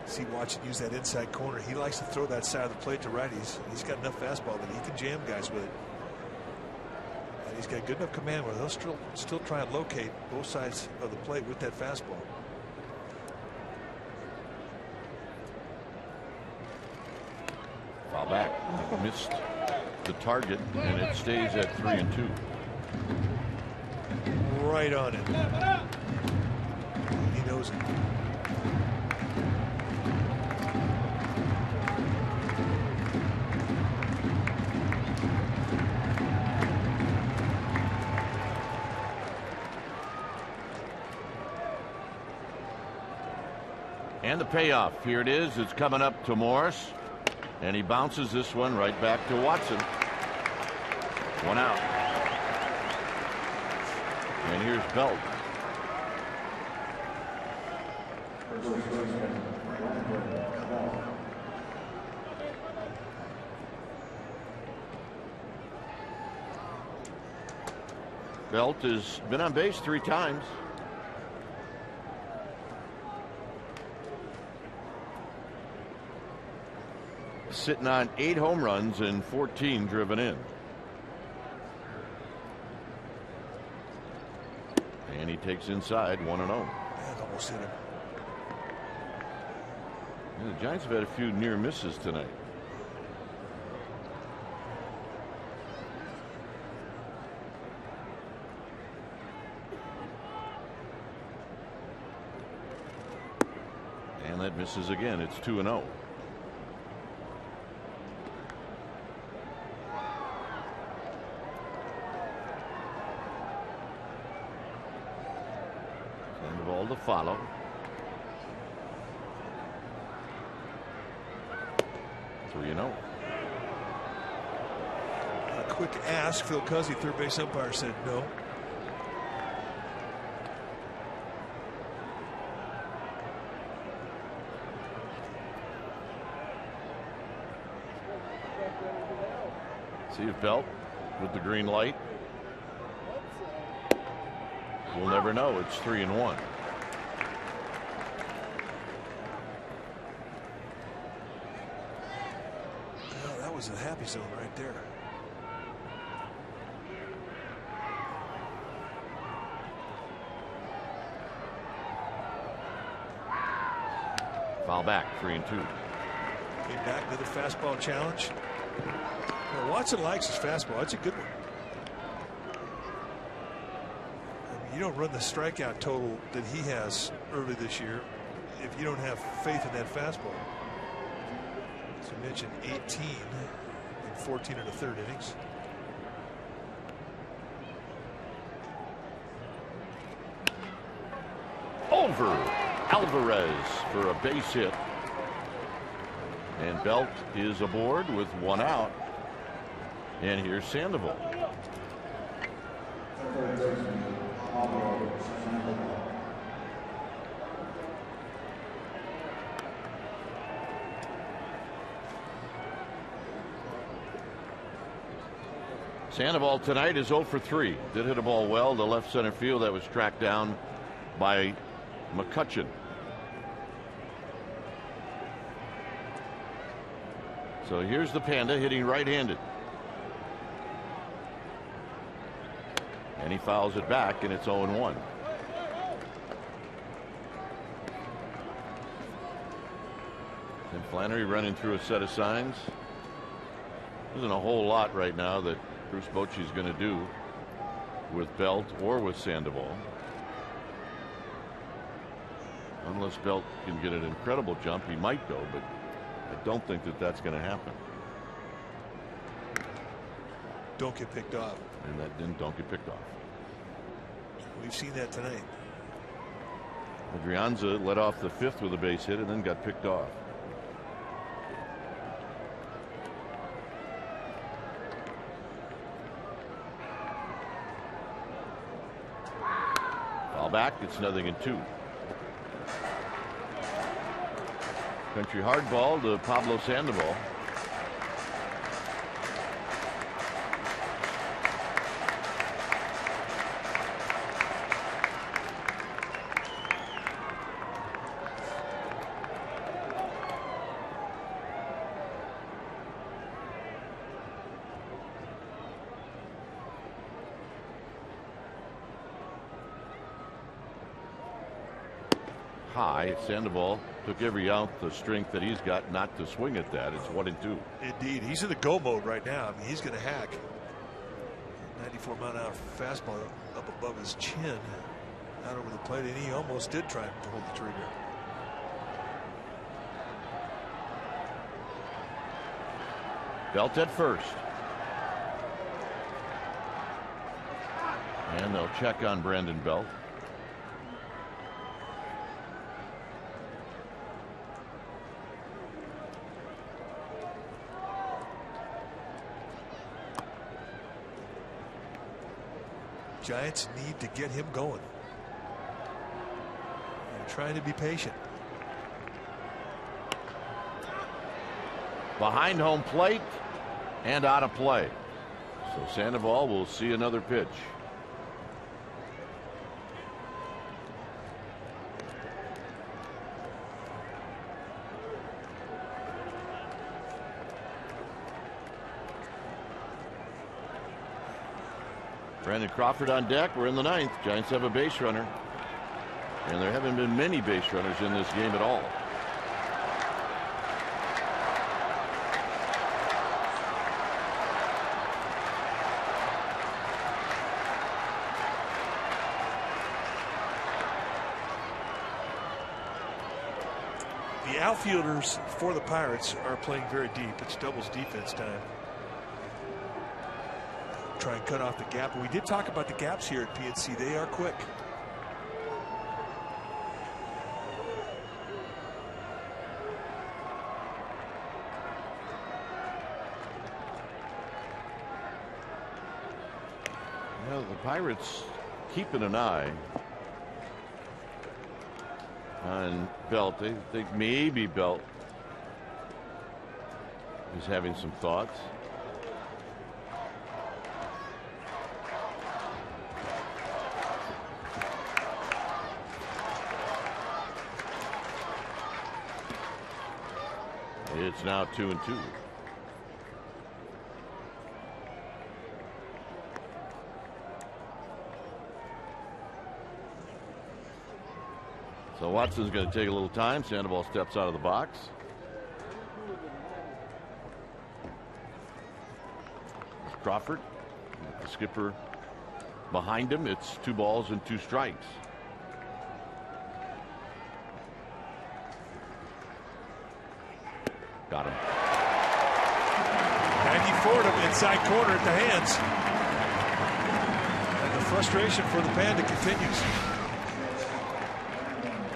See Watson use that inside corner. He likes to throw that side of the plate to righties. He's got enough fastball that he can jam guys with it. And he's got good enough command where he'll still try and locate both sides of the plate with that fastball. Foul back. Missed the target, and it stays at 3-2. Right on it. He knows it. And the payoff. Here it is. It's coming up to Morris. And he bounces this one right back to Watson. 1 out. And here's Belt. Belt has been on base 3 times. Sitting on 8 home runs and 14 driven in. And he takes inside 1-0. That almost hit him. Yeah, the Giants have had a few near misses tonight. And that misses again. It's 2-0. To follow. A quick ask. Phil Cuzzy, third base umpire, said no. See if Belt with the green light. We'll never know. It's 3-1. Well, that was a happy zone right there. Foul back, 3-2. Came back, another fastball challenge. Well, Watson likes his fastball. That's a good one. I mean, you don't run the strikeout total that he has early this year if you don't have faith in that fastball. As you mentioned, 18 and 14 in the third innings. Over Alvarez for a base hit. And Belt is aboard with 1 out. And here's Sandoval. Sandoval tonight is 0 for 3. Did hit a ball well to left center field. That was tracked down by McCutchen. So here's the Panda hitting right-handed. And he fouls it back, and it's 0-1. And Flannery running through a set of signs. There isn't a whole lot right now that Bruce Bochy's going to do with Belt or with Sandoval. Unless Belt can get an incredible jump, he might go, but I don't think that that's going to happen. Don't get picked off. And that didn't don't get picked off. We've seen that tonight. Adrianza led off the 5th with a base hit and then got picked off. Foul back. It's 0-2. Country hardball to Pablo Sandoval. High. Sandoval took every ounce of strength that he's got not to swing at that. It's 1-2. Indeed, he's in the go mode right now. I mean, he's going to hack. 94-mile-an-hour fastball up above his chin, out over the plate, and he almost did try to hold the trigger. Belt at first. And they'll check on Brandon Belt. Giants need to get him going. They're trying to be patient. Behind home plate and out of play. So Sandoval will see another pitch. Brandon Crawford on deck. We're in the 9th. Giants have a base runner. And there haven't been many base runners in this game at all. The outfielders for the Pirates are playing very deep. It's doubles defense time. Try and cut off the gap. We did talk about the gaps here at PNC. They are quick. Well, the Pirates keeping an eye on Belt. They think maybe Belt is having some thoughts. It's now 2-2. So Watson's going to take a little time. Sandoval steps out of the box. Crawford, the skipper behind him. It's 2 balls and 2 strikes. Got him. 94 to him, inside corner at the hands. And the frustration for the Panda continues.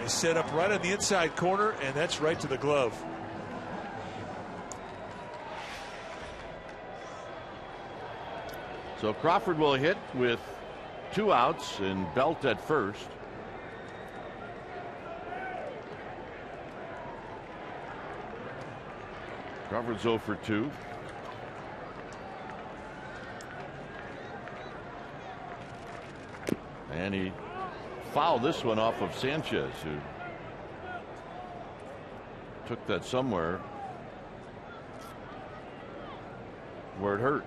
They set up right on the inside corner, and that's right to the glove. So Crawford will hit with 2 outs and Belt at first. Crawford's 0 for 2. And he fouled this one off of Sanchez, who took that somewhere where it hurt.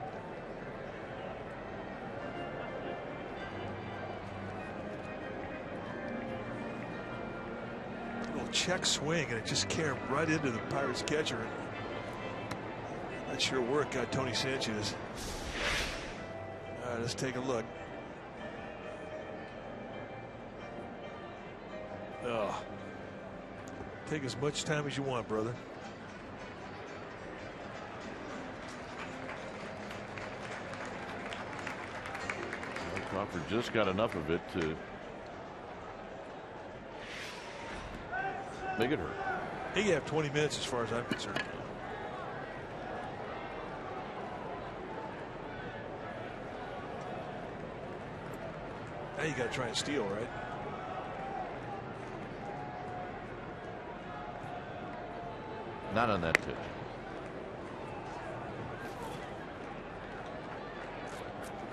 Little check swing, and it just carried right into the Pirates catcher. Not sure where it got Tony Sanchez. All right, let's take a look. Oh. Take as much time as you want, brother. Well, Crawford just got enough of it to make it hurt. He can have 20 minutes as far as I'm concerned. Now you got to try and steal, right? Not on that pitch.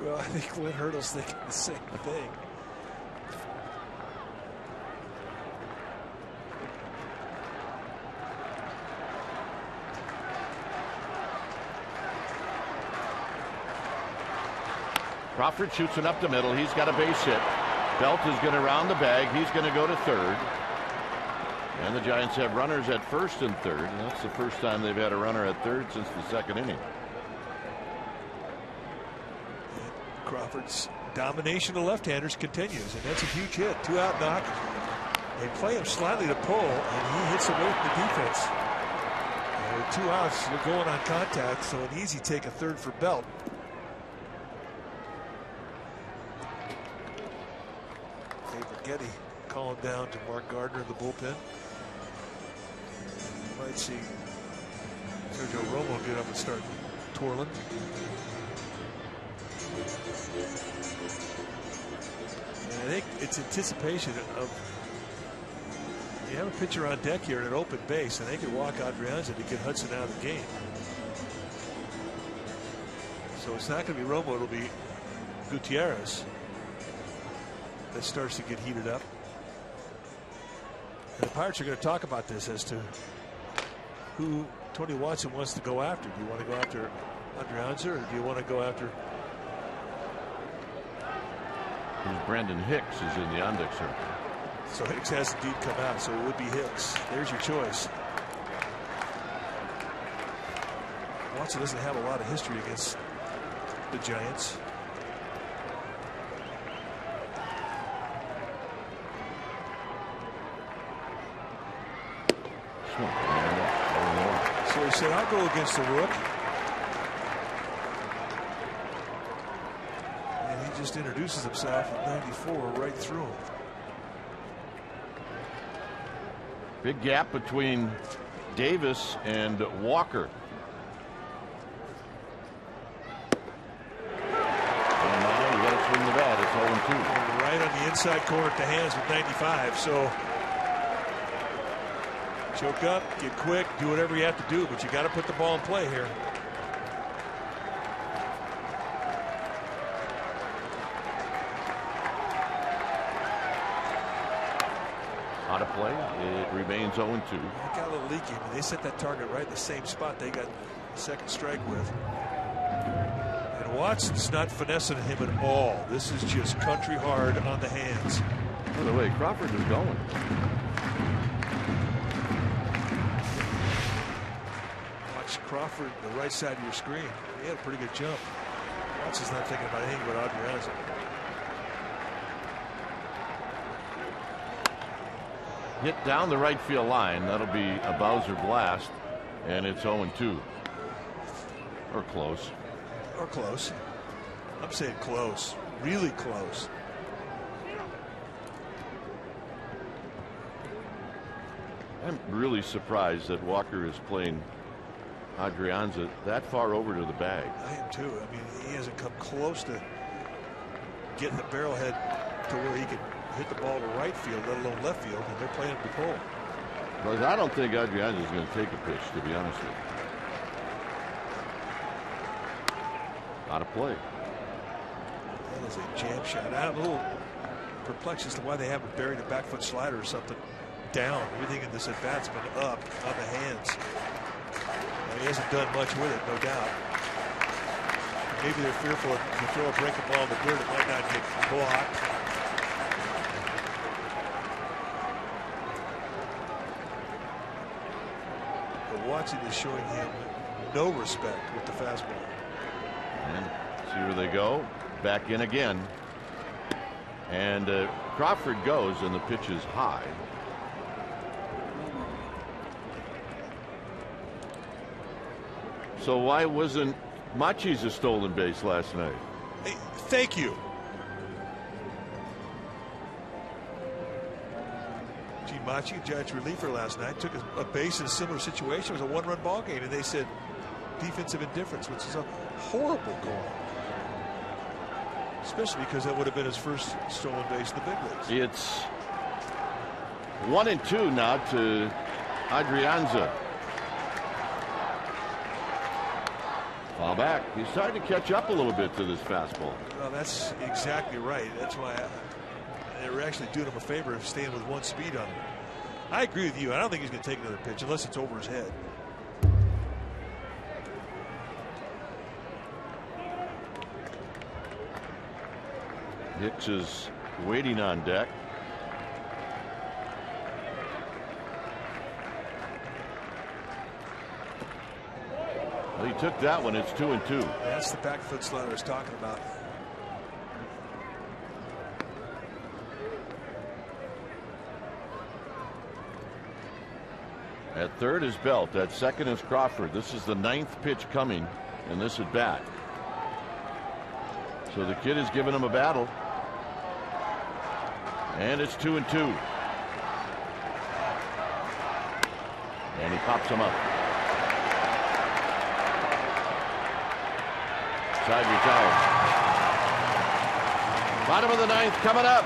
Well, I think Lynn Hurdle's thinking the same thing. Crawford shoots it up the middle. He's got a base hit. Belt is going to round the bag. He's going to go to third. And the Giants have runners at first and third. And that's the first time they've had a runner at third since the 2nd inning. Crawford's domination of left-handers continues, and that's a huge hit. 2-out knock. They play him slightly to pull, and he hits away from the defense. And with 2 outs, you're going on contact, so an easy take a third for Belt. Getty calling down to Mark Gardner in the bullpen. You might see Sergio Romo get up and start twirling. And I think it's anticipation of, you have a pitcher on deck here at an open base, and they could walk Adrianza to get Hudson out of the game. So it's not going to be Romo, it'll be Gutierrez that starts to get heated up. And the Pirates are going to talk about this as to who Tony Watson wants to go after. Do you want to go after Adrianza, or do you want to go after? Brandon Hicks is in the on-deck circle. So Hicks has indeed come out, so it would be Hicks. There's your choice. Watson doesn't have a lot of history against the Giants. So he said, I'll go against the Rook. And he just introduces himself at 94 right through him. Big gap between Davis and Walker. And now you got to swing the bat. It's 0-2. Right on the inside corner at the hands with 95. So choke up, get quick, do whatever you have to do, but you got to put the ball in play here. Out of play. It remains 0-2. It got a little leaky. I mean, they set that target right in the same spot they got the second strike with. And Watson's not finessing him at all. This is just country hard on the hands. By the way, Crawford is going. Watch Crawford, the right side of your screen. He had a pretty good jump. Watson's not thinking about anything but Adrianza. Hit down the right field line. That'll be a Bowser blast, and it's 0-2. Or close. Or close. I'm saying close. Really close. I'm really surprised that Walker is playing Adrianza that far over to the bag. I am too. I mean, he hasn't come close to getting the barrelhead to where he can hit the ball to right field, let alone left field, and they're playing him to pull. But I don't think Adrianza is going to take a pitch, to be honest with you. Out of play. That is a jam shot. I'm a little perplexed as to why they haven't buried a back foot slider or something down. Everything in this at bat's been up on the hands. Now, he hasn't done much with it, no doubt. Maybe they're fearful if you throw a breaking ball in the dirt, it might not get blocked. But Watson is showing him no respect with the fastball. And see where they go. Back in again. And Crawford goes, and the pitch is high. So why wasn't Machi's a stolen base last night? Hey, thank you. Gee, Machi, Judge reliever last night, took a base in a similar situation. It was a one-run ball game, and they said defensive indifference, which is a horrible call. Especially because that would have been his first stolen base in the big leagues. It's 1-2 now to Adrianza. Foul back. He's starting to catch up a little bit to this fastball. Well, that's exactly right. That's why they were actually doing him a favor of staying with one speed on him. I agree with you. I don't think he's going to take another pitch unless it's over his head. Hicks is waiting on deck. Well, he took that one. It's 2-2. That's the back foot slider I was talking about. At third is Belt. At second is Crawford. This is the 9th pitch coming in this at bat. So the kid is giving him a battle. And it's 2-2. And he pops him up. Side retired. Bottom of the 9th coming up.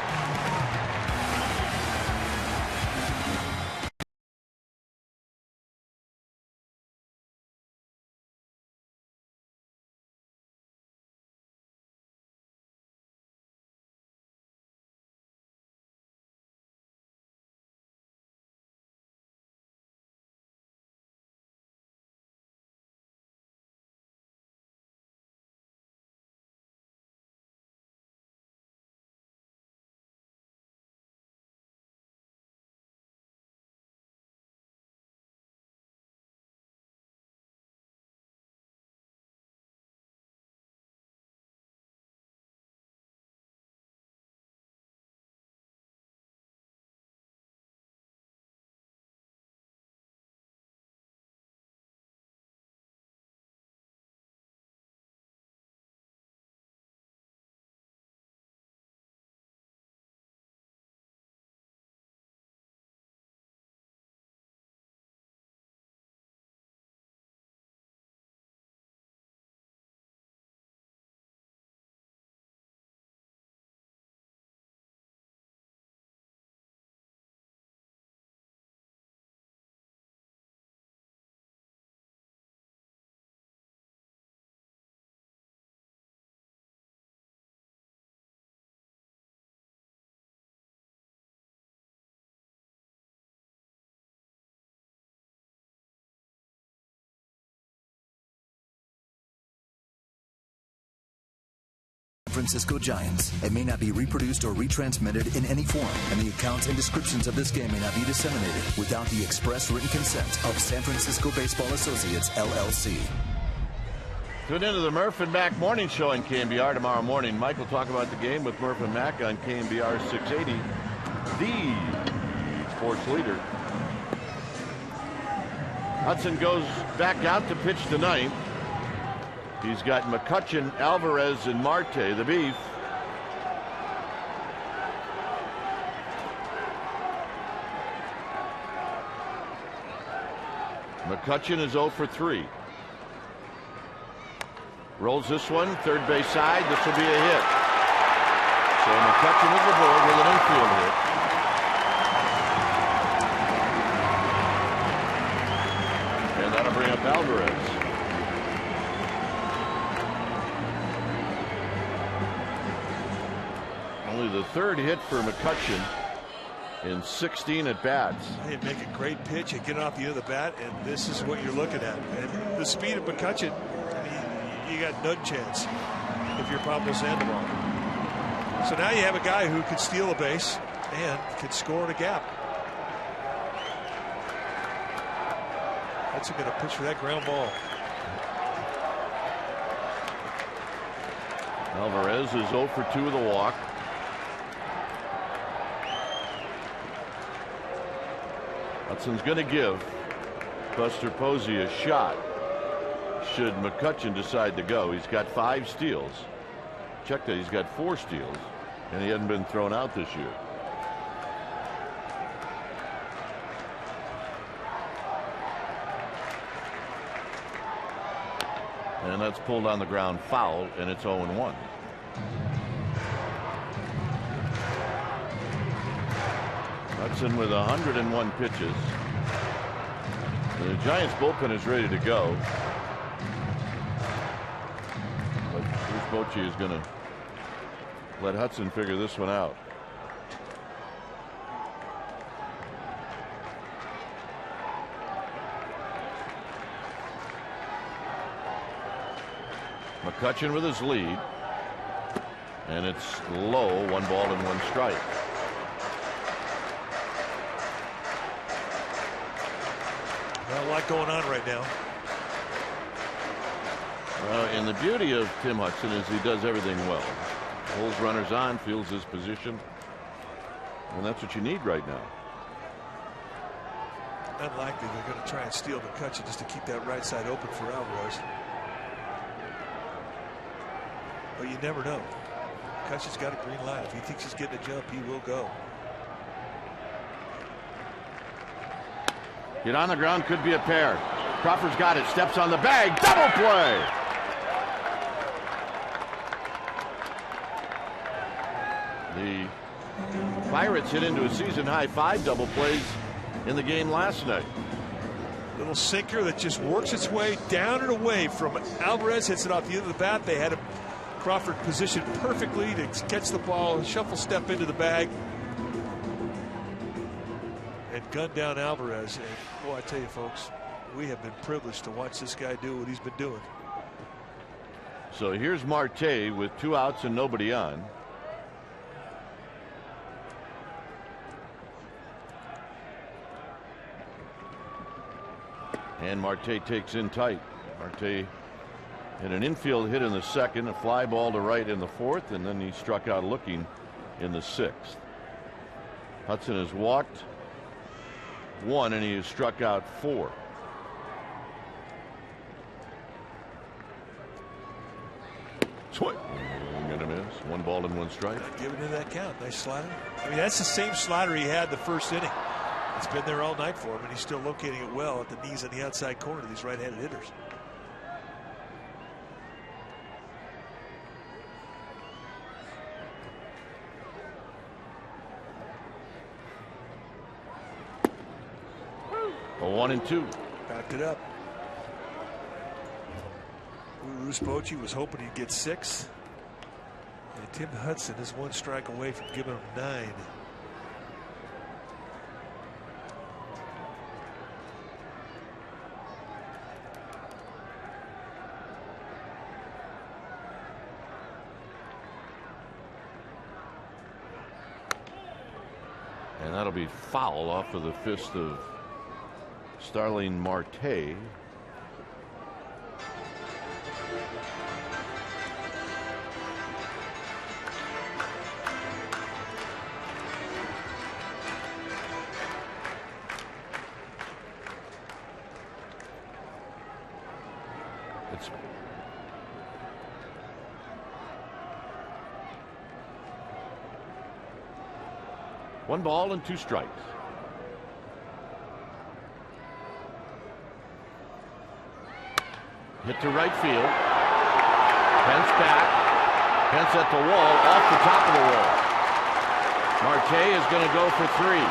Francisco Giants and may not be reproduced or retransmitted in any form, and the accounts and descriptions of this game may not be disseminated without the express written consent of San Francisco Baseball Associates, LLC. Tune into the Murph and Mac Morning Show on KMBR tomorrow morning. Mike will talk about the game with Murph and Mac on KMBR 680, the sports leader. Hudson goes back out to pitch tonight. He's got McCutchen, Alvarez, and Marte, the beef. McCutchen is 0 for 3. Rolls this one, third base side. This will be a hit. So McCutchen is aboard with an infield hit. And that'll bring up Alvarez. Only the third hit for McCutchen in 16 at bats. He'd make a great pitch and get off the end of the bat, and this is what you're looking at. And the speed of McCutchen, you got no chance if you're Pablo Sandoval. So now you have a guy who can steal a base and can score in a gap. Hudson going to pitch for that ground ball. Alvarez is 0 for 2 with a walk. Hudson's going to give Buster Posey a shot should McCutchen decide to go. He's got 5 steals. Check that, he's got 4 steals, and he hadn't been thrown out this year. And that's pulled on the ground foul, and it's 0-1. Hudson with 101 pitches. The Giants bullpen is ready to go. But Bruce Bochy is going to let Hudson figure this one out. McCutchen with his lead, and it's low, 1 ball and 1 strike. Well, a lot going on right now. And the beauty of Tim Hudson is he does everything well. Holds runners on, fields his position, and that's what you need right now. Unlikely they're going to try and steal McCutchen just to keep that right side open for Alvarez. But you never know. McCutchen's got a green light. If he thinks he's getting a jump, he will go. Hit on the ground, could be a pair. Crawford's got it, steps on the bag, double play. The Pirates hit into a season high 5 double plays in the game last night. Little sinker that just works its way down and away from Alvarez, hits it off the end of the bat. They had him, Crawford, positioned perfectly to catch the ball, shuffle step into the bag, and gun down Alvarez. And boy, I tell you folks, we have been privileged to watch this guy do what he's been doing. So here's Marte with 2 outs and nobody on. And Marte takes in tight. Marte hit an infield hit in the 2nd, a fly ball to right in the 4th, and then he struck out looking in the 6th. Hudson has walked 1 and he has struck out 4. Swing and a miss. 1 ball and 1 strike. Not giving him that count. Nice slider. I mean, that's the same slider he had the first inning. It's been there all night for him, and he's still locating it well at the knees on the outside corner of these right-handed hitters. A 1-2. Backed it up. Bruce Bochy was hoping he'd get 6. And Tim Hudson is 1 strike away from giving him 9. And that'll be foul off of the fist of Starling Marte. It's one ball and 2 strikes. Hit to right field. Pence back. Pence at the wall, off the top of the wall. Marte is going to go for 3.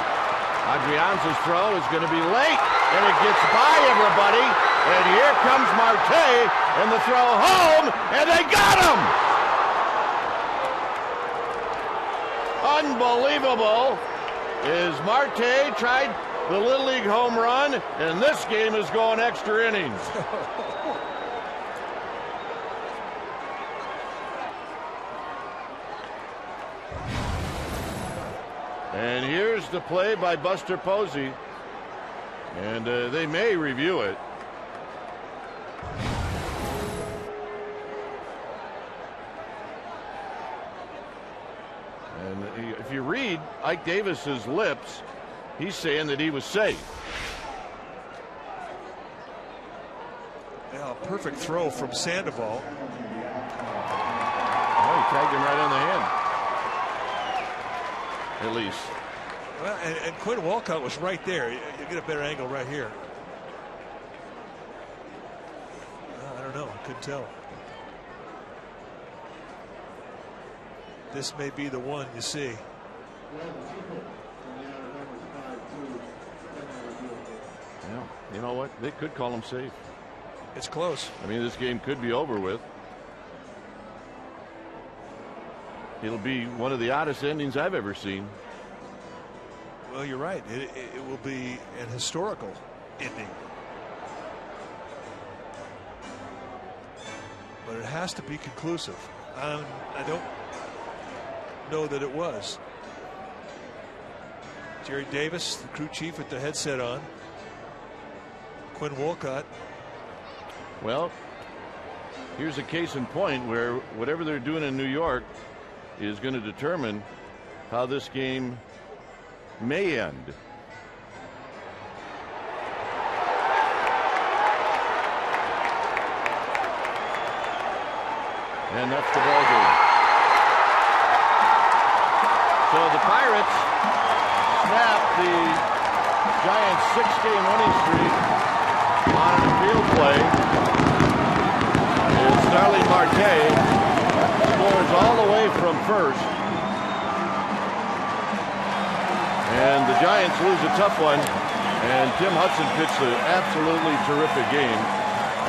Adrianza's throw is going to be late, and it gets by everybody. And here comes Marte, and the throw home, and they got him! Unbelievable. Is Marte tried the Little League home run, and this game is going extra innings. And here's the play by Buster Posey, and they may review it. And if you read Ike Davis's lips, he's saying that he was safe. Now, a perfect throw from Sandoval. Oh, he tagged him right on the hand. At least. Well, and Quinn Walcott was right there. You get a better angle right here. I don't know. I couldn't tell. This may be the one you see. Yeah, you know what? They could call him safe. It's close. I mean, this game could be over with. It'll be one of the oddest endings I've ever seen. Well, you're right. It will be an historical ending. But it has to be conclusive. I don't know that it was. Jerry Davis, the crew chief, with the headset on. Quinn Walcott. Well, here's a case in point where whatever they're doing in New York is going to determine how this game may end. And that's the ball game. So the Pirates snap the Giants' 6-game winning streak on an appeal play. And Starling Marte scores all the way from first. And the Giants lose a tough one. And Tim Hudson pitched an absolutely terrific game.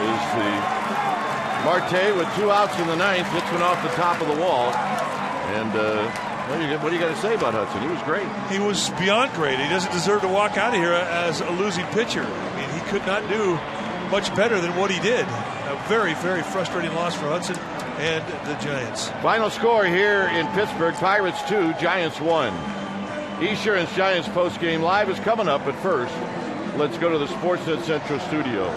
Is the Marte with 2 outs in the 9th, hits one off the top of the wall. And what do you got to say about Hudson? He was great. He was beyond great. He doesn't deserve to walk out of here as a losing pitcher. I mean, he could not do much better than what he did. A very, very frustrating loss for Hudson and the Giants. Final score here in Pittsburgh: Pirates 2, Giants 1. Esurance Giants postgame live is coming up, but first, let's go to the Sportsnet Central studio.